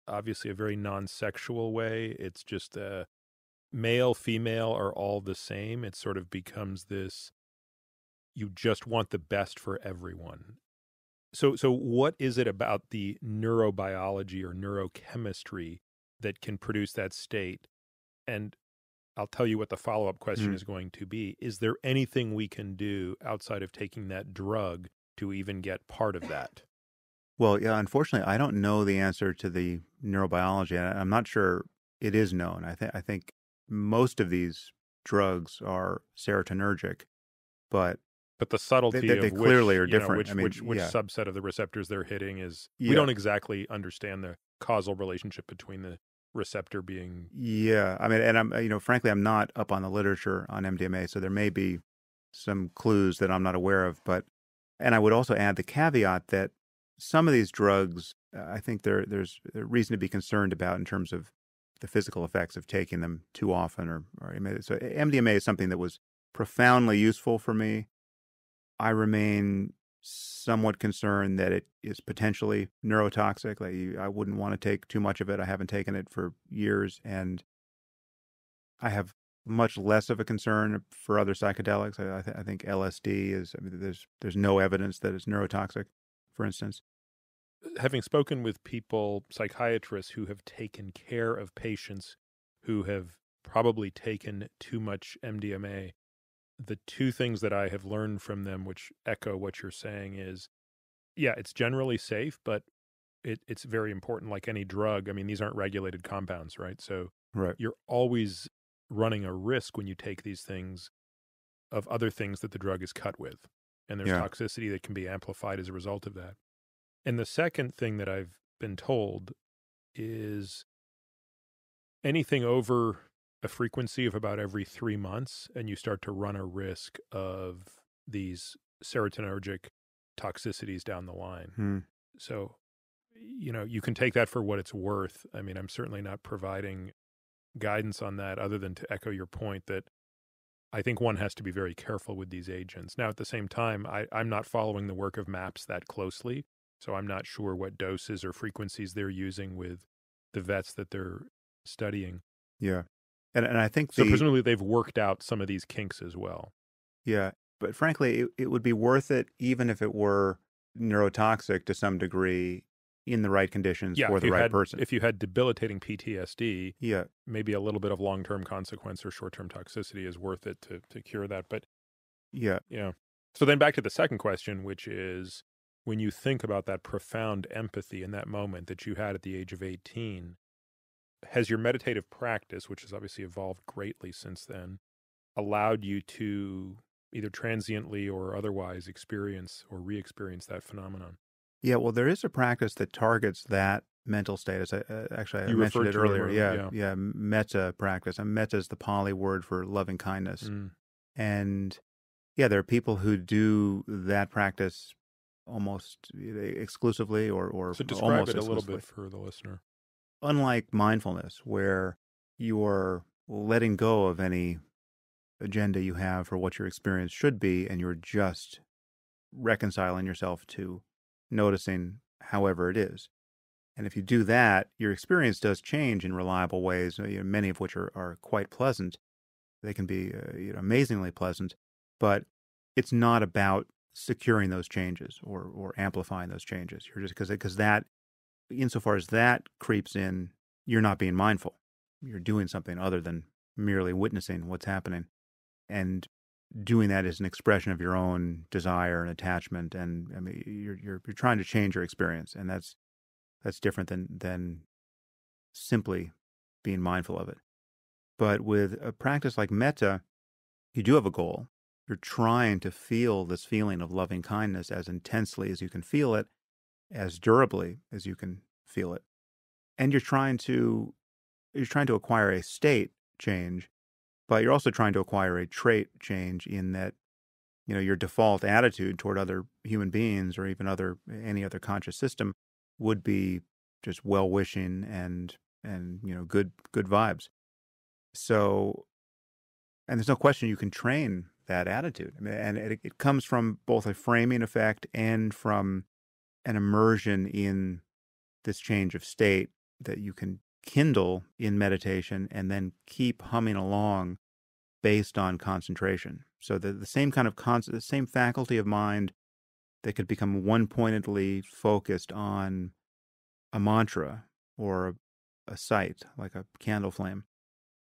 obviously a very non-sexual way. It's just male, female are all the same. It sort of becomes this, you just want the best for everyone. So what is it about the neurobiology or neurochemistry that can produce that state? And I'll tell you what the follow-up question is going to be. Is there anything we can do outside of taking that drug to even get part of that? Well, yeah, unfortunately, I don't know the answer to the neurobiology. I'm not sure it is known. I think most of these drugs are serotonergic, but the subtlety they of clearly which, are different. Which subset of the receptors they're hitting is, Yeah. we don't exactly understand the causal relationship between the receptor being. Yeah. I mean, and I'm, frankly, I'm not up on the literature on MDMA, so there may be some clues that I'm not aware of. And I would also add the caveat that some of these drugs, I think there's reason to be concerned about in terms of the physical effects of taking them too often. So MDMA is something that was profoundly useful for me. I remain somewhat concerned that it is potentially neurotoxic. I wouldn't want to take too much of it. I haven't taken it for years, and I have much less of a concern for other psychedelics. I think LSD is. I mean, there's no evidence that it's neurotoxic, for instance. Having spoken with people, psychiatrists who have taken care of patients who have probably taken too much MDMA, the two things that I have learned from them, which echo what you're saying, is, it's generally safe, but it's very important, like any drug. I mean, these aren't regulated compounds, right? So you're always running a risk when you take these things of other things that the drug is cut with. And there's toxicity that can be amplified as a result of that. And the second thing that I've been told is anything over a frequency of about every 3 months, and you start to run a risk of these serotonergic toxicities down the line. So, you can take that for what it's worth. I mean, I'm certainly not providing guidance on that other than to echo your point that I think one has to be very careful with these agents. Now, at the same time, I'm not following the work of MAPS that closely, so I'm not sure what doses or frequencies they're using with the vets that they're studying. Yeah. And I think so presumably they've worked out some of these kinks as well. Yeah. But frankly, it would be worth it even if it were neurotoxic to some degree in the right conditions for the right person. If you had debilitating PTSD, maybe a little bit of long-term consequence or short-term toxicity is worth it to cure that. But so then back to the second question, which is, when you think about that profound empathy in that moment that you had at the age of 18, has your meditative practice, which has obviously evolved greatly since then, allowed you to either transiently or otherwise experience or re-experience that phenomenon? Yeah, well, there is a practice that targets that mental state. As I You mentioned referred it to it earlier. earlier, Yeah, metta practice. And metta is the Pali word for loving kindness. Mm. And yeah, there are people who do that practice almost exclusively or So describe almost it a little exclusively. bit for the listener. Unlike mindfulness, where you're letting go of any agenda you have for what your experience should be, and you're just reconciling yourself to noticing however it is. And if you do that, your experience does change in reliable ways, many of which are quite pleasant. They can be amazingly pleasant, but it's not about securing those changes or amplifying those changes. You're just because that, insofar as that creeps in, you're not being mindful. You're doing something other than merely witnessing what's happening. And doing that is an expression of your own desire and attachment. And I mean, you're trying to change your experience, and that's different than simply being mindful of it. But with a practice like metta, you do have a goal. You're trying to feel this feeling of loving kindness as intensely as you can feel it, as durably as you can feel it. And you're trying to acquire a state change, but you're also trying to acquire a trait change in that, your default attitude toward other human beings or even any other conscious system would be just well-wishing and good vibes. So, and there's no question you can train that attitude. I mean, and it comes from both a framing effect and from an immersion in this change of state that you can kindle in meditation and then keep humming along based on concentration. So the same kind of the same faculty of mind that could become one-pointedly focused on a mantra or a sight, like a candle flame,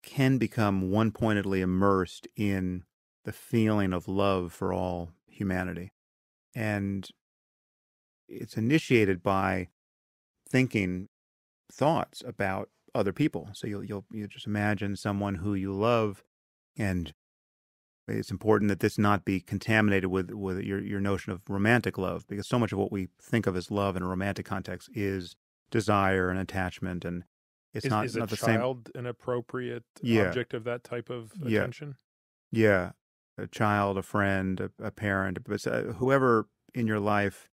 can become one-pointedly immersed in the feeling of love for all humanity. And it's initiated by thinking thoughts about other people. So you'll just imagine someone who you love, and it's important that this not be contaminated with your notion of romantic love, because so much of what we think of as love in a romantic context is desire and attachment, and it's Is not a the same. child an appropriate Yeah, object of that type of yeah, attention? yeah. A child, a friend, a parent, but whoever in your life,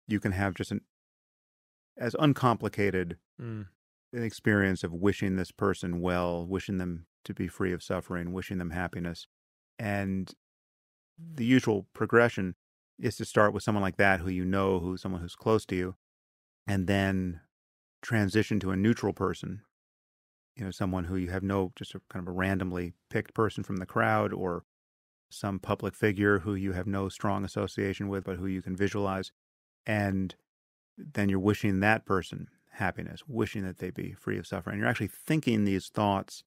you can have just as uncomplicated Mm. an experience of wishing this person well, wishing them to be free of suffering, wishing them happiness. And the usual progression is to start with someone like that who's someone who's close to you, and then transition to a neutral person, someone who you have just a kind of a randomly picked person from the crowd, or some public figure who you have no strong association with, but who you can visualize. And then you're wishing that person happiness, wishing that they be free of suffering. You're actually thinking these thoughts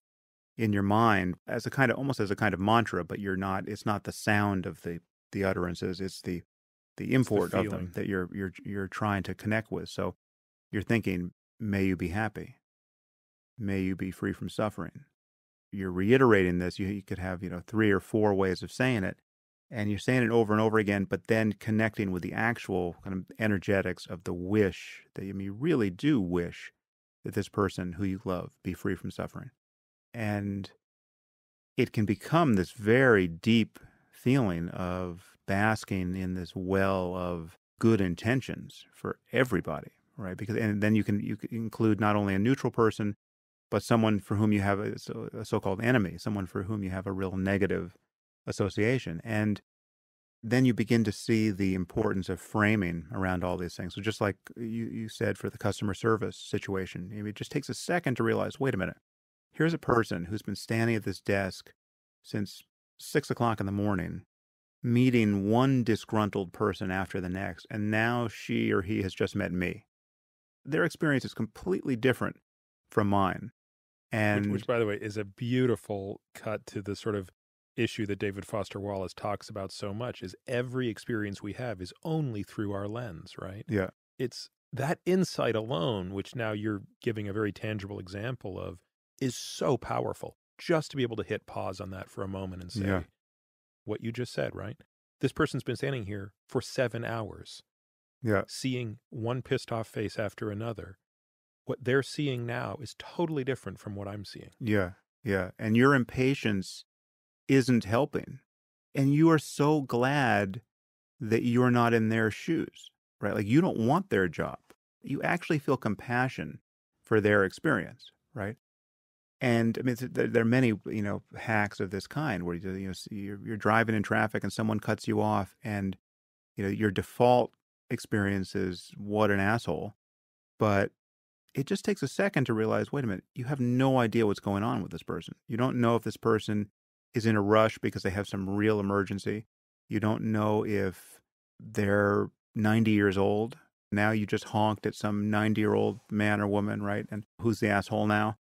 in your mind as almost as a kind of mantra, but it's not the sound of the utterances, it's the import of them that you're trying to connect with. So you're thinking, may you be happy, may you be free from suffering. You're reiterating this. You could have 3 or 4 ways of saying it, and you're saying it over and over again, but then connecting with the actual kind of energetics of the wish that you really do wish that this person who you love be free from suffering. And it can become this very deep feeling of basking in this well of good intentions for everybody, right? And then you can include not only a neutral person, but someone for whom you have a so-called enemy, someone for whom you have a real negative association. And then you begin to see the importance of framing around all these things. So just like you said for the customer service situation, it just takes a second to realize, wait a minute, here's a person who's been standing at this desk since 6 o'clock in the morning, meeting one disgruntled person after the next, and now she or he has just met me. Their experience is completely different from mine. And Which, by the way, is a beautiful cut to the sort of issue that David Foster Wallace talks about so much, is every experience we have is only through our lens, right? yeah, It's that insight alone, which now you're giving a very tangible example of, is so powerful. Just to be able to hit pause on that for a moment and say what you just said, right? This person's been standing here for 7 hours, yeah, seeing one pissed off face after another. what they're seeing now is totally different from what I'm seeing. Yeah, yeah. And your impatience isn't helping. And you are so glad that you're not in their shoes, right? Like you don't want their job. You actually feel compassion for their experience, right? And I mean, there are many, hacks of this kind where you're driving in traffic and someone cuts you off, and your default experience is what an asshole. But it just takes a second to realize, wait a minute, you have no idea what's going on with this person. You don't know if this person is in a rush because they have some real emergency. You don't know if they're 90 years old. Now you just honked at some 90-year-old man or woman, right? And who's the asshole now?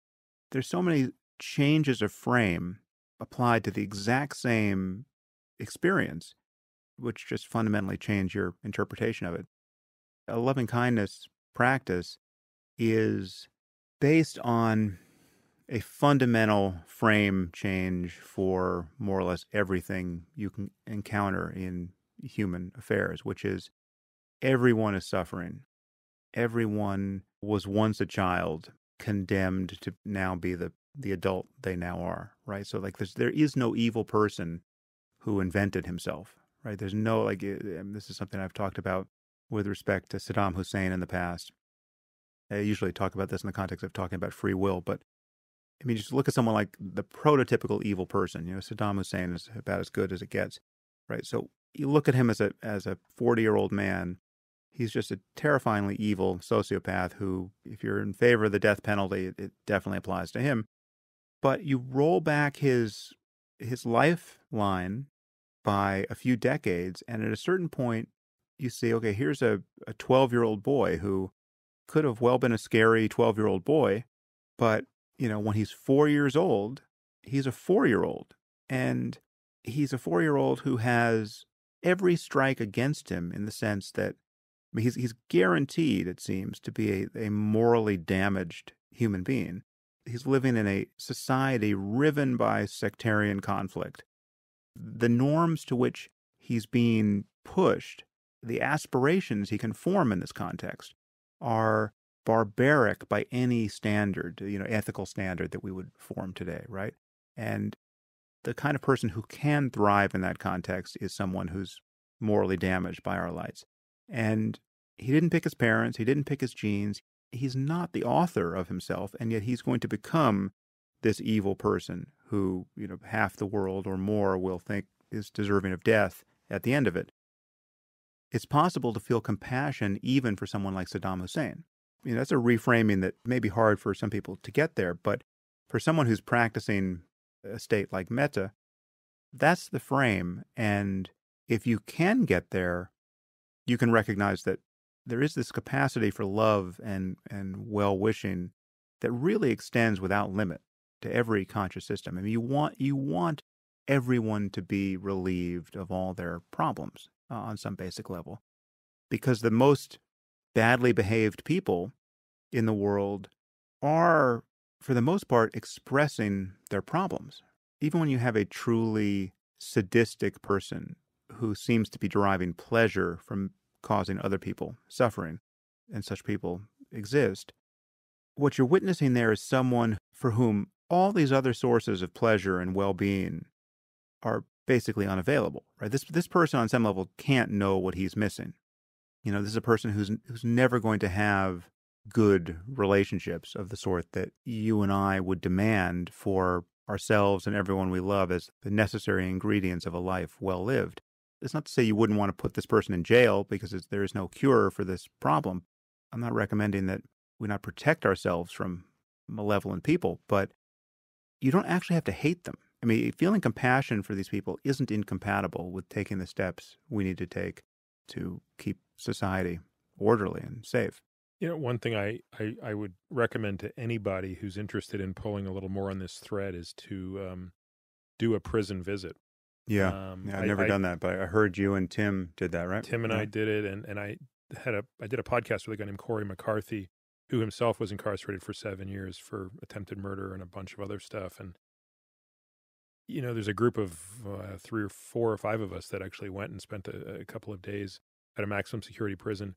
There's so many changes of frame applied to the exact same experience, which just fundamentally change your interpretation of it. A loving kindness practice is based on a fundamental frame change for more or less everything you can encounter in human affairs, which is everyone is suffering. Everyone was once a child, condemned to now be the adult they now are, right? So like there is no evil person who invented himself, right? There's no, like, this is something I've talked about with respect to Saddam Hussein in the past. I usually talk about this in the context of talking about free will, but I mean, just look at someone like the prototypical evil person. Saddam Hussein is about as good as it gets, right? So you look at him as a 40-year-old man. He's just a terrifyingly evil sociopath who, if you're in favor of the death penalty, it definitely applies to him. But you roll back his lifeline by a few decades, and at a certain point, you see, okay, here's a 12-year-old boy who could have well been a scary 12-year-old boy, but, when he's 4 years old, he's a 4-year-old. And he's a 4-year-old who has every strike against him in the sense that he's guaranteed, it seems, to be a morally damaged human being. He's living in a society riven by sectarian conflict. The norms to which he's being pushed, the aspirations he can form in this context, are barbaric by any standard, ethical standard that we would form today, right? And the kind of person who can thrive in that context is someone who's morally damaged by our lights. And he didn't pick his parents. He didn't pick his genes. He's not the author of himself, and yet he's going to become this evil person who, half the world or more will think is deserving of death at the end of it. It's possible to feel compassion even for someone like Saddam Hussein. That's a reframing that may be hard for some people to get there, but for someone who's practicing a state like metta, that's the frame. And if you can get there, you can recognize that there is this capacity for love and well-wishing that really extends without limit to every conscious system. I mean, you want everyone to be relieved of all their problems on some basic level, because the most badly behaved people in the world are, for the most part, expressing their problems. Even when you have a truly sadistic person who seems to be deriving pleasure from causing other people suffering, and such people exist, what you're witnessing there is someone for whom all these other sources of pleasure and well-being are basically unavailable, right? This person on some level can't know what he's missing. This is a person who's never going to have good relationships of the sort that you and I would demand for ourselves and everyone we love as the necessary ingredients of a life well lived. It's not to say you wouldn't want to put this person in jail because there is no cure for this problem. I'm not recommending that we not protect ourselves from malevolent people, but you don't actually have to hate them. I mean, feeling compassion for these people isn't incompatible with taking the steps we need to take to keep society orderly and safe. One thing I would recommend to anybody who's interested in pulling a little more on this thread is to do a prison visit. Yeah, I've never done that, but I heard you and Tim did that, right? Tim and I did it, and I did a podcast with a guy named Corey McCarthy, who himself was incarcerated for 7 years for attempted murder and a bunch of other stuff. And there's a group of 3 or 4 or 5 of us that actually went and spent a couple of days at a maximum security prison.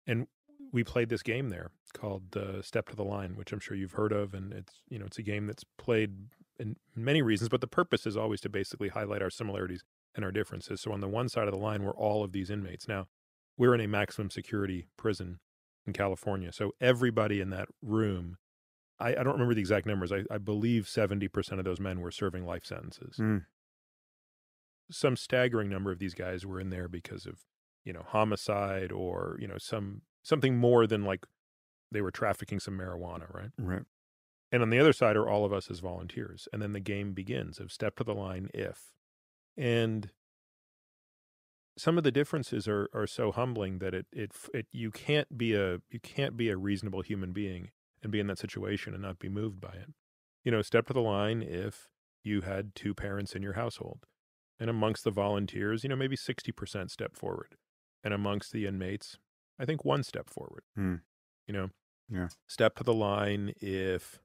And we played this game there called Step to the Line, which I'm sure you've heard of, and it's a game that's played in many reasons, but the purpose is always to basically highlight our similarities and our differences. So on the one side of the line were all of these inmates. Now, we're in a maximum security prison in California, so everybody in that room, I don't remember the exact numbers. I believe 70% of those men were serving life sentences. Some staggering number of these guys were in there because of, homicide or, something more than like they were trafficking some marijuana, right? Right. And on the other side are all of us as volunteers. And then the game begins of step to the line if. And some of the differences are so humbling that you can't be a reasonable human being and be in that situation and not be moved by it. Step to the line if you had two parents in your household. And amongst the volunteers, maybe 60% step forward. And amongst the inmates, I think one step forward. Yeah. Step to the line if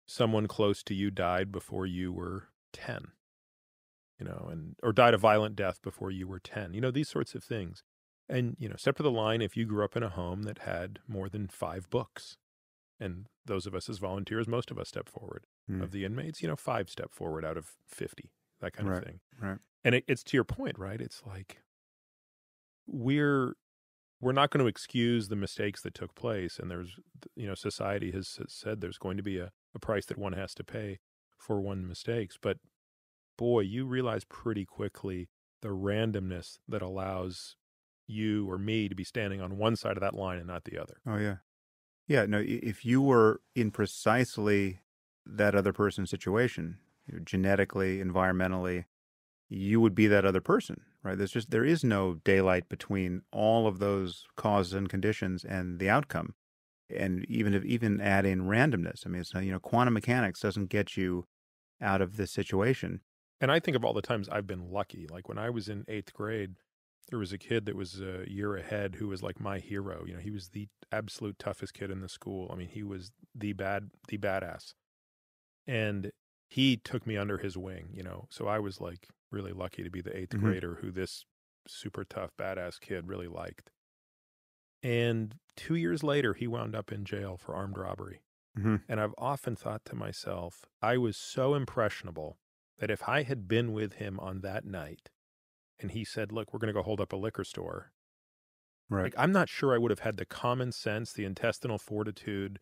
someone close to you died before you were 10, or died a violent death before you were 10, these sorts of things. And, step to the line if you grew up in a home that had more than 5 books. And those of us as volunteers, most of us step forward. Of the inmates, 5 step forward out of 50, that kind of thing. Right. And it's to your point, right? It's like we're not going to excuse the mistakes that took place. And there's, society has said there's going to be a price that one has to pay for one's mistakes. But boy, you realize pretty quickly the randomness that allows you or me to be standing on one side of that line and not the other. Oh, yeah. Yeah, no, if you were in precisely that other person's situation, genetically, environmentally, you would be that other person, right? There is no daylight between all of those causes and conditions and the outcome. And even add in randomness. I mean, it's quantum mechanics doesn't get you out of this situation. And I think of all the times I've been lucky. Like when I was in 8th grade, there was a kid that was a year ahead who was like my hero. He was the absolute toughest kid in the school. I mean, he was the badass. And he took me under his wing, So I was like really lucky to be the 8th grader who this super tough, badass kid really liked. And 2 years later, he wound up in jail for armed robbery. And I've often thought to myself, I was so impressionable that if I had been with him on that night and he said, look, we're going to go hold up a liquor store. Right. Like, I'm not sure I would have had the common sense, the intestinal fortitude,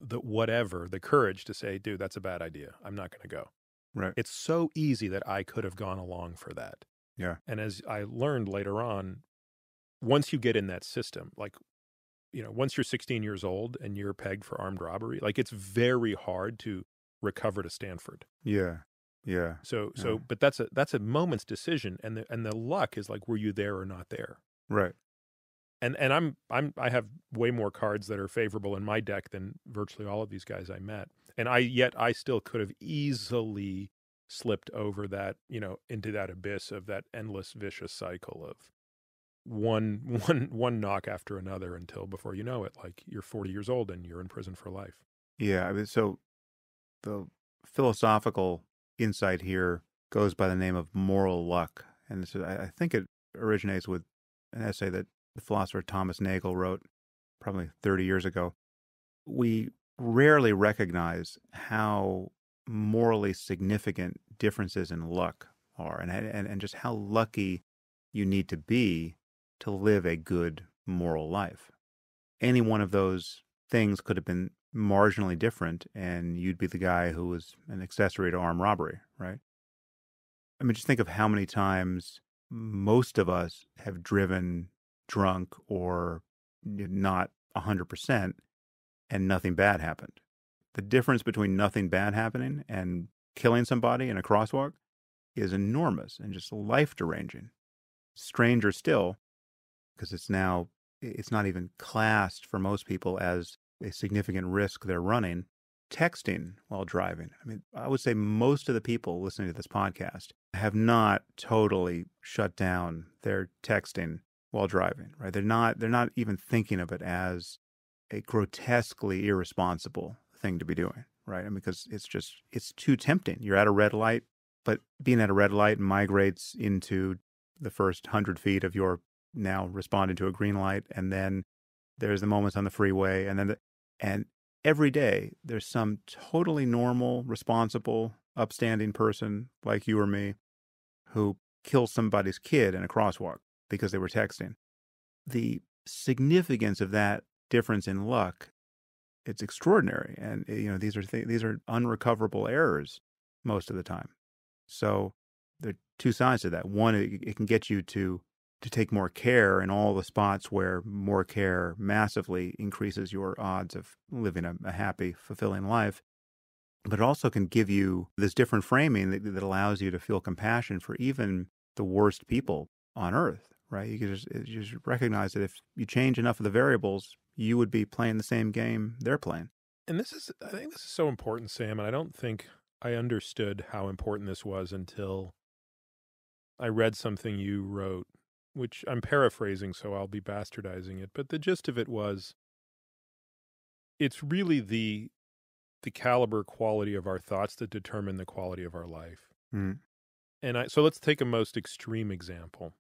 the courage to say, dude, that's a bad idea. I'm not going to go. Right. It's so easy that I could have gone along for that. Yeah. And as I learned later on, once you get in that system, like, once you're 16 years old and you're pegged for armed robbery, like it's very hard to recover to Stanford. Yeah. Yeah. But that's a moment's decision. And the luck is like, were you there or not there? Right. And I have way more cards that are favorable in my deck than virtually all of these guys I met. And I still could have easily slipped over that, into that abyss of that endless vicious cycle of one knock after another until before you know it, like you're 40 years old and you're in prison for life. Yeah. I mean, so the philosophical insight here goes by the name of moral luck. And I think it originates with an essay that the philosopher Thomas Nagel wrote probably 30 years ago. We rarely recognize how morally significant differences in luck are and just how lucky you need to be to live a good moral life. Any one of those things could have been marginally different, and you'd be the guy who was an accessory to armed robbery, right? I mean, just think of how many times most of us have driven drunk or not 100% and nothing bad happened. The difference between nothing bad happening and killing somebody in a crosswalk is enormous and just life-deranging. Stranger still, because it's not even classed for most people as a significant risk they're running, texting while driving. I mean, I would say most of the people listening to this podcast have not totally shut down their texting while driving, right? They're not even thinking of it as a grotesquely irresponsible thing to be doing, right? And because it's too tempting. You're at a red light, but being at a red light migrates into the first 100 feet of your now responding to a green light, and then there's the moments on the freeway, and and every day there's some totally normal, responsible, upstanding person like you or me who kills somebody's kid in a crosswalk because they were texting. The significance of that difference in luck, it's extraordinary. And, these are unrecoverable errors most of the time. So there are two sides to that. One, it can get you to take more care in all the spots where more care massively increases your odds of living a happy, fulfilling life. But it also can give you this different framing that allows you to feel compassion for even the worst people on earth, right? You can just recognize that if you change enough of the variables, you would be playing the same game they're playing. And I think this is so important, Sam, and I don't think I understood how important this was until I read something you wrote, which I'm paraphrasing, so I'll be bastardizing it. But the gist of it was, it's really the caliber quality of our thoughts that determine the quality of our life. Mm. And so let's take a most extreme example.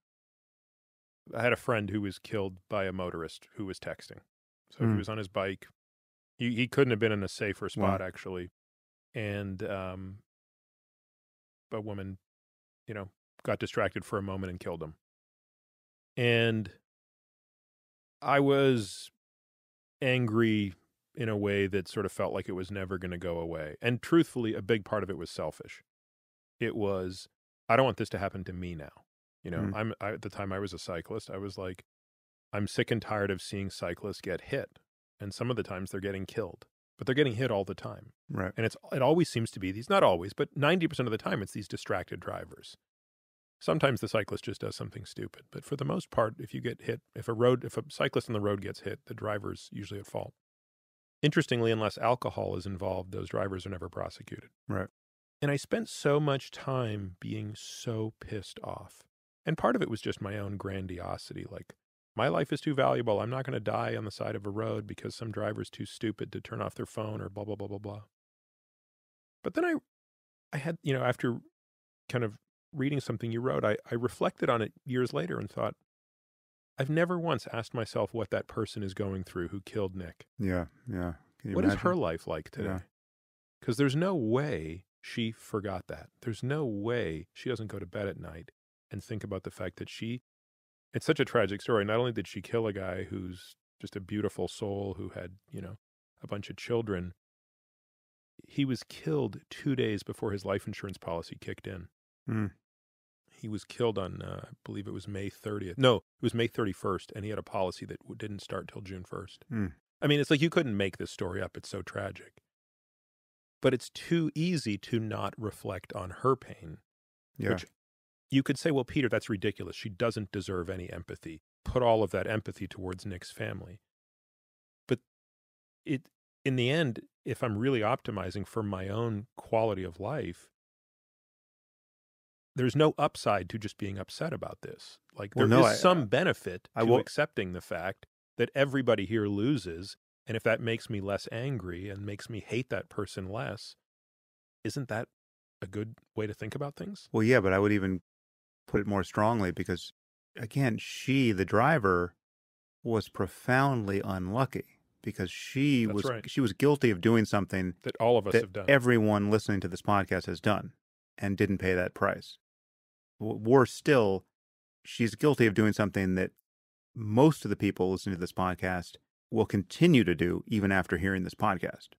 I had a friend who was killed by a motorist who was texting. So he was on his bike. He couldn't have been in a safer spot, actually. And a woman, got distracted for a moment and killed him. And I was angry in a way that sort of felt like it was never going to go away. And truthfully, a big part of it was selfish. It was, I don't want this to happen to me now. At the time I was a cyclist, I was like, I'm sick and tired of seeing cyclists get hit. And some of the times they're getting killed, but they're getting hit all the time. Right. And it always seems to be these, not always, but 90% of the time it's these distracted drivers. Sometimes the cyclist just does something stupid, but for the most part, if you get hit, if a cyclist on the road gets hit, the driver's usually at fault. Interestingly, unless alcohol is involved, those drivers are never prosecuted. Right. And I spent so much time being so pissed off. And part of it was just my own grandiosity. Like, my life is too valuable. I'm not going to die on the side of a road because some driver's too stupid to turn off their phone or blah, blah, blah, blah, blah. But then I had, after kind of reading something you wrote, I reflected on it years later and thought, I've never once asked myself what that person is going through who killed Nick. Yeah, yeah. What is her life like today? Because there's no way she forgot that. There's no way she doesn't go to bed at night and think about the fact that it's such a tragic story. Not only did she kill a guy who's just a beautiful soul who had, a bunch of children, he was killed 2 days before his life insurance policy kicked in. Mm. He was killed on, I believe it was May 30th. No, it was May 31st, and he had a policy that didn't start till June 1st. Mm. I mean, it's like you couldn't make this story up. It's so tragic. But it's too easy to not reflect on her pain. Yeah. Which you could say, well, Peter, that's ridiculous. She doesn't deserve any empathy. Put all of that empathy towards Nick's family. But in the end, if I'm really optimizing for my own quality of life, there's no upside to just being upset about this. Like, there is some benefit to accepting the fact that everybody here loses. And if that makes me less angry and makes me hate that person less, isn't that a good way to think about things? Well, yeah, but I would even put it more strongly because, again, she, the driver, was profoundly unlucky because she was guilty of doing something that all of us have done. Everyone listening to this podcast has done and didn't pay that price. Worse still, she's guilty of doing something that most of the people listening to this podcast will continue to do even after hearing this podcast.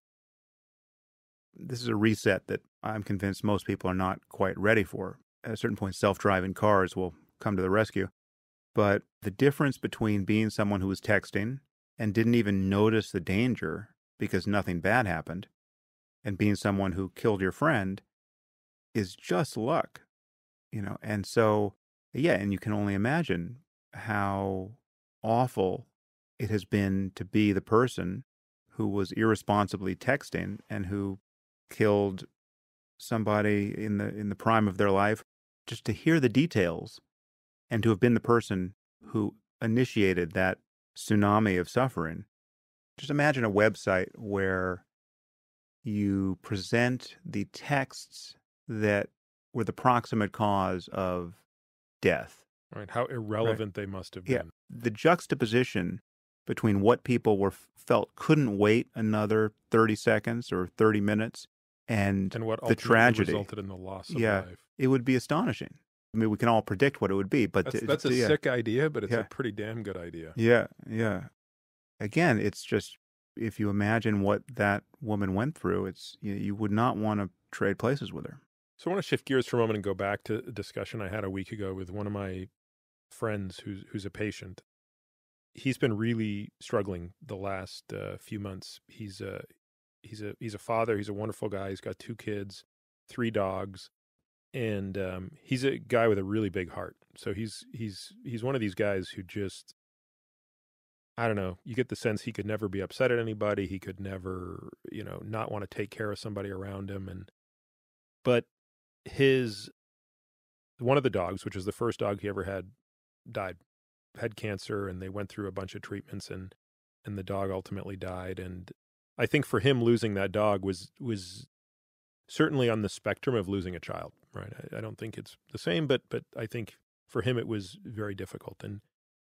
This is a reset that I'm convinced most people are not quite ready for. At a certain point, self-driving cars will come to the rescue. But the difference between being someone who was texting and didn't even notice the danger because nothing bad happened, and being someone who killed your friend is just luck. And so, yeah, and you can only imagine how awful it has been to be the person who was irresponsibly texting and who killed somebody in the prime of their life, just to hear the details and to have been the person who initiated that tsunami of suffering. Just imagine a website where you present the texts that were the proximate cause of death. Right. How irrelevant they must have been. Yeah. The juxtaposition between what people felt couldn't wait another 30 seconds or 30 minutes and what the tragedy resulted in the loss of yeah, life. it would be astonishing. I mean, we can all predict what it would be, but That's a sick idea, but it's a pretty damn good idea. Yeah, yeah. Again, it's just, if you imagine what that woman went through, it's you would not want to trade places with her. So I want to shift gears for a moment and go back to a discussion I had a week ago with one of my friends who's a patient. He's been really struggling the last few months. He's a father. He's a wonderful guy. He's got 2 kids, 3 dogs, and he's a guy with a really big heart. So he's one of these guys who just, I don't know, you get the sense he could never be upset at anybody. He could never, not want to take care of somebody around him. But one of the dogs, which is the first dog he ever had, died, had cancer, and they went through a bunch of treatments, and the dog ultimately died. And I think for him, losing that dog was certainly on the spectrum of losing a child, right? I don't think it's the same, but I think for him it was very difficult. And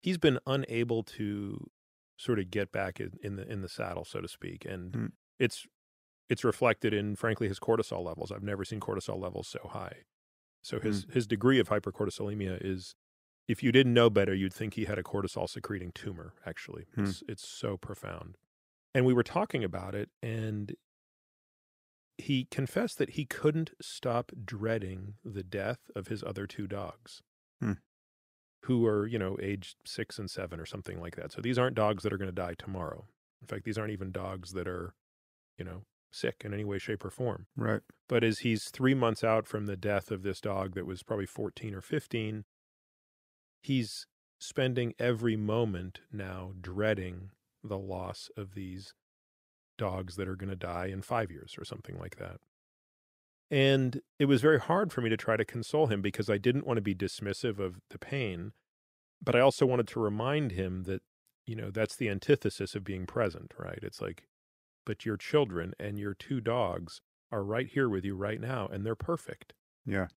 he's been unable to sort of get back in the saddle, so to speak. And it's reflected in, frankly, his cortisol levels. I've never seen cortisol levels so high. So his degree of hypercortisolemia is, if you didn't know better, you'd think he had a cortisol secreting tumor, actually. It's so profound. And we were talking about it, and he confessed that he couldn't stop dreading the death of his other 2 dogs, who are, aged 6 and 7 or something like that. So these aren't dogs that are going to die tomorrow. In fact, these aren't even dogs that are, sick in any way, shape, or form. Right. But as he's 3 months out from the death of this dog that was probably 14 or 15, he's spending every moment now dreading the loss of these dogs that are going to die in 5 years or something like that. And it was very hard for me to try to console him, because I didn't want to be dismissive of the pain, but I also wanted to remind him that, that's the antithesis of being present, right? It's like, but your children and your 2 dogs are right here with you right now, and they're perfect. Yeah.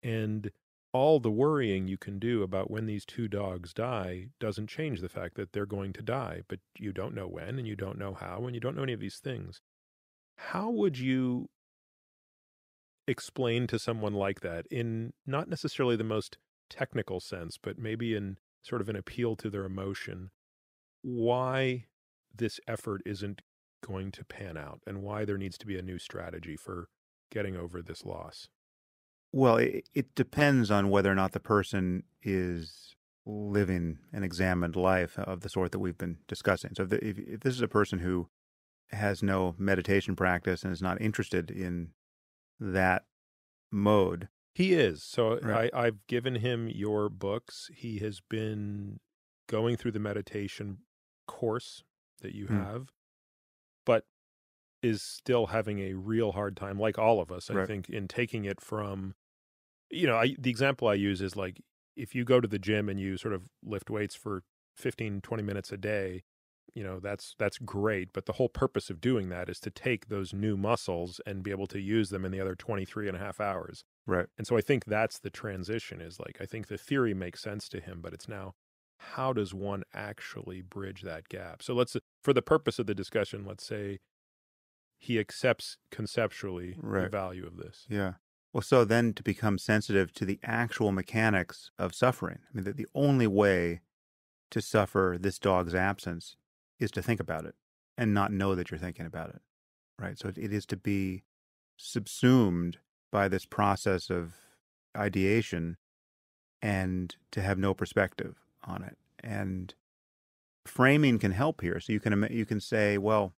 And all the worrying you can do about when these 2 dogs die doesn't change the fact that they're going to die, but you don't know when, and you don't know how, and you don't know any of these things. How would you explain to someone like that, in not necessarily the most technical sense, but maybe in sort of an appeal to their emotion, why this effort isn't going to pan out, and why there needs to be a new strategy for getting over this loss? Well, it depends on whether or not the person is living an examined life of the sort that we've been discussing. So if this is a person who has no meditation practice and is not interested in that mode. He is. So Right. I've given him your books. He has been going through the meditation course that you have, but is still having a real hard time, like all of us, I think, in taking it from, the example I use is like, if you go to the gym and you sort of lift weights for 15, 20 minutes a day, that's great. But the whole purpose of doing that is to take those new muscles and be able to use them in the other 23.5 hours. Right. And so I think that's the transition, is like, I think the theory makes sense to him, but it's now, how does one actually bridge that gap? So for the purpose of the discussion, let's say he accepts conceptually the value of this. Yeah. Well, so then to become sensitive to the actual mechanics of suffering. I mean, the only way to suffer this dog's absence is to think about it and not know that you're thinking about it, right? So it is to be subsumed by this process of ideation and to have no perspective on it. And framing can help here. So you can say, well,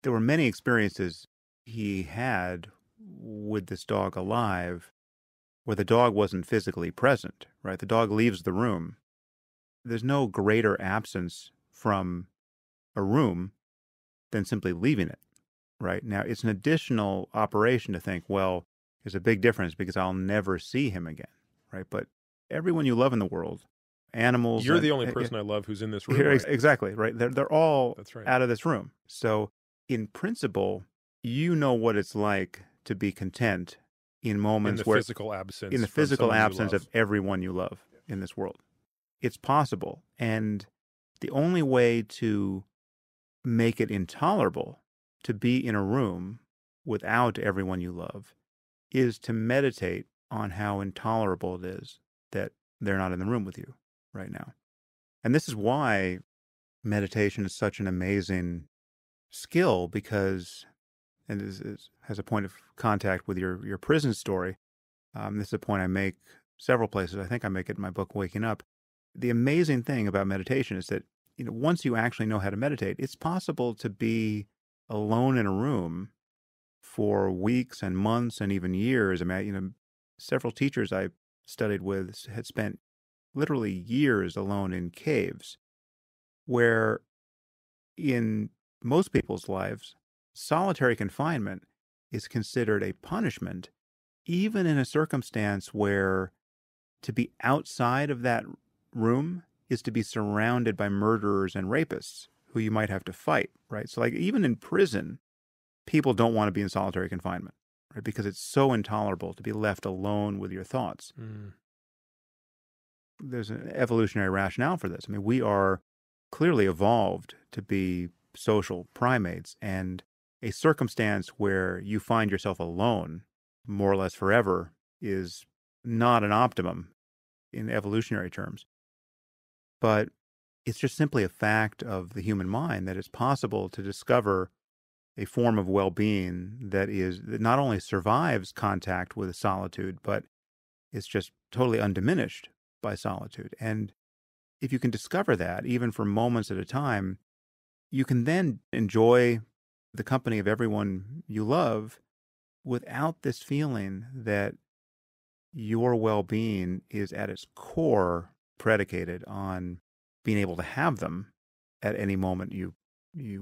there were many experiences he had with this dog alive where the dog wasn't physically present, right? The dog leaves the room. There's no greater absence from a room than simply leaving it, right? Now, it's an additional operation to think, well, there's a big difference because I'll never see him again, right? But everyone you love in the world, animals... You're the only person I love who's in this room. Right? Exactly, right? They're all That's right. out of this room. So, in principle, you know what it's like to be content in moments in the physical absence of everyone you love in this world. It's possible. And the only way to make it intolerable to be in a room without everyone you love is to meditate on how intolerable it is that they're not in the room with you right now. And this is why meditation is such an amazing skill, because, and this has a point of contact with your prison story. This is a point I make several places. I think I make it in my book, Waking Up. The amazing thing about meditation is that, once you actually know how to meditate, it's possible to be alone in a room for weeks and months and even years. I mean, several teachers I studied with had spent literally years alone in caves, where in most people's lives, solitary confinement is considered a punishment, even in a circumstance where to be outside of that room is to be surrounded by murderers and rapists who you might have to fight, right? So, like, even in prison, people don't want to be in solitary confinement, right? Because it's so intolerable to be left alone with your thoughts. There's an evolutionary rationale for this. I mean, we are clearly evolved to be social primates, and a circumstance where you find yourself alone more or less forever is not an optimum in evolutionary terms. But it's just simply a fact of the human mind that it's possible to discover a form of well-being that not only survives contact with solitude, but it's just totally undiminished by solitude. And if you can discover that, even for moments at a time, you can then enjoy the company of everyone you love without this feeling that your well-being is at its core predicated on being able to have them at any moment you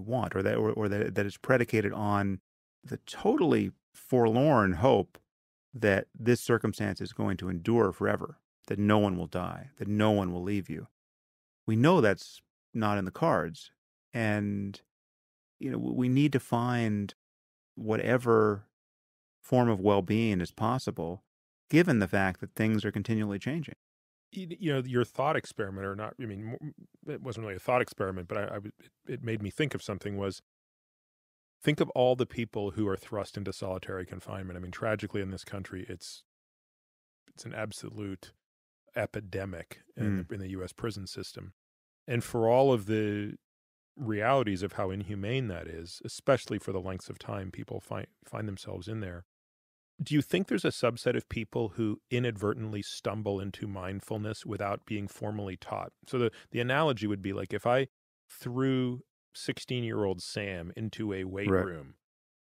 want, or that it's predicated on the totally forlorn hope that this circumstance is going to endure forever, that no one will die, that no one will leave you. We know that's not in the cards, and we need to find whatever form of well-being is possible, given the fact that things are continually changing. Your thought experiment, or not, it wasn't really a thought experiment, but it made me think of something, think of all the people who are thrust into solitary confinement. I mean, tragically in this country, it's an absolute epidemic in the U.S. prison system. And for all of the realities of how inhumane that is, especially for the lengths of time people find themselves in there, do you think there's a subset of people who inadvertently stumble into mindfulness without being formally taught? So the analogy would be like if I threw 16-year-old Sam into a weight room,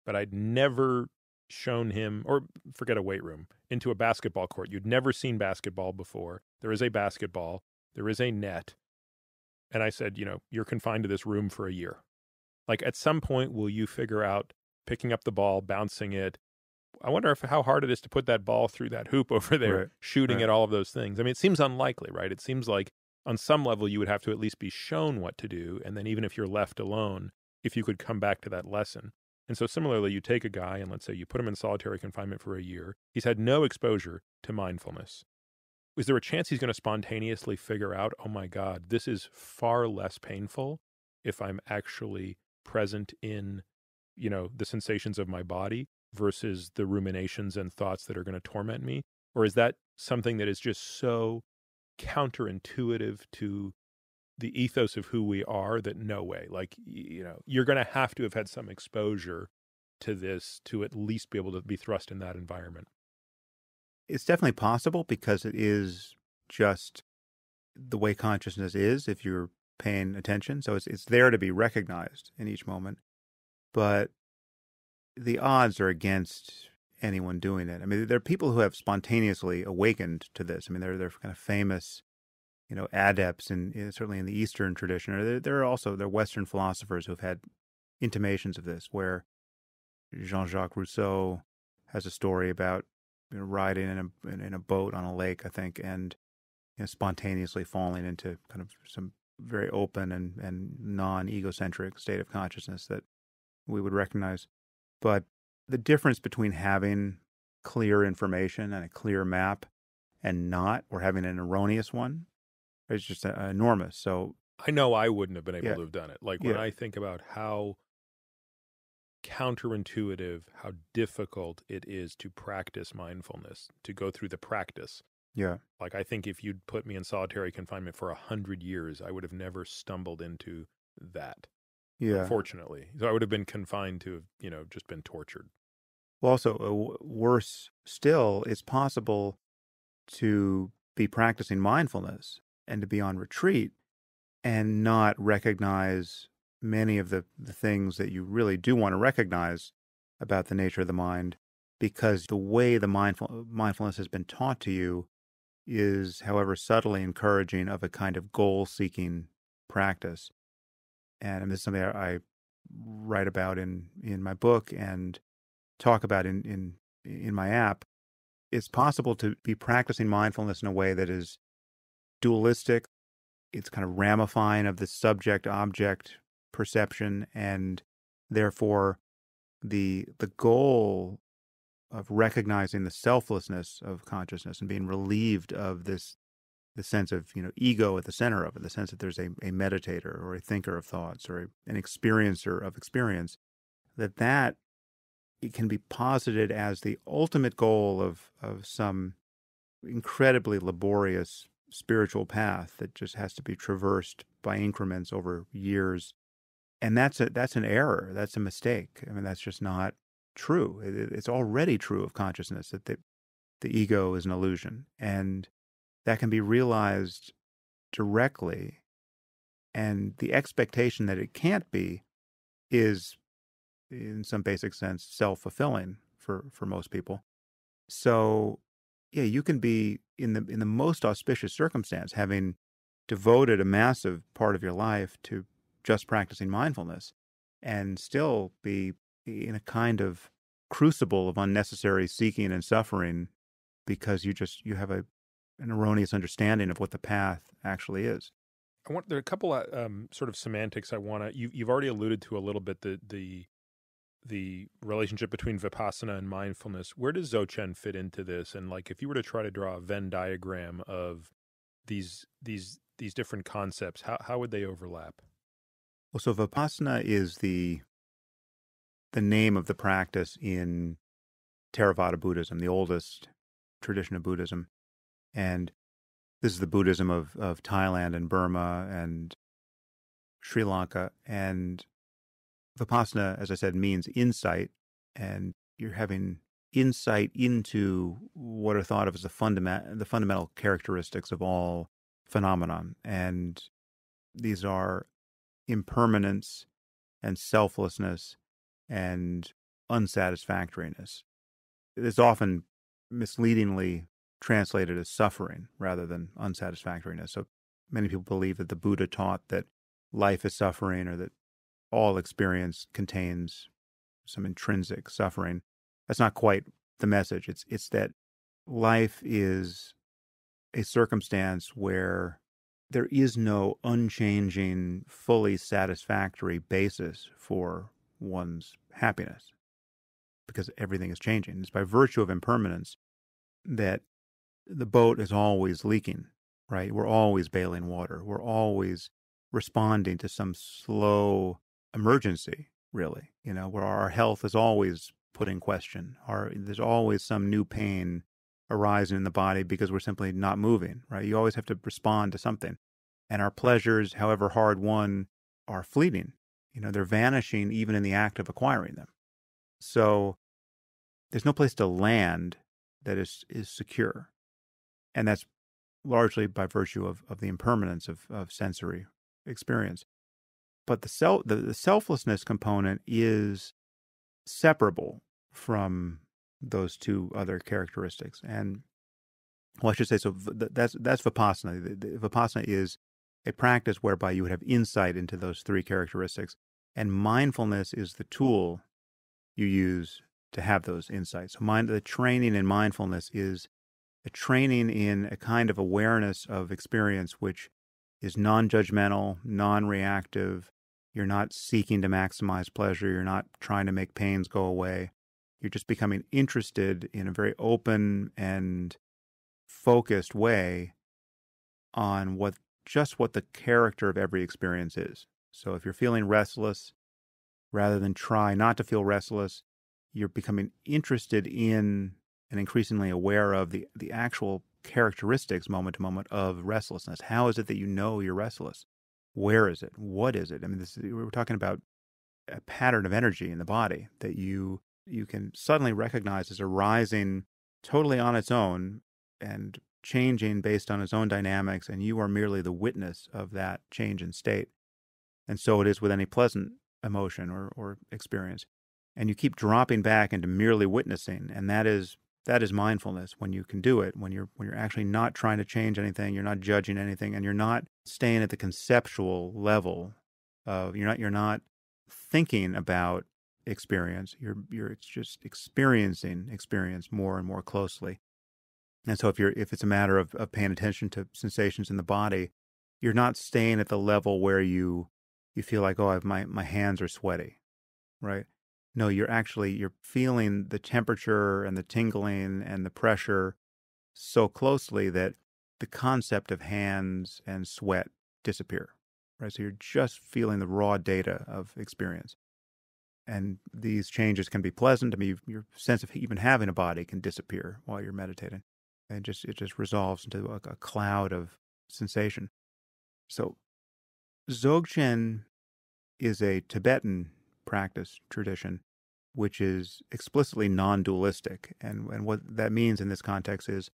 but I'd never shown him, or forget a weight room, into a basketball court. You'd never seen basketball before. There is a basketball. There is a net. And I said, you're confined to this room for a year. Like, at some point, will you figure out picking up the ball, bouncing it? I wonder how hard it is to put that ball through that hoop over there, shooting at all of those things. I mean, it seems unlikely, right? It seems like on some level you would have to at least be shown what to do. And then even if you're left alone, if you could come back to that lesson. And so similarly, you take a guy and let's say you put him in solitary confinement for a year. He's had no exposure to mindfulness. Is there a chance he's going to spontaneously figure out, oh my God, this is far less painful if I'm actually present in, the sensations of my body versus the ruminations and thoughts that are going to torment me? Or is that something that is just so counterintuitive to the ethos of who we are that no way, like, you're going to have had some exposure to this to at least be able to be thrust in that environment? It's definitely possible, because it is just the way consciousness is if you're paying attention. So it's there to be recognized in each moment. But the odds are against anyone doing it. I mean, there are people who have spontaneously awakened to this. I mean, they're kind of famous, adepts, certainly in the Eastern tradition. Or there are Western philosophers who have had intimations of this, where Jean-Jacques Rousseau has a story about riding in a boat on a lake, I think, and spontaneously falling into kind of some very open and non-egocentric state of consciousness that we would recognize. But the difference between having clear information and a clear map and not, or having an erroneous one, is just enormous. So I know I wouldn't have been able Yeah, to have done it. Like when yeah, I think about how counterintuitive, how difficult it is to practice mindfulness, to go through the practice. yeah, Like I think if you'd put me in solitary confinement for 100 years, I would have never stumbled into that, yeah. unfortunately. So I would have been confined to have, just been tortured. Well, also, worse still, it's possible to be practicing mindfulness and to be on retreat and not recognize many of the things that you really do want to recognize about the nature of the mind, because the way the mindfulness has been taught to you is, however subtly encouraging, of a kind of goal-seeking practice. And this is something I write about in my book and talk about in my app. It's possible to be practicing mindfulness in a way that is dualistic. It's kind of ramifying of the subject-object perception, and therefore the goal of recognizing the selflessness of consciousness and being relieved of the sense of ego at the center of it, the sense that there's a meditator or a thinker of thoughts or an experiencer of experience, that it can be posited as the ultimate goal of some incredibly laborious spiritual path that just has to be traversed by increments over years. And that's an error. That's a mistake. I mean, that's just not true. It's already true of consciousness that the ego is an illusion, and that can be realized directly. And the expectation that it can't be is, in some basic sense, self-fulfilling for most people. So, yeah, you can be in the most auspicious circumstance, having devoted a massive part of your life to just practicing mindfulness, and still be in a kind of crucible of unnecessary seeking and suffering because you have an erroneous understanding of what the path actually is. There are a couple of sort of semantics I want to. You've already alluded to a little bit the relationship between vipassana and mindfulness. Where does Dzogchen fit into this? And like, if you were to try to draw a Venn diagram of these different concepts, how would they overlap? Well, so vipassana is the name of the practice in Theravada Buddhism, the oldest tradition of Buddhism, and this is the Buddhism of Thailand and Burma and Sri Lanka. And vipassana, as I said, means insight, and you're having insight into what are thought of as the fundamental characteristics of all phenomenon. And these are impermanence and selflessness and unsatisfactoriness. It's often misleadingly translated as suffering rather than unsatisfactoriness. So many people believe that the Buddha taught that life is suffering, or that all experience contains some intrinsic suffering. That's not quite the message. It's that life is a circumstance where there is no unchanging, fully satisfactory basis for one's happiness, because everything is changing. It's by virtue of impermanence that the boat is always leaking, right? We're always bailing water. We're always responding to some slow emergency, really, where our health is always put in question. There's always some new pain arising in the body because we're simply not moving, right? You always have to respond to something. And our pleasures, however hard won, are fleeting. They're vanishing even in the act of acquiring them. So there's no place to land that is secure. And that's largely by virtue of the impermanence of sensory experience. But the selflessness component is separable from those two other characteristics. And, well, I should say, so that's vipassana. Vipassana is a practice whereby you would have insight into those three characteristics, and mindfulness is the tool you use to have those insights. So the training in mindfulness is a training in a kind of awareness of experience which is non-judgmental, non-reactive. You're not seeking to maximize pleasure. You're not trying to make pains go away. You're just becoming interested in a very open and focused way on what just what the character of every experience is. So if you're feeling restless, rather than try not to feel restless, you're becoming interested in and increasingly aware of the actual characteristics moment to moment of restlessness. How is it that you know you're restless? Where is it? What is it? I mean, we're talking about a pattern of energy in the body that you can suddenly recognize as arising totally on its own and changing based on its own dynamics, and you are merely the witness of that change in state. And so it is with any pleasant emotion or experience. And you keep dropping back into merely witnessing, and that is mindfulness when you can do it, when you're actually not trying to change anything, you're not judging anything, and you're not staying at the conceptual level of you're not thinking about experience. You're just experiencing experience more and more closely. And so if it's a matter of paying attention to sensations in the body, you're not staying at the level where you feel like, oh, my hands are sweaty, right? No, you're feeling the temperature and the tingling and the pressure so closely that the concept of hands and sweat disappear, right? So you're just feeling the raw data of experience. And these changes can be pleasant. I mean, your sense of even having a body can disappear while you're meditating. And it just resolves into a cloud of sensation. So Dzogchen is a Tibetan practice tradition, which is explicitly non-dualistic. And what that means in this context is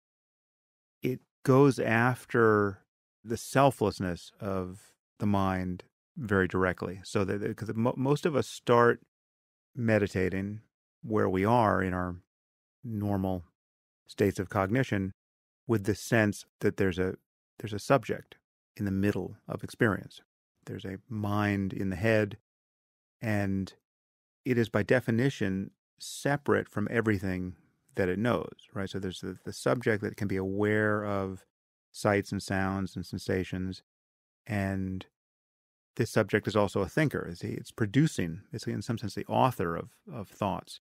it goes after the selflessness of the mind very directly. So that because most of us start meditating where we are in our normal states of cognition with the sense that there's a subject in the middle of experience. There's a mind in the head, and it is by definition separate from everything that it knows, right? So there's the subject that can be aware of sights and sounds and sensations, and this subject is also a thinker. It's producing, it's in some sense the author of thoughts.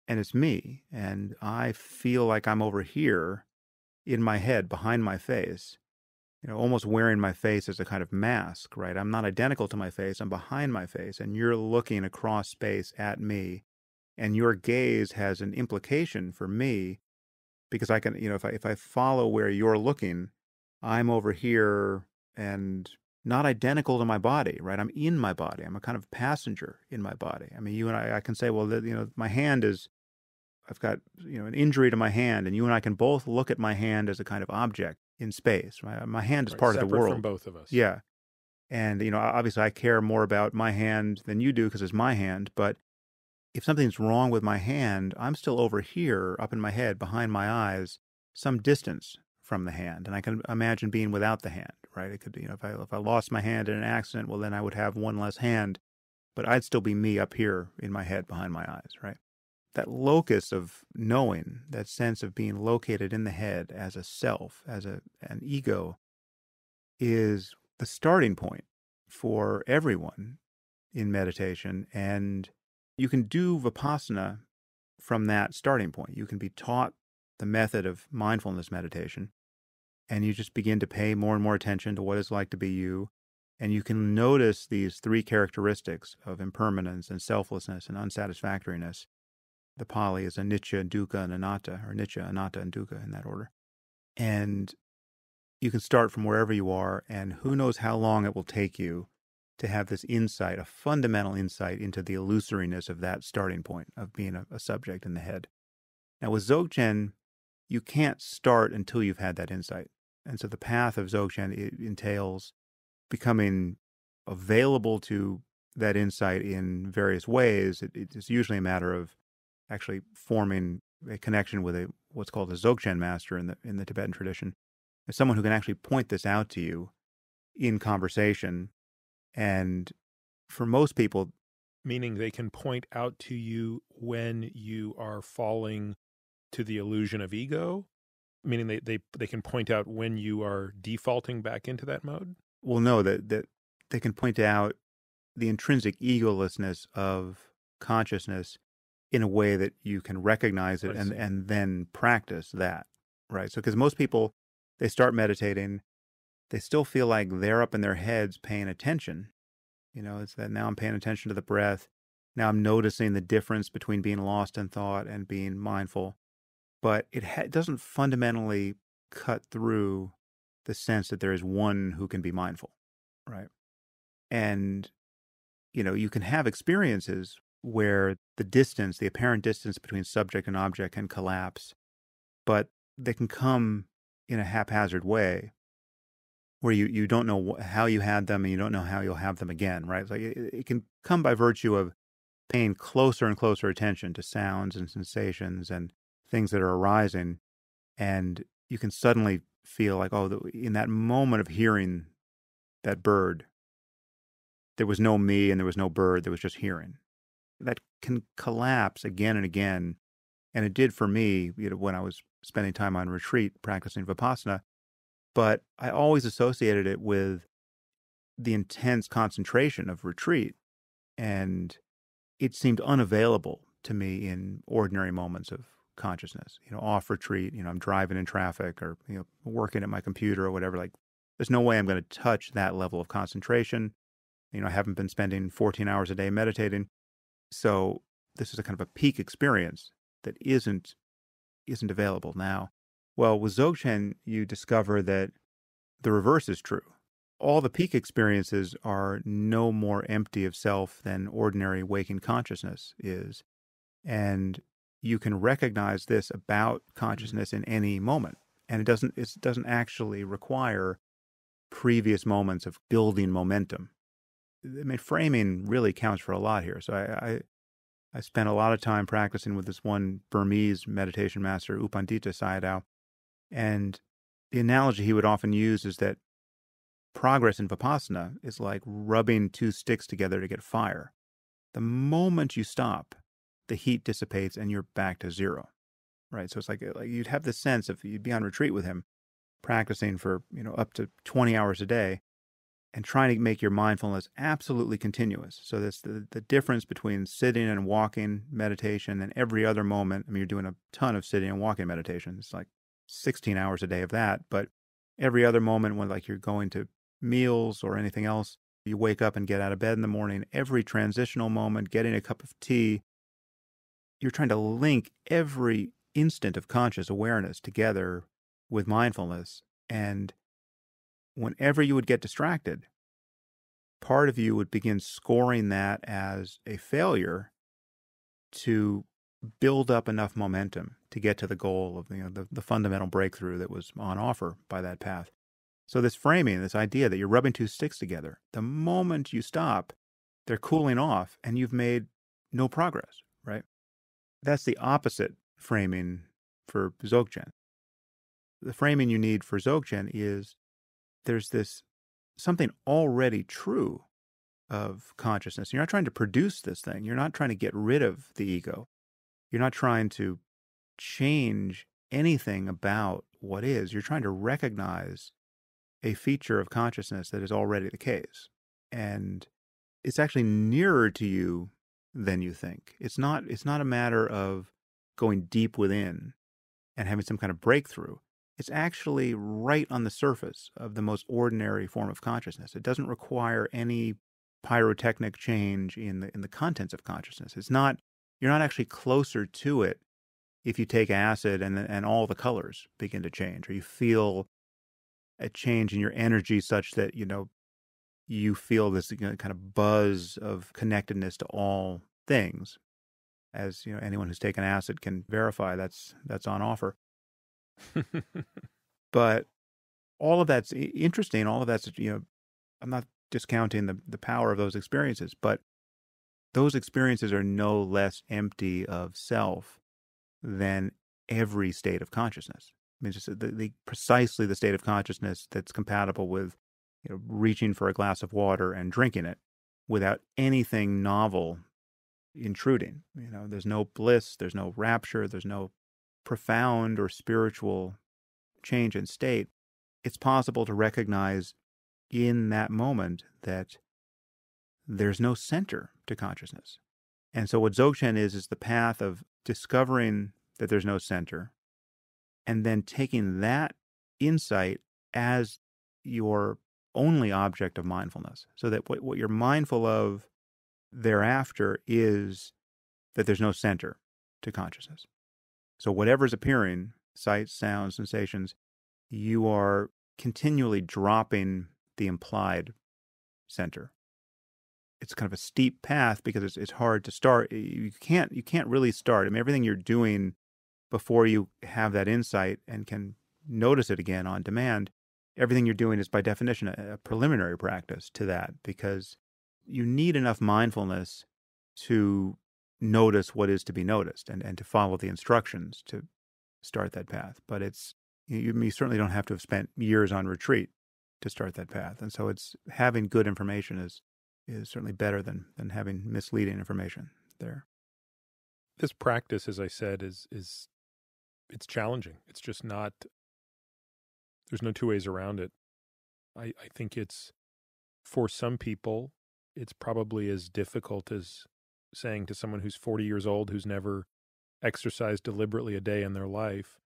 And it's me, and I feel like I'm over here in my head, behind my face, almost wearing my face as a kind of mask, right? I'm not identical to my face, I'm behind my face, and you're looking across space at me, and your gaze has an implication for me, because I can, if I follow where you're looking, I'm over here and not identical to my body, right? I'm in my body. I'm a kind of passenger in my body. I mean, you and I can say, well, my hand is, I've got, an injury to my hand, and you and I can both look at my hand as a kind of object in space, right? My hand is part of the world. Separate from both of us. Yeah. And, obviously I care more about my hand than you do because it's my hand, but if something's wrong with my hand, I'm still over here up in my head, behind my eyes, some distance from the hand. And I can imagine being without the hand, right? It could be, if I lost my hand in an accident, well, then I would have one less hand, but I'd still be me up here in my head, behind my eyes, right? That locus of knowing, that sense of being located in the head as a self, as an ego, is the starting point for everyone in meditation. And you can do Vipassana from that starting point. You can be taught the method of mindfulness meditation, and you just begin to pay more and more attention to what it's like to be you. And you can notice these three characteristics of impermanence and selflessness and unsatisfactoriness. The Pali is anicca, dukkha, and anatta, or anicca, anatta, and dukkha in that order. And you can start from wherever you are, and who knows how long it will take you to have this insight, a fundamental insight into the illusoriness of that starting point of being a subject in the head. Now with Dzogchen, you can't start until you've had that insight. And so the path of Dzogchen, it entails becoming available to that insight in various ways. It's usually a matter of actually forming a connection with what's called a Dzogchen master in the Tibetan tradition. There's someone who can actually point this out to you in conversation. And for most people, meaning they can point out to you when you are falling to the illusion of ego, meaning they can point out when you are defaulting back into that mode. Well, no, that they can point out the intrinsic egolessness of consciousness in a way that you can recognize it and then practice that, right? So because most people, they start meditating they still feel like they're up in their heads paying attention. It's that now I'm paying attention to the breath. Now I'm noticing the difference between being lost in thought and being mindful. But it doesn't fundamentally cut through the sense that there is one who can be mindful, right? And, you can have experiences where the apparent distance between subject and object can collapse, but they can come in a haphazard way where you don't know how you had them and you don't know how you'll have them again, right? It's like it can come by virtue of paying closer and closer attention to sounds and sensations and things that are arising. And you can suddenly feel like, in that moment of hearing that bird, there was no me and there was no bird, there was just hearing. That can collapse again and again. And it did for me, when I was spending time on retreat practicing Vipassana. But I always associated it with the intense concentration of retreat. And it seemed unavailable to me in ordinary moments of consciousness. Off retreat, I'm driving in traffic or, working at my computer or whatever. Like, there's no way I'm going to touch that level of concentration. I haven't been spending 14 hours a day meditating. So this is a kind of a peak experience that isn't available now. Well, with Dzogchen, you discover that the reverse is true. All the peak experiences are no more empty of self than ordinary waking consciousness is. And you can recognize this about consciousness in any moment. And it doesn't actually require previous moments of building momentum. Framing really counts for a lot here. So I spent a lot of time practicing with this one Burmese meditation master, U Pandita Sayadaw. And the analogy he would often use is that progress in Vipassana is like rubbing two sticks together to get fire. The moment you stop, the heat dissipates and you're back to zero, right? So it's like you'd have this sense of you'd be on retreat with him, practicing for, up to 20 hours a day and trying to make your mindfulness absolutely continuous. So that's the difference between sitting and walking meditation and every other moment. You're doing a ton of sitting and walking meditation. It's like 16 hours a day of that. But every other moment when you're going to meals or anything else, you wake up and get out of bed in the morning, every transitional moment, getting a cup of tea, you're trying to link every instant of conscious awareness together with mindfulness. And whenever you would get distracted, part of you would begin scoring that as a failure to build up enough momentum to get to the goal of the fundamental breakthrough that was on offer by that path. So this framing, this idea that you're rubbing two sticks together, the moment you stop, they're cooling off and you've made no progress, right? That's the opposite framing for Dzogchen. The framing you need for Dzogchen is there's this something already true of consciousness. You're not trying to produce this thing. You're not trying to get rid of the ego. You're not trying to change anything about what is. You're trying to recognize a feature of consciousness that is already the case. And it's actually nearer to you than you think. It's not a matter of going deep within and having some kind of breakthrough. It's actually right on the surface of the most ordinary form of consciousness. It doesn't require any pyrotechnic change in the contents of consciousness. You're not actually closer to it if you take acid and all the colors begin to change, or you feel a change in your energy such that you feel this kind of buzz of connectedness to all things. As anyone who's taken acid can verify, that's on offer. But all of that's interesting. All of that's, I'm not discounting the power of those experiences, but those experiences are no less empty of self than every state of consciousness. Just precisely the state of consciousness that's compatible with, reaching for a glass of water and drinking it without anything novel intruding. There's no bliss, there's no rapture, there's no profound or spiritual change in state. It's possible to recognize in that moment that there's no center to consciousness. And so what Dzogchen is the path of discovering that there's no center and then taking that insight as your only object of mindfulness, so that what you're mindful of thereafter is that there's no center to consciousness. So whatever's appearing, sights, sounds, sensations, you are continually dropping the implied center. It's kind of a steep path because it's hard to start. You can't really start. I mean, everything you're doing before you have that insight and can notice it again on demand, everything you're doing is by definition a preliminary practice to that, because you need enough mindfulness to notice what is to be noticed and to follow the instructions to start that path. But you certainly don't have to have spent years on retreat to start that path. And so it's having good information is certainly better than having misleading information there. This practice, as I said, is it's challenging. It's just not, there's no two ways around it. I think it's, for some people, it's probably as difficult as saying to someone who's 40 years old, who's never exercised deliberately a day in their life,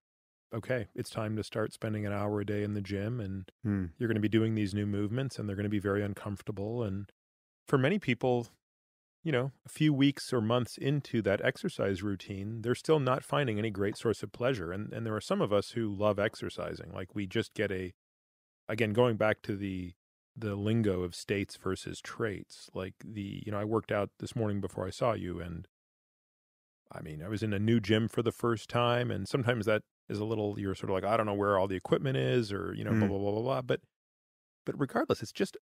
okay, it's time to start spending an hour a day in the gym, and you're going to be doing these new movements, and they're going to be very uncomfortable. And for many people, a few weeks or months into that exercise routine, they're still not finding any great source of pleasure. And there are some of us who love exercising. Like, we just get again, going back to the lingo of states versus traits, like I worked out this morning before I saw you, and I mean, I was in a new gym for the first time, and sometimes that is a little, you're sort of like, I don't know where all the equipment is, or, blah, blah, blah, blah, blah. But regardless, it's just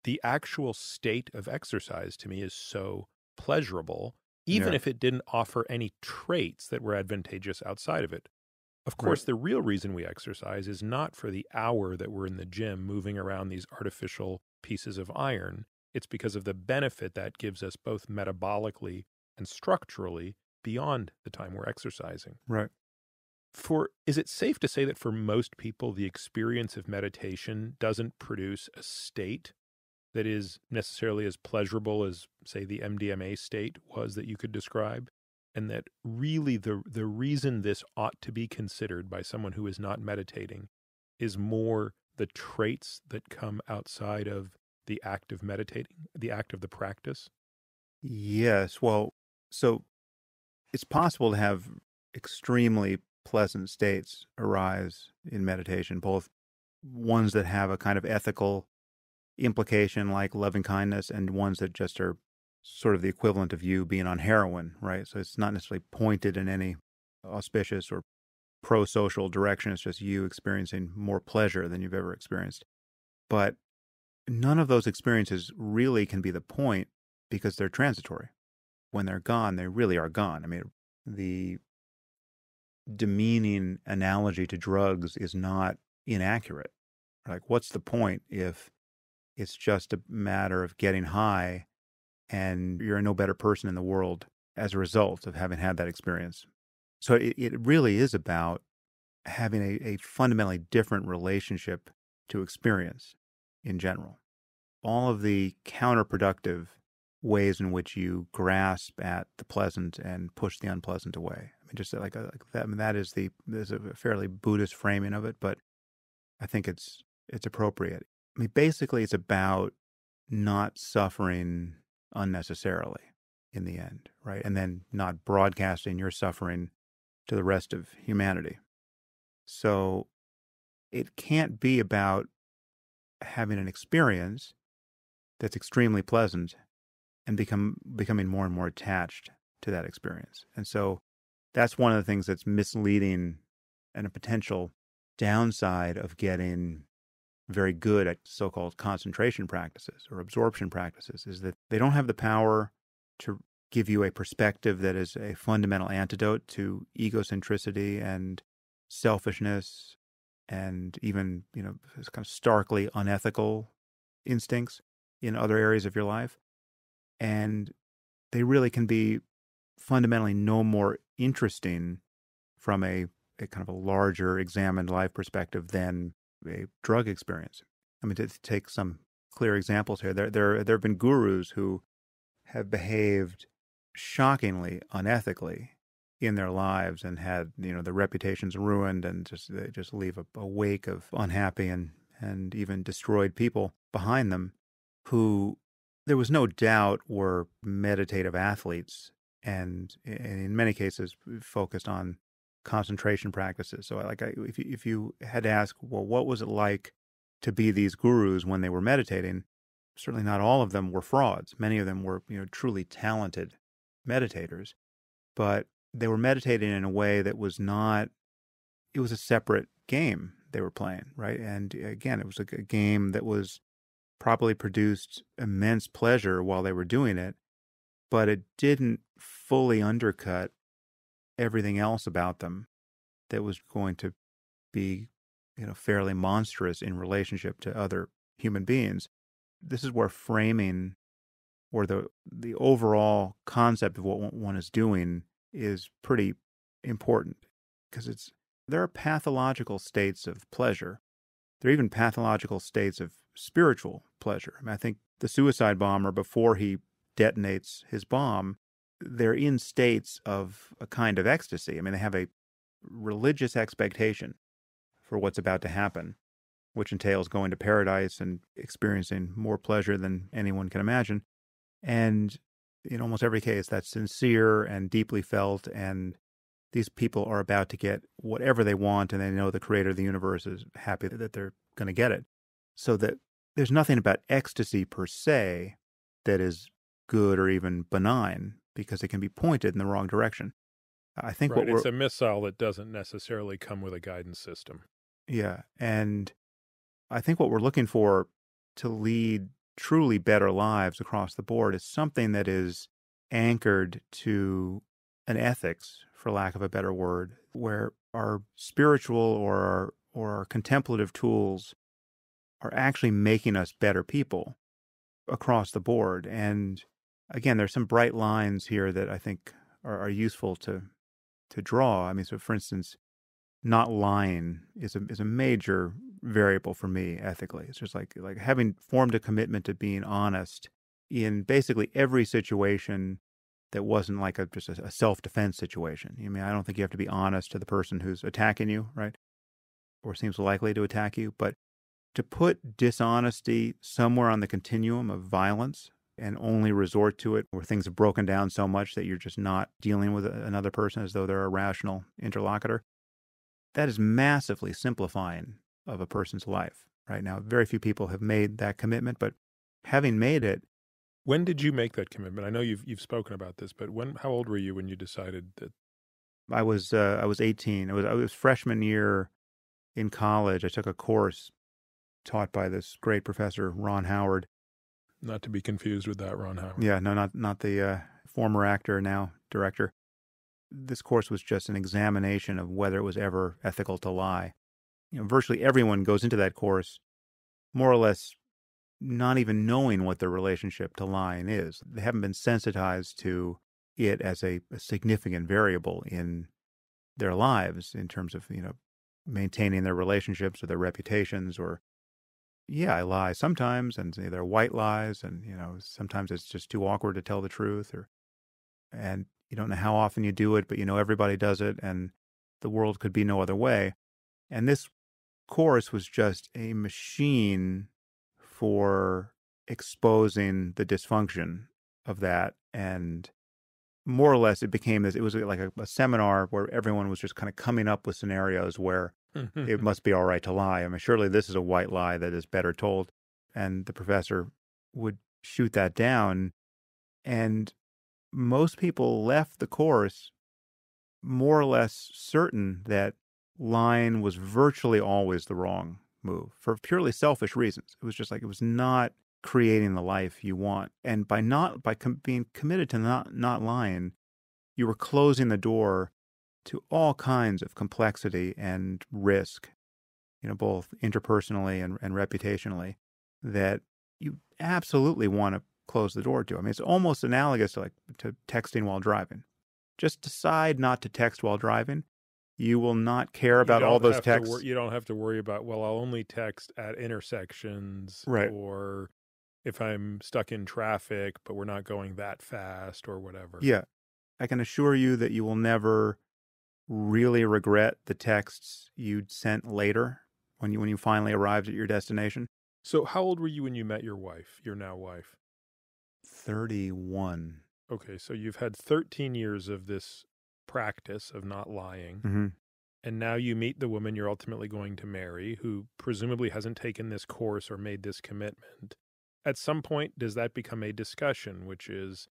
the actual state of exercise to me is so pleasurable, even if it didn't offer any traits that were advantageous outside of it. Of course, the real reason we exercise is not for the hour that we're in the gym moving around these artificial pieces of iron. It's because of the benefit that gives us both metabolically and structurally beyond the time we're exercising. Right. Is it safe to say that for most people, the experience of meditation doesn't produce a state that is necessarily as pleasurable as, say, the MDMA state was that you could describe? And that really the reason this ought to be considered by someone who is not meditating is more the traits that come outside of the act of meditating, the act of the practice? Yes. Well, so it's possible to have extremely pleasant states arise in meditation, both ones that have a kind of ethical implication like loving kindness, and ones that just are sort of the equivalent of you being on heroin, right? So it's not necessarily pointed in any auspicious or pro-social direction. It's just you experiencing more pleasure than you've ever experienced. But none of those experiences really can be the point, because they're transitory. When they're gone, they really are gone. I mean, the demeaning analogy to drugs is not inaccurate. Like, what's the point if it's just a matter of getting high and you're a no better person in the world as a result of having had that experience? So it really is about having a fundamentally different relationship to experience in general. All of the counterproductive ways in which you grasp at the pleasant and push the unpleasant away. I mean, just like that. I mean, there's a fairly Buddhist framing of it, but I think it's appropriate. I mean, basically, it's about not suffering unnecessarily in the end, right? And then not broadcasting your suffering to the rest of humanity. So it can't be about having an experience that's extremely pleasant and becoming more and more attached to that experience. And so that's one of the things that's misleading and a potential downside of getting very good at so-called concentration practices or absorption practices, is that they don't have the power to give you a perspective that is a fundamental antidote to egocentricity and selfishness and even, kind of starkly unethical instincts in other areas of your life. And they really can be fundamentally no more interesting from a kind of a larger examined life perspective than a drug experience. I mean, to take some clear examples here, there have been gurus who have behaved shockingly unethically in their lives and had, their reputations ruined, and they just leave a wake of unhappy and and even destroyed people behind them who there was no doubt were meditative athletes, and in many cases focused on concentration practices. So if you had to ask, well, what was it like to be these gurus when they were meditating? Certainly not all of them were frauds. Many of them were, truly talented meditators, but they were meditating in a way that was not, it was a separate game they were playing, right? And again, it was a game that was probably produced immense pleasure while they were doing it, but it didn't fully undercut everything else about them that was going to be, fairly monstrous in relationship to other human beings. This is where framing or the overall concept of what one is doing is pretty important, because there are pathological states of pleasure. There are even pathological states of spiritual pleasure. I think the suicide bomber, before he detonates his bomb, they're in states of a kind of ecstasy. They have a religious expectation for what's about to happen, which entails going to paradise and experiencing more pleasure than anyone can imagine. And in almost every case, that's sincere and deeply felt, and these people are about to get whatever they want, and they know the creator of the universe is happy that they're going to get it. So that there's nothing about ecstasy per se that is good or even benign, because it can be pointed in the wrong direction. I think right. It's a missile that doesn't necessarily come with a guidance system. Yeah. And I think what we're looking for to lead truly better lives across the board is something that is anchored to an ethics, for lack of a better word, where our spiritual or our contemplative tools are actually making us better people across the board. And again, there's some bright lines here that I think are useful to draw. So for instance, not lying is a major variable for me ethically. It's just like having formed a commitment to being honest in basically every situation that wasn't like just a self-defense situation. I don't think you have to be honest to the person who's attacking you, right? Or seems likely to attack you, but to put dishonesty somewhere on the continuum of violence and only resort to it where things have broken down so much that you're just not dealing with another person as though they're a rational interlocutor, that is massively simplifying of a person's life. Right now, very few people have made that commitment, but having made it. When did you make that commitment? I know you've spoken about this, but how old were you when you decided that? I was 18. I was freshman year in college. I took a course taught by this great professor, Ron Howard. Not to be confused with that Ron Howard. Yeah, no, not the former actor, now director. This course was just an examination of whether it was ever ethical to lie. Virtually everyone goes into that course more or less not even knowing what their relationship to lying is. They haven't been sensitized to it as a significant variable in their lives in terms of, maintaining their relationships or their reputations. Or, yeah, I lie sometimes, and they're white lies, and, sometimes it's just too awkward to tell the truth, and you don't know how often you do it, but everybody does it, and the world could be no other way. And this course was just a machine for exposing the dysfunction of that. And more or less it was like a seminar where everyone was just kind of coming up with scenarios where it must be all right to lie. Surely this is a white lie that is better told. And the professor would shoot that down. And most people left the course more or less certain that lying was virtually always the wrong move for purely selfish reasons. It was just like, it was not creating the life you want. And by being committed to not lying, you were closing the door to all kinds of complexity and risk, both interpersonally and reputationally, that you absolutely want to close the door to. It's almost analogous to texting while driving. Just decide not to text while driving. You will not care about all those texts. You don't have to worry about, well, I'll only text at intersections, right? Or if I'm stuck in traffic, but we're not going that fast or whatever. Yeah. I can assure you that you will never really regret the texts you'd sent later when you finally arrived at your destination? So how old were you when you met your wife, your now wife? 31. Okay, so you've had 13 years of this practice of not lying. Mm-hmm. And now you meet the woman you're ultimately going to marry, who presumably hasn't taken this course or made this commitment. At some point, does that become a discussion, which is,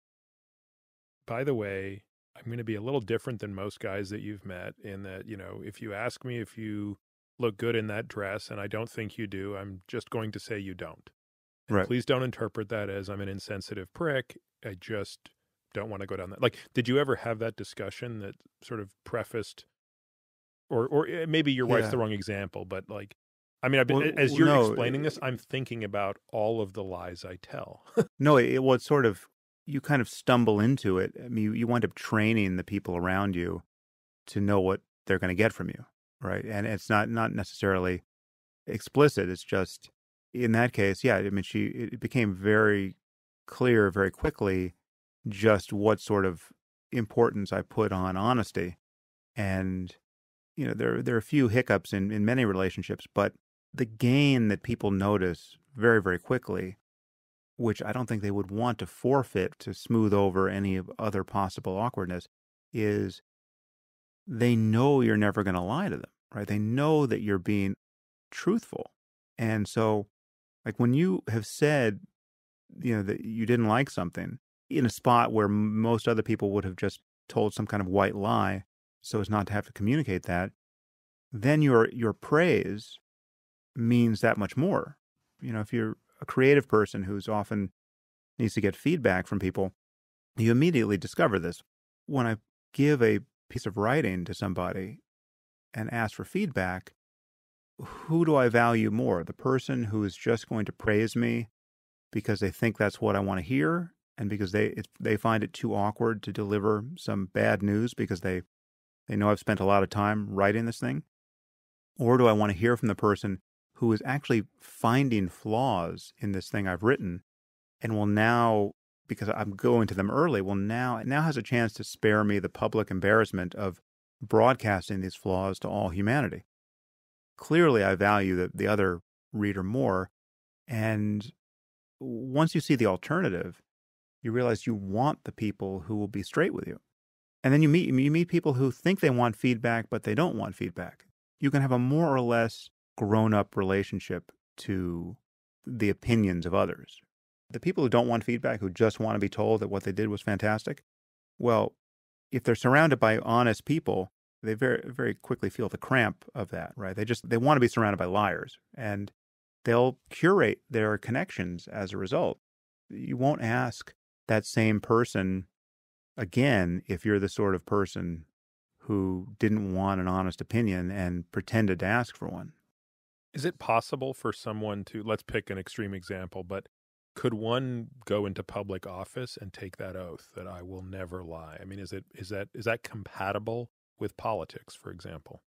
by the way, I'm going to be a little different than most guys that you've met in that, if you ask me if you look good in that dress and I don't think you do, I'm just going to say you don't. And Right. please don't interpret that as I'm an insensitive prick. I just don't want to go down that. Like, did you ever have that discussion that sort of prefaced, or maybe your wife's Yeah. the wrong example, but like, I mean, as Well, you're no, explaining this, I'm thinking about all of the lies I tell. no, it was sort of, you kind of stumble into it. I mean, you wind up training the people around you to know what they're going to get from you, right? And it's not necessarily explicit. It's just, in that case, yeah, I mean, it became very clear very quickly just what sort of importance I put on honesty. And, there are a few hiccups in many relationships, but the gain that people notice very, very quickly, which I don't think they would want to forfeit to smooth over any other possible awkwardness, is they know you're never going to lie to them, right? They know that you're being truthful. And so, like, when you have said, that you didn't like something in a spot where most other people would have just told some kind of white lie so as not to have to communicate that, then your praise means that much more. If you're a creative person who's often needs to get feedback from people, you immediately discover this. When I give a piece of writing to somebody and ask for feedback, who do I value more? The person who is just going to praise me because they think that's what I want to hear, and because they find it too awkward to deliver some bad news because they know I've spent a lot of time writing this thing? Or do I want to hear from the person who is actually finding flaws in this thing I've written and will now, because I'm going to them early, now has a chance to spare me the public embarrassment of broadcasting these flaws to all humanity? Clearly, I value the other reader more. And once you see the alternative, you realize you want the people who will be straight with you. And then you meet people who think they want feedback, but they don't want feedback. You can have a more or less grown-up relationship to the opinions of others. The people who don't want feedback, who just want to be told that what they did was fantastic, well, if they're surrounded by honest people, they very, very quickly feel the cramp of that, right? They want to be surrounded by liars, and they'll curate their connections as a result. You won't ask that same person again if you're the sort of person who didn't want an honest opinion and pretended to ask for one. Is it possible for someone to, let's pick an extreme example, but could one go into public office and take that oath that I will never lie? I mean, is that compatible with politics, for example?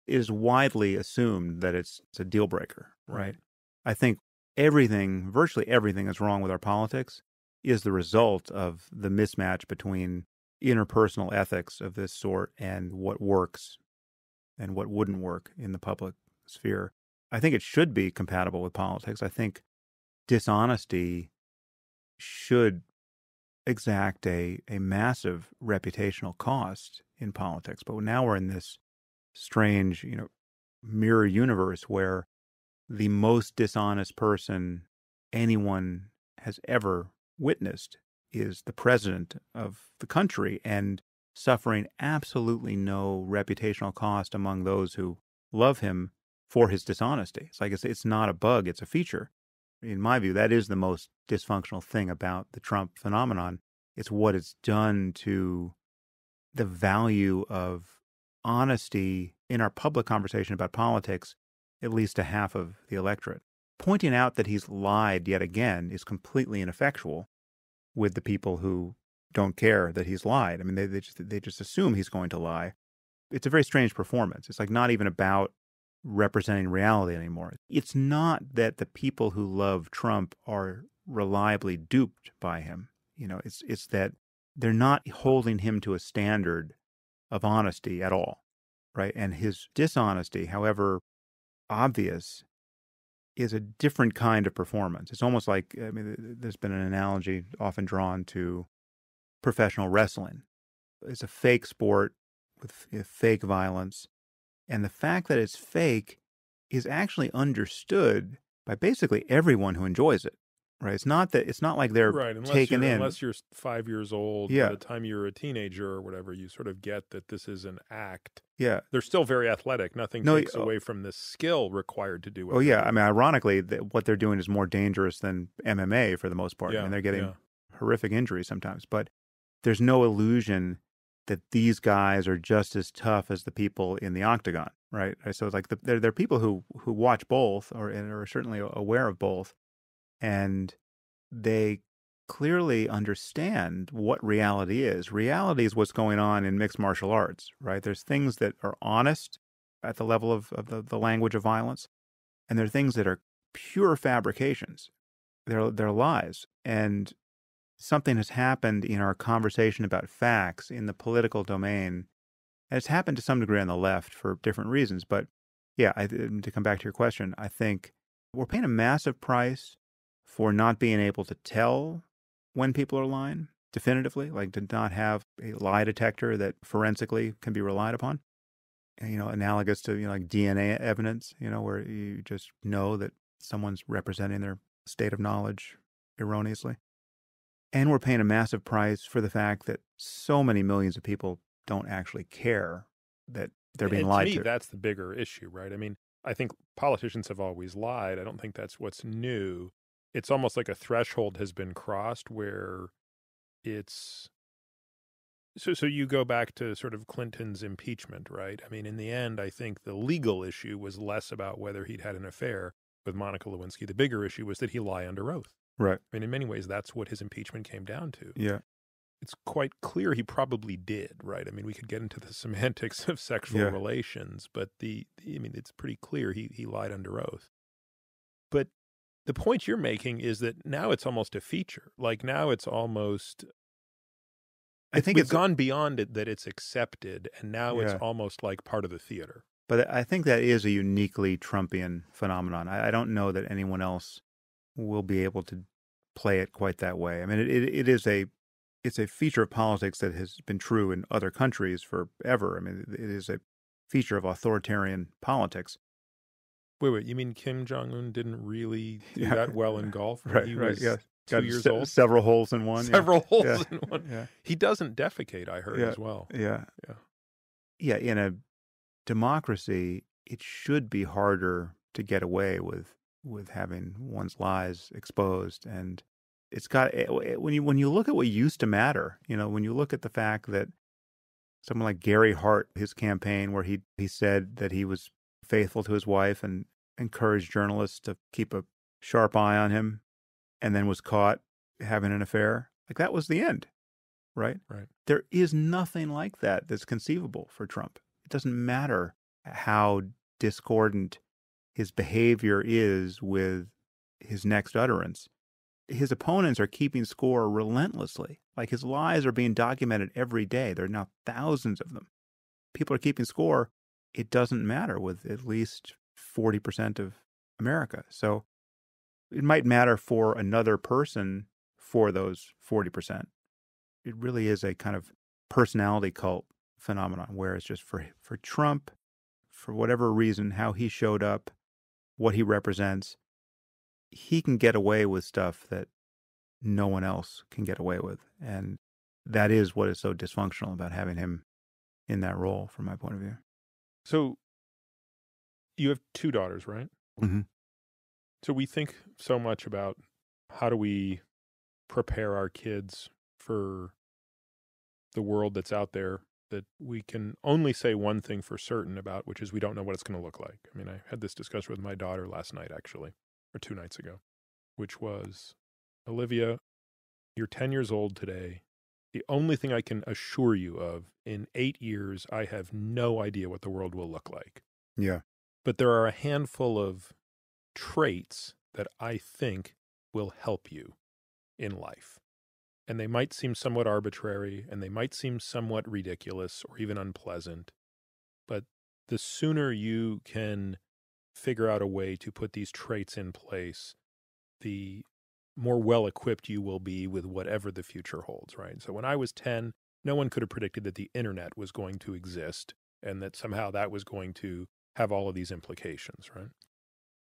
It is widely assumed that it's a deal breaker, right? I think virtually everything that's wrong with our politics is the result of the mismatch between interpersonal ethics of this sort and what works and what wouldn't work in the public sphere. I think it should be compatible with politics. I think dishonesty should exact a massive reputational cost in politics. But now we're in this strange, mirror universe where the most dishonest person anyone has ever witnessed is the president of the country, and suffering absolutely no reputational cost among those who love him for his dishonesty. It's like it's not a bug, it's a feature. In my view, that is the most dysfunctional thing about the Trump phenomenon. It's what it's done to the value of honesty in our public conversation about politics, at least to half of the electorate. Pointing out that he's lied yet again is completely ineffectual with the people who don't care that he's lied. I mean, they just assume he's going to lie. It's a very strange performance. It's like not even about representing reality anymore. It's not that the people who love Trump are reliably duped by him. It's that they're not holding him to a standard of honesty at all, right? And his dishonesty, however obvious is a different kind of performance. It's almost like, I mean, there's been an analogy often drawn to professional wrestling. It's a fake sport with fake violence. And the fact that it's fake is actually understood by basically everyone who enjoys it, right? It's not like they're Right, taken in. unless you're 5 years old, Yeah. by the time you're a teenager or whatever, you sort of get that this is an act. Yeah. They're still very athletic. Nothing takes away from the skill required to do what they do. I mean, ironically, what they're doing is more dangerous than MMA for the most part. Yeah, I mean, they're getting horrific injuries sometimes, but there's no illusion that these guys are just as tough as the people in the octagon, right? So it's like they're people who watch both or are certainly aware of both, and they clearly understand what reality is. Reality is what's going on in mixed martial arts, right? There's things that are honest at the level of the language of violence, and there are things that are pure fabrications. They're lies. And something has happened in our conversation about facts in the political domain. And it's happened to some degree on the left for different reasons. But yeah, to come back to your question, I think we're paying a massive price for not being able to tell when people are lying definitively, like to not have a lie detector that forensically can be relied upon. Analogous to, like DNA evidence, where you just know that someone's representing their state of knowledge erroneously. And we're paying a massive price for the fact that so many millions of people don't actually care that they're being lied to. To me, that's the bigger issue, right? I mean, I think politicians have always lied. I don't think that's what's new. It's almost like a threshold has been crossed where it's... So you go back to sort of Clinton's impeachment, right? I mean, in the end, I think the legal issue was less about whether he'd had an affair with Monica Lewinsky. The bigger issue was that he lie under oath. Right. I mean, in many ways, that's what his impeachment came down to. Yeah. It's quite clear he probably did, right? I mean, we could get into the semantics of sexual relations, but it's pretty clear he lied under oath. But the point you're making is that now it's almost a feature. Like now it's almost... I think it's gone beyond it that it's accepted, and now it's almost like part of the theater. But I think that is a uniquely Trumpian phenomenon. I don't know that anyone else will be able to play it quite that way. I mean, it's a feature of politics that has been true in other countries forever. I mean, it is a feature of authoritarian politics. Wait, you mean Kim Jong-un didn't really do that well in golf? Right, he was 2 years old? Several holes in one. Several holes in one. Yeah. He doesn't defecate, I heard, as well. Yeah. In a democracy, it should be harder to get away with having one's lies exposed. And it's got, when you look at what used to matter, when you look at the fact that someone like Gary Hart, his campaign where he said that he was faithful to his wife and encouraged journalists to keep a sharp eye on him, and then was caught having an affair, like that was the end, right? Right. There is nothing like that that's conceivable for Trump. It doesn't matter how discordant his behavior is with his next utterance. His opponents are keeping score relentlessly. Like his lies are being documented every day. There are now thousands of them. People are keeping score. It doesn't matter with at least 40% of America. So it might matter for another person for those 40%. It really is a kind of personality cult phenomenon where it's just for Trump, for whatever reason, how he showed up, what he represents, he can get away with stuff that no one else can get away with. And that is what is so dysfunctional about having him in that role, from my point of view. So you have 2 daughters, right? Mm-hmm. So we think so much about how do we prepare our kids for the world that's out there that we can only say one thing for certain about, which is we don't know what it's going to look like. I mean, I had this discussion with my daughter last night, actually, or 2 nights ago, which was, Olivia, you're 10 years old today. The only thing I can assure you of, in 8 years, I have no idea what the world will look like. Yeah. But there are a handful of traits that I think will help you in life. And they might seem somewhat arbitrary, and they might seem somewhat ridiculous or even unpleasant. But the sooner you can figure out a way to put these traits in place, the more well-equipped you will be with whatever the future holds, right? So when I was 10, no one could have predicted that the internet was going to exist and that somehow that was going to have all of these implications, right?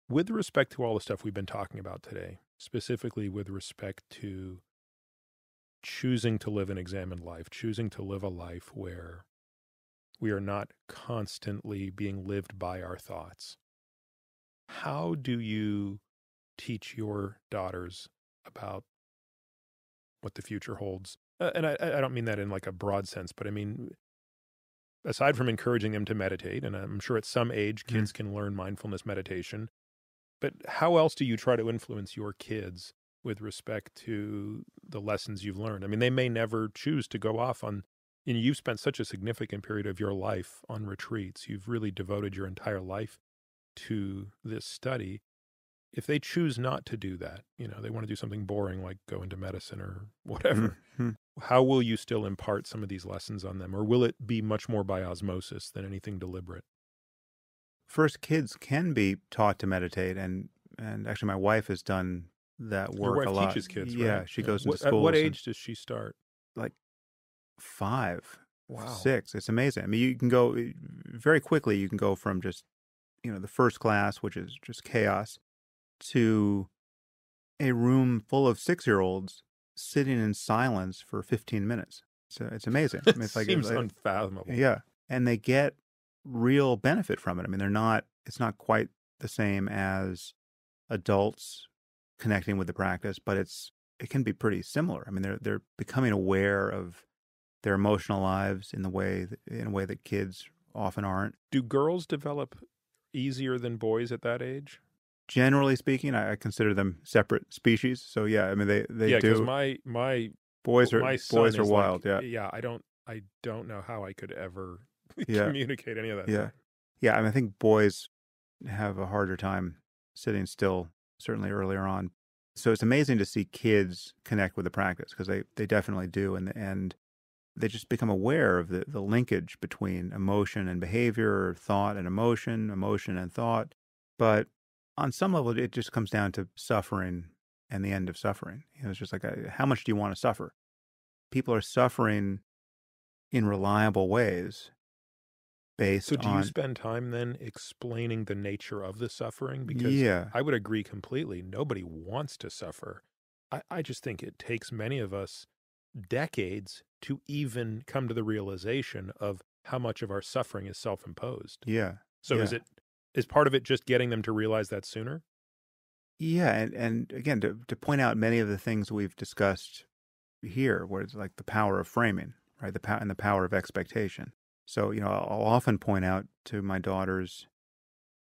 With respect to all the stuff we've been talking about today, specifically with respect to choosing to live an examined life, choosing to live a life where we are not constantly being lived by our thoughts, how do you teach your daughters about what the future holds? And I don't mean that in like a broad sense, but I mean, aside from encouraging them to meditate, and I'm sure at some age kids can learn mindfulness meditation, but how else do you try to influence your kids with respect to the lessons you've learned? I mean, they may never choose to go off on, you've spent such a significant period of your life on retreats. You've really devoted your entire life to this study. If they choose not to do that, they want to do something boring like go into medicine or whatever, how will you still impart some of these lessons on them? Or will it be much more by osmosis than anything deliberate? First, kids can be taught to meditate, and actually my wife has done that work Your wife a lot. teaches kids, yeah, right? she goes into At schools. what age does she start? Like 5, Wow. 6. It's amazing. I mean, you can go very quickly. You can go from just, the first class, which is just chaos, to a room full of 6-year-olds sitting in silence for 15 minutes. So it's amazing. I mean, it's like, Seems unfathomable. Yeah. And they get real benefit from it. I mean, it's not quite the same as adults connecting with the practice, but it can be pretty similar. I mean, they're becoming aware of their emotional lives in a way that kids often aren't. Do girls develop easier than boys at that age? Generally speaking, I consider them separate species. So yeah, I mean they yeah, do. Because my boys are wild. Like, yeah. I don't know how I could ever communicate any of that. Yeah. I mean, I think boys have a harder time sitting still, certainly earlier on. So it's amazing to see kids connect with the practice because they definitely do, and they just become aware of the linkage between emotion and behavior, thought and emotion and thought. But on some level, it just comes down to suffering and the end of suffering. It's just like, how much do you want to suffer? People are suffering in reliable ways based on... So do you spend time then explaining the nature of the suffering? Because I would agree completely. Nobody wants to suffer. I just think it takes many of us decades to even come to the realization of how much of our suffering is self-imposed. Yeah. So is part of it just getting them to realize that sooner? Yeah, and again, to point out many of the things we've discussed here, where it's like the power of framing, right? The power of expectation. So, I'll often point out to my daughters,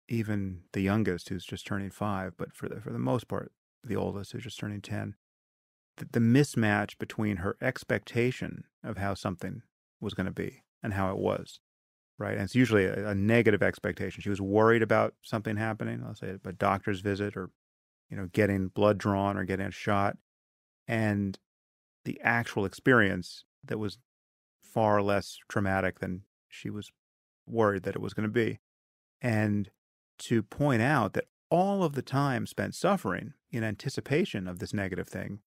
even the youngest who's just turning 5, but for the most part, the oldest who's just turning 10, the mismatch between her expectation of how something was going to be and how it was. Right. And it's usually a negative expectation. She was worried about something happening, let's say a doctor's visit or, getting blood drawn or getting a shot. And the actual experience that was far less traumatic than she was worried that it was going to be. And to point out that all of the time spent suffering in anticipation of this negative thing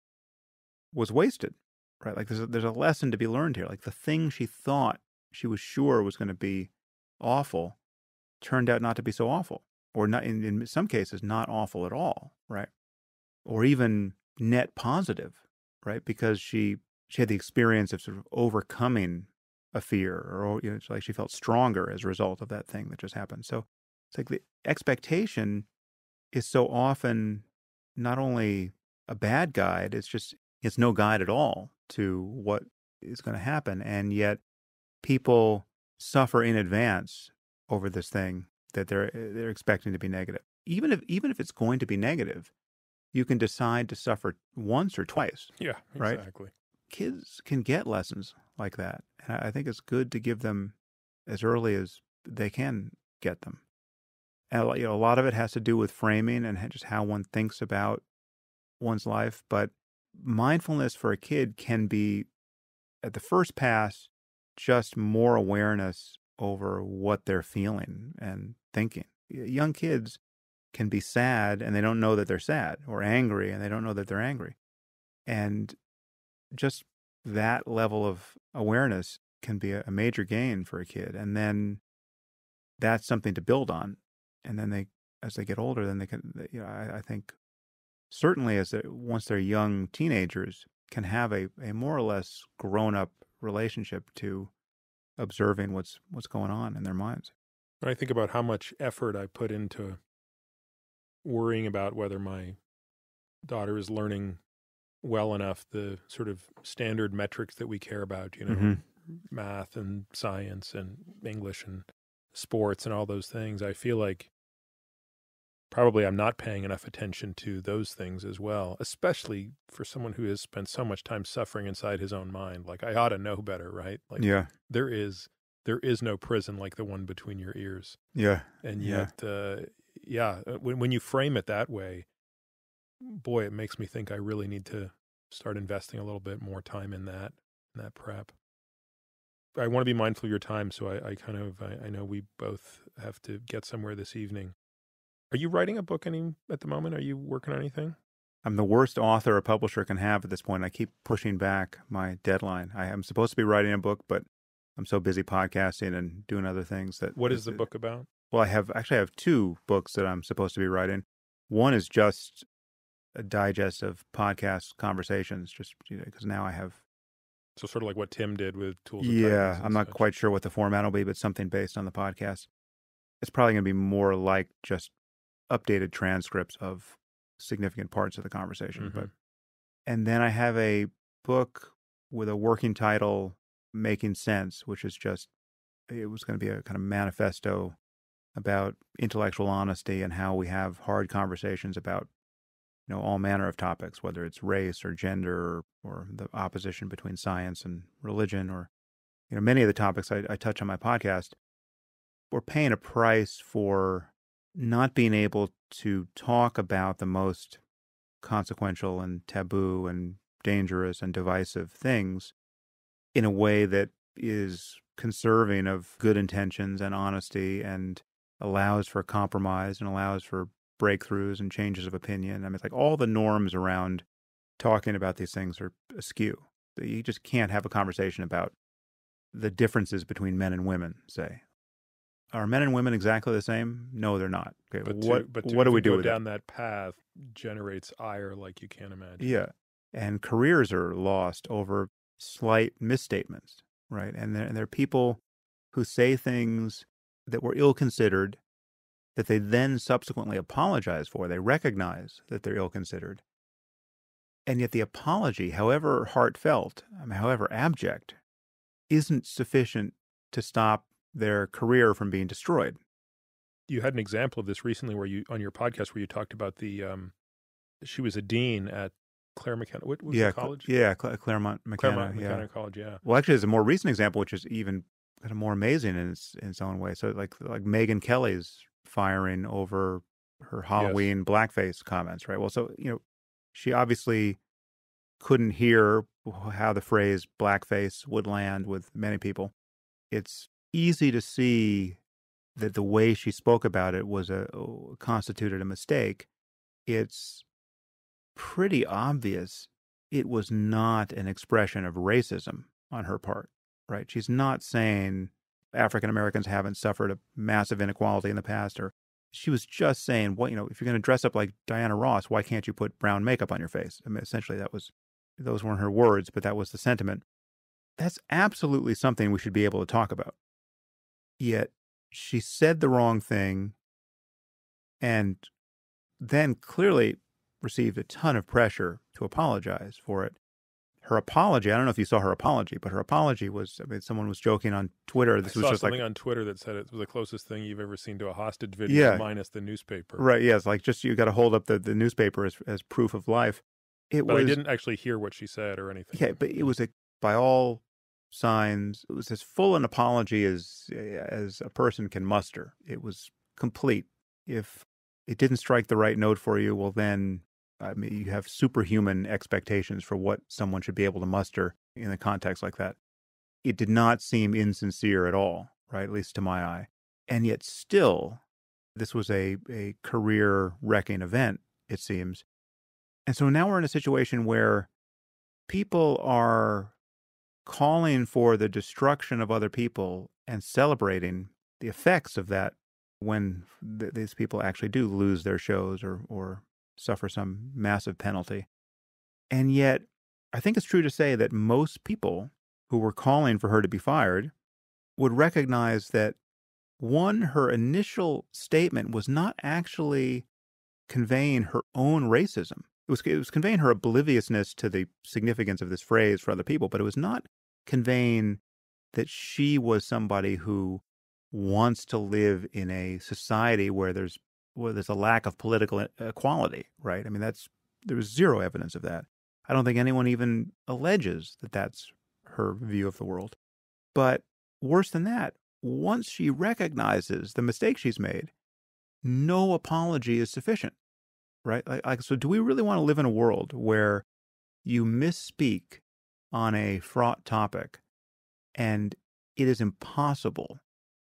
was wasted. Right. Like there's a lesson to be learned here. Like the thing she thought she was sure was going to be awful turned out not to be so awful, or not in some cases not awful at all, right? Or even net positive, right? Because she had the experience of sort of overcoming a fear, or it's like she felt stronger as a result of that thing that just happened. So it's like the expectation is so often not only a bad guide, it's no guide at all to what is going to happen, and yet people suffer in advance over this thing that they're expecting to be negative. Even if it's going to be negative, you can decide to suffer once or twice. Yeah, exactly. Right? Kids can get lessons like that, and I think it's good to give them as early as they can get them. And a lot of it has to do with framing and just how one thinks about one's life. But mindfulness for a kid can be, at the first pass, just more awareness over what they're feeling and thinking. young kids can be sad and they don't know that they're sad, or angry and they don't know that they're angry. And just that level of awareness can be a major gain for a kid. And then that's something to build on. And then as they get older, then they can, I think certainly once they're young teenagers, can have a more or less grown-up relationship to observing what's going on in their minds. When I think about how much effort I put into worrying about whether my daughter is learning well enough the sort of standard metrics that we care about, math and science and English and sports and all those things, I feel like probably I'm not paying enough attention to those things as well, especially for someone who has spent so much time suffering inside his own mind. Like, I ought to know better, right? Like, yeah. There is no prison like the one between your ears. Yeah. And yet, when you frame it that way, boy, it makes me think I really need to start investing a little bit more time in that prep. I want to be mindful of your time, so I know we both have to get somewhere this evening. Are you writing a book at the moment? Are you working on anything? I'm the worst author a publisher can have at this point. I keep pushing back my deadline. I am supposed to be writing a book, but I'm so busy podcasting and doing other things that... What is the book about? Well, I have 2 books that I'm supposed to be writing. One is just a digest of podcast conversations, just because now I have... So sort of like what Tim did with Tools of Yeah, I'm not quite sure what the format will be, but something based on the podcast. It's probably going to be more like just updated transcripts of significant parts of the conversation. Mm-hmm. And then I have a book with a working title, Making Sense, which is it was going to be a kind of manifesto about intellectual honesty and how we have hard conversations about, all manner of topics, whether it's race or gender or the opposition between science and religion, or, many of the topics I touch on my podcast. We're paying a price for not being able to talk about the most consequential and taboo and dangerous and divisive things in a way that is conserving of good intentions and honesty and allows for compromise and allows for breakthroughs and changes of opinion. I mean, it's like all the norms around talking about these things are askew. You just can't have a conversation about the differences between men and women, say. Are men and women exactly the same? No, they're not. Okay, what do we do with down that path generates ire like you can't imagine. Yeah, and careers are lost over slight misstatements, right? And there are people who say things that were ill-considered that they then subsequently apologize for. They recognize that they're ill-considered. And yet the apology, however heartfelt, however abject, isn't sufficient to stop their career from being destroyed. You had an example of this recently on your podcast where you talked about she was a dean at Claire McKenna. What was the college? Claremont McKenna College, yeah. Well, actually, there's a more recent example, which is even kind of more amazing in its own way. So like Megyn Kelly's firing over her Halloween blackface comments, right? Well, so, she obviously couldn't hear how the phrase blackface would land with many people. It's easy to see that the way she spoke about it constituted a mistake. It's pretty obvious it was not an expression of racism on her part, right? She's not saying African Americans haven't suffered a massive inequality in the past, or she was just saying, if you're going to dress up like Diana Ross, why can't you put brown makeup on your face? I mean, essentially those weren't her words, but that was the sentiment. That's absolutely something we should be able to talk about. Yet she said the wrong thing and then clearly received a ton of pressure to apologize for it. Her apology, I don't know if you saw her apology, but her apology was, someone was joking on Twitter. I saw something on Twitter that said it was the closest thing you've ever seen to a hostage video, minus the newspaper. Right, yeah, it's like just you got to hold up the newspaper as proof of life. I didn't actually hear what she said or anything. Yeah, but it was by all signs, it was as full an apology as a person can muster. It was complete. If it didn't strike the right note for you, well then, you have superhuman expectations for what someone should be able to muster in a context like that. It did not seem insincere at all, right? At least to my eye. And yet still, This was a career-wrecking event, it seems. And so now we're in a situation where people are calling for the destruction of other people and celebrating the effects of that when these people actually do lose their shows or suffer some massive penalty. And yet, I think it's true to say that most people who were calling for her to be fired would recognize that, one, her initial statement was not actually conveying her own racism. It was conveying her obliviousness to the significance of this phrase for other people, but it was not conveying that she was somebody who wants to live in a society where there's a lack of political equality, right? I mean, there was zero evidence of that. I don't think anyone even alleges that that's her view of the world. But worse than that, once she recognizes the mistake she's made, no apology is sufficient, right? So do we really want to live in a world where you misspeak on a fraught topic and it is impossible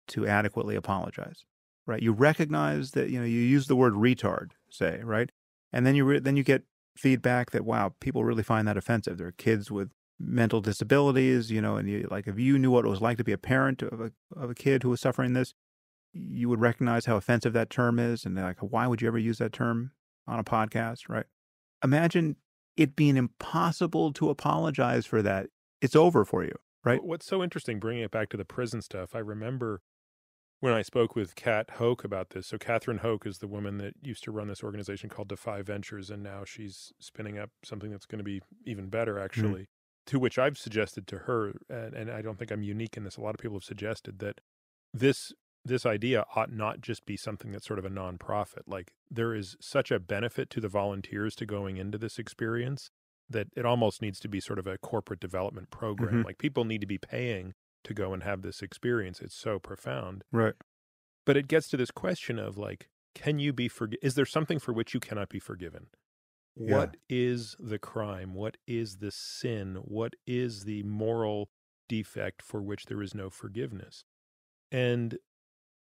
to adequately apologize, right? You recognize that, you use the word retard, say, right? And then you get feedback that, wow, people really find that offensive. There are kids with mental disabilities, and if you knew what it was like to be a parent of a kid who was suffering this, you would recognize how offensive that term is. And like, why would you ever use that term on a podcast, right? Imagine it being impossible to apologize for that. It's over for you, right? What's so interesting, bringing it back to the prison stuff, I remember when I spoke with Kat Hoke about this. So Catherine Hoke is the woman that used to run this organization called Defy Ventures, and now she's spinning up something that's going to be even better, actually, to which I've suggested to her, and I don't think I'm unique in this, a lot of people have suggested that this idea ought not just be something that's sort of a nonprofit. Like, there is such a benefit to the volunteers to going into this experience that it almost needs to be sort of a corporate development program. Mm-hmm. Like, people need to be paying to go and have this experience. It's so profound. Right. But it gets to this question of, like, can you be is there something for which you cannot be forgiven? Yeah. What is the crime? What is the sin? What is the moral defect for which there is no forgiveness? And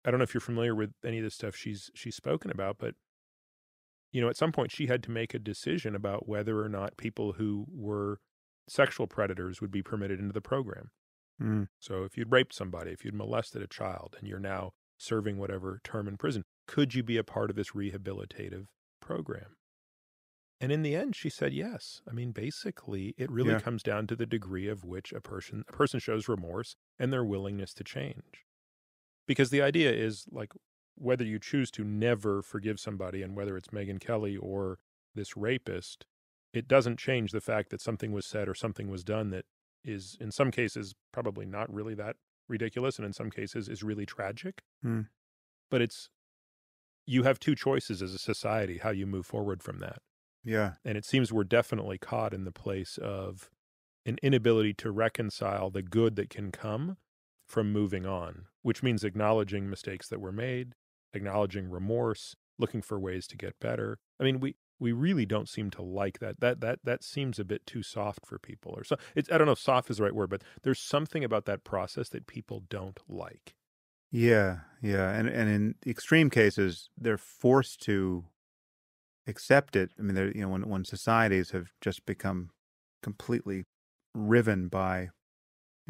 I don't know if you're familiar with any of the stuff she's spoken about, but, at some point she had to make a decision about whether or not people who were sexual predators would be permitted into the program. So if you'd raped somebody, if you'd molested a child, and you're now serving whatever term in prison, could you be a part of this rehabilitative program? And in the end, she said yes. I mean, basically, it really comes down to the degree of which a person shows remorse and their willingness to change. Because the idea is, like, whether you choose to never forgive somebody, and whether it's Megyn Kelly or this rapist, it doesn't change the fact that something was said or something was done that is, in some cases, probably not really that ridiculous, and in some cases is really tragic. But you have two choices as a society, how you move forward from that. Yeah. And it seems we're definitely caught in the place of an inability to reconcile the good that can come from moving on, which means acknowledging mistakes that were made, acknowledging remorse, looking for ways to get better. I mean, we really don't seem to like that. That seems a bit too soft for people, or so. I don't know if soft is the right word, but there's something about that process that people don't like. Yeah, and in extreme cases, they're forced to accept it. I mean, when societies have just become completely riven by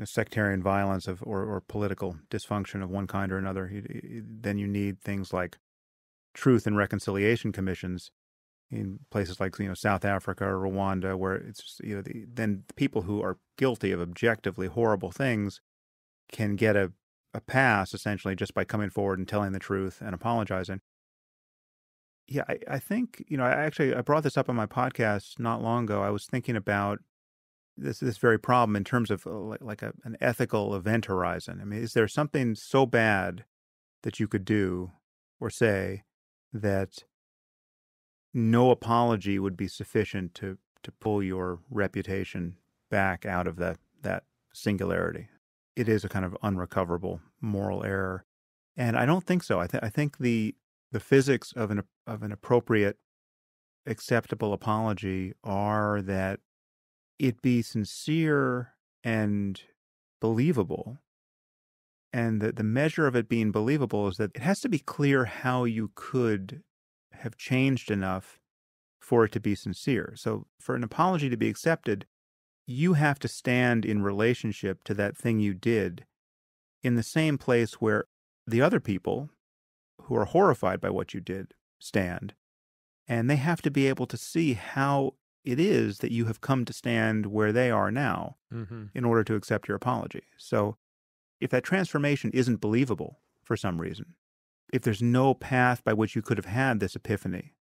sectarian violence or political dysfunction of one kind or another, then you need things like truth and reconciliation commissions in places like South Africa or Rwanda, where it's then people who are guilty of objectively horrible things can get a pass essentially just by coming forward and telling the truth and apologizing. Yeah, I think I brought this up on my podcast not long ago. I was thinking about this very problem in terms of like an ethical event horizon. I mean, is there something so bad that you could do or say that no apology would be sufficient to pull your reputation back out of that singularity? It is a kind of unrecoverable moral error, and I don't think so. I think the physics of an appropriate, acceptable apology are that it be sincere and believable, And the measure of it being believable is that it has to be clear how you could have changed enough for it to be sincere. So for an apology to be accepted, you have to stand in relationship to that thing you did in the same place where the other people who are horrified by what you did stand. And they have to be able to see how it is that you have come to stand where they are now in order to accept your apology. So if that transformation isn't believable for some reason, if there's no path by which you could have had this epiphany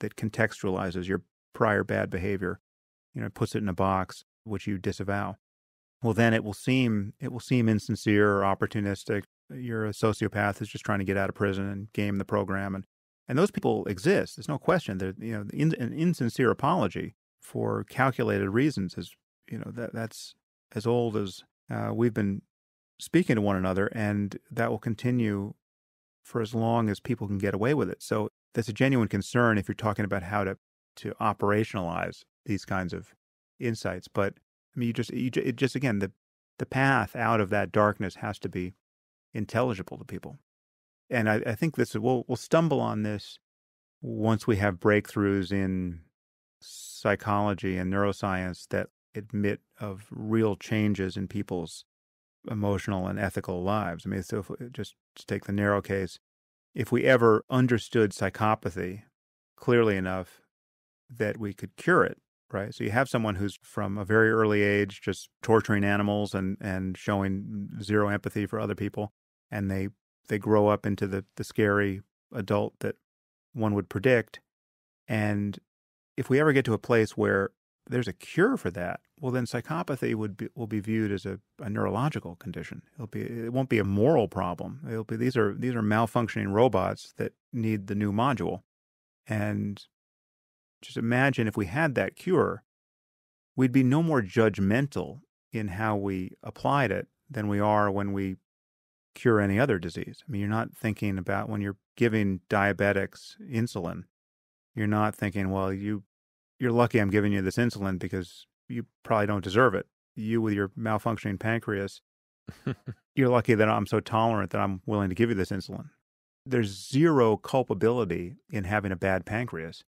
that contextualizes your prior bad behavior, puts it in a box which you disavow, well, then it will seem insincere or opportunistic. You're a sociopath who's just trying to get out of prison and game the program, and those people exist. There's no question. An insincere apology for calculated reasons is, that's as old as we've been speaking to one another, and that will continue for as long as people can get away with it. So that's a genuine concern if you're talking about how to operationalize these kinds of insights. But I mean, the path out of that darkness has to be intelligible to people. And I think we'll stumble on this once we have breakthroughs in psychology and neuroscience that admit of real changes in people's emotional and ethical lives. I mean, so just to take the narrow case, if we ever understood psychopathy clearly enough that we could cure it, right? So you have someone who's from a very early age just torturing animals and showing zero empathy for other people, and they grow up into the scary adult that one would predict. And if we ever get to a place where there's a cure for that, well, then psychopathy will be viewed as a neurological condition. It won't be a moral problem. These are malfunctioning robots that need the new module. And just imagine if we had that cure, we'd be no more judgmental in how we applied it than we are when we cure any other disease. I mean, you're not thinking about when you're giving diabetics insulin, you're not thinking, well, you're lucky I'm giving you this insulin because you probably don't deserve it. You with your malfunctioning pancreas, you're lucky that I'm so tolerant that I'm willing to give you this insulin. There's zero culpability in having a bad pancreas.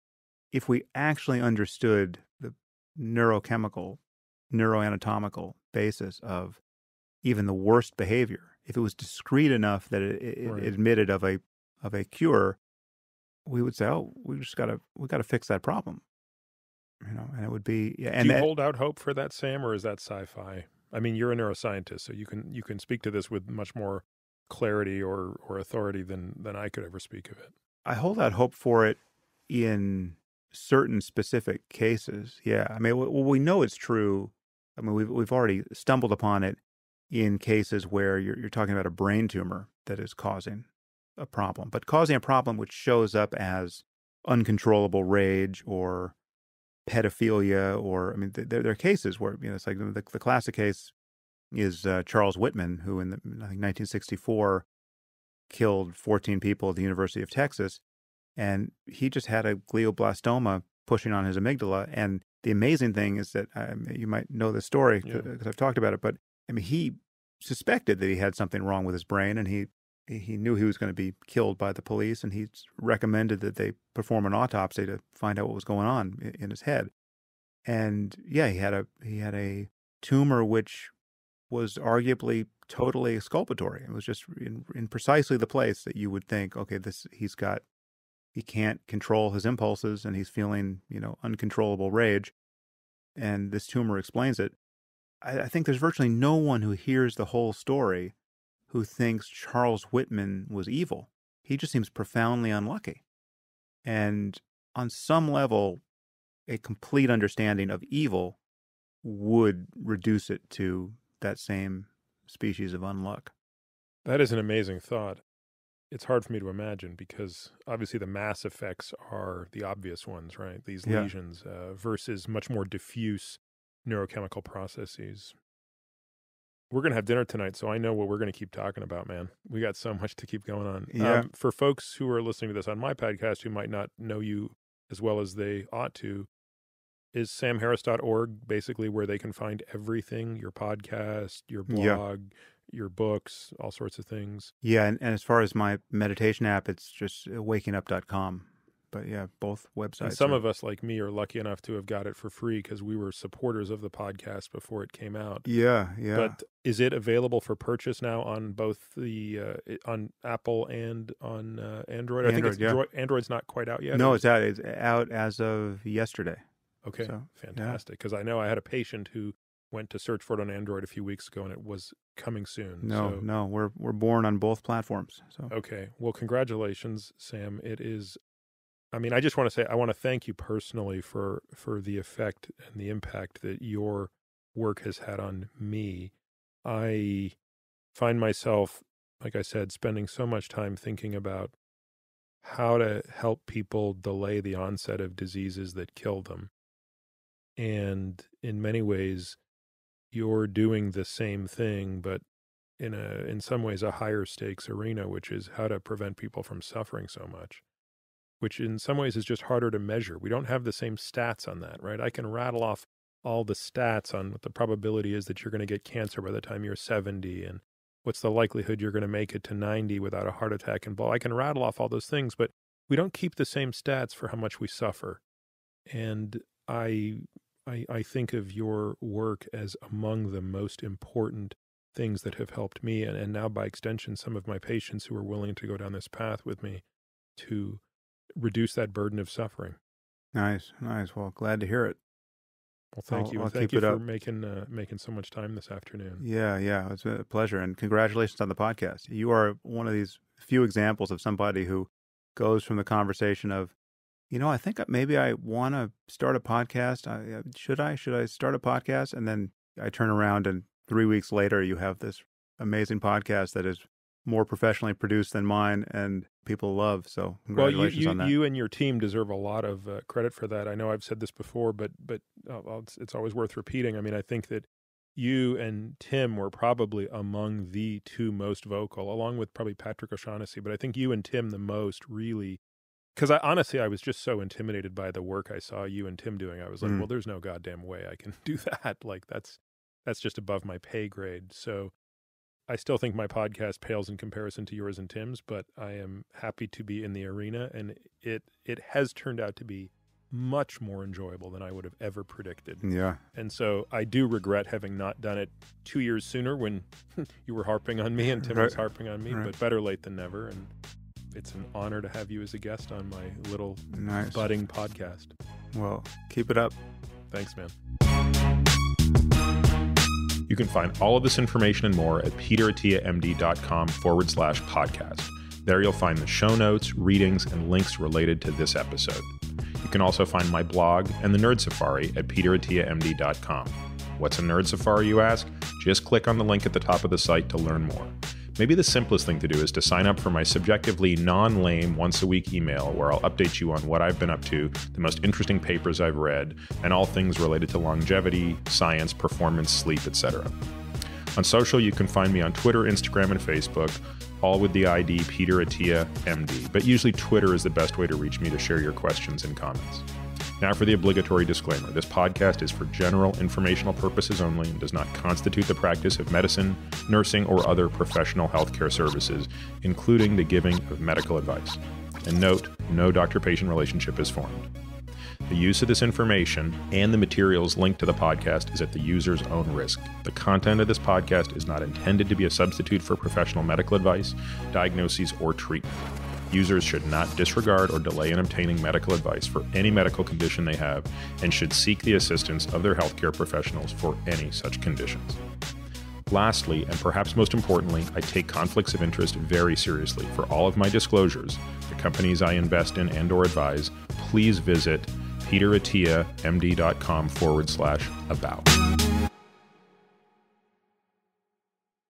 If we actually understood the neurochemical, neuroanatomical basis of even the worst behavior, if it was discrete enough that it Right. admitted of a cure, we would say, "Oh, we got to fix that problem." And it would be. Yeah, and do you hold out hope for that, Sam, or is that sci-fi? I mean, you're a neuroscientist, so you can speak to this with much more clarity or authority than I could ever speak of it. I hold out hope for it in certain specific cases. Yeah, I mean, we know it's true. I mean, we've already stumbled upon it in cases where you're talking about a brain tumor that is causing a problem, but causing a problem which shows up as uncontrollable rage or pedophilia, or I mean, there are cases where it's like the classic case is Charles Whitman, who in I think 1964 killed 14 people at the University of Texas, and he just had a glioblastoma pushing on his amygdala. And the amazing thing is that you might know this story because I've talked about it, but I mean, he suspected that he had something wrong with his brain, and he knew he was going to be killed by the police, and he recommended that they perform an autopsy to find out what was going on in his head. And yeah, he had a tumor which was arguably totally exculpatory. It was just in precisely the place that you would think, okay, he can't control his impulses, and he's feeling uncontrollable rage, and this tumor explains it. I think there's virtually no one who hears the whole story who thinks Charles Whitman was evil. He just seems profoundly unlucky. And on some level, a complete understanding of evil would reduce it to that same species of unluck. That is an amazing thought. It's hard for me to imagine because obviously the mass effects are the obvious ones, right? These lesions versus much more diffuse neurochemical processes. We're going to have dinner tonight, so I know what we're going to keep talking about, man. We got so much to keep going on. Yeah. For folks who are listening to this on my podcast who might not know you as well as they ought to, is samharris.org basically where they can find everything, your podcast, your blog, your books, all sorts of things. Yeah, and as far as my meditation app, it's just wakingup.com. But yeah, both websites. And some of us, like me, are lucky enough to have got it for free because we were supporters of the podcast before it came out. Yeah. But is it available for purchase now on both on Apple and on Android? I think Android's not quite out yet. No, it's out. It's out as of yesterday. Okay, so, fantastic. Because I know I had a patient who went to search for it on Android a few weeks ago, and it was coming soon. No, we're born on both platforms. So okay, well, congratulations, Sam. It is. I mean, I just want to say I want to thank you personally for the effect and the impact that your work has had on me. I find myself, like I said, spending so much time thinking about how to help people delay the onset of diseases that kill them. And in many ways, you're doing the same thing, but in some ways a higher stakes arena, which is how to prevent people from suffering so much, which in some ways is just harder to measure. We don't have the same stats on that, right? I can rattle off all the stats on what the probability is that you're going to get cancer by the time you're 70 and what's the likelihood you're going to make it to 90 without a heart attack and I can rattle off all those things, but we don't keep the same stats for how much we suffer. And I think of your work as among the most important things that have helped me and now by extension some of my patients who are willing to go down this path with me to reduce that burden of suffering. Nice. Well, glad to hear it. Well, thank you. Thank you for making so much time this afternoon. Yeah. It's a pleasure. And congratulations on the podcast. You are one of these few examples of somebody who goes from the conversation of, I think maybe I want to start a podcast. Should I start a podcast? And then I turn around and 3 weeks later, you have this amazing podcast that is more professionally produced than mine and people love. So congratulations on that. You and your team deserve a lot of credit for that. I know I've said this before, but it's always worth repeating. I mean, I think that you and Tim were probably among the two most vocal, along with probably Patrick O'Shaughnessy, but I think you and Tim the most really, because I was just so intimidated by the work I saw you and Tim doing. I was like, well, there's no goddamn way I can do that. Like that's just above my pay grade. So I still think my podcast pales in comparison to yours and Tim's, but I am happy to be in the arena, and it has turned out to be much more enjoyable than I would have ever predicted. Yeah. And so I do regret having not done it 2 years sooner when you were harping on me and Tim was harping on me, but better late than never. And it's an honor to have you as a guest on my little budding podcast. Well, keep it up. Thanks, man. You can find all of this information and more at peterattiamd.com/podcast. There you'll find the show notes, readings, and links related to this episode. You can also find my blog and the Nerd Safari at peterattiamd.com. What's a Nerd Safari, you ask? Just click on the link at the top of the site to learn more. Maybe the simplest thing to do is to sign up for my subjectively non-lame once-a-week email where I'll update you on what I've been up to, the most interesting papers I've read, and all things related to longevity, science, performance, sleep, etc. On social, you can find me on Twitter, Instagram, and Facebook, all with the ID Peter Attia, MD, but usually Twitter is the best way to reach me to share your questions and comments. Now for the obligatory disclaimer. This podcast is for general informational purposes only and does not constitute the practice of medicine, nursing, or other professional healthcare services, including the giving of medical advice. And note, no doctor-patient relationship is formed. The use of this information and the materials linked to the podcast is at the user's own risk. The content of this podcast is not intended to be a substitute for professional medical advice, diagnoses, or treatment. Users should not disregard or delay in obtaining medical advice for any medical condition they have and should seek the assistance of their healthcare professionals for any such conditions. Lastly, and perhaps most importantly, I take conflicts of interest very seriously. For all of my disclosures, the companies I invest in and/or advise, please visit peterattiamd.com/about.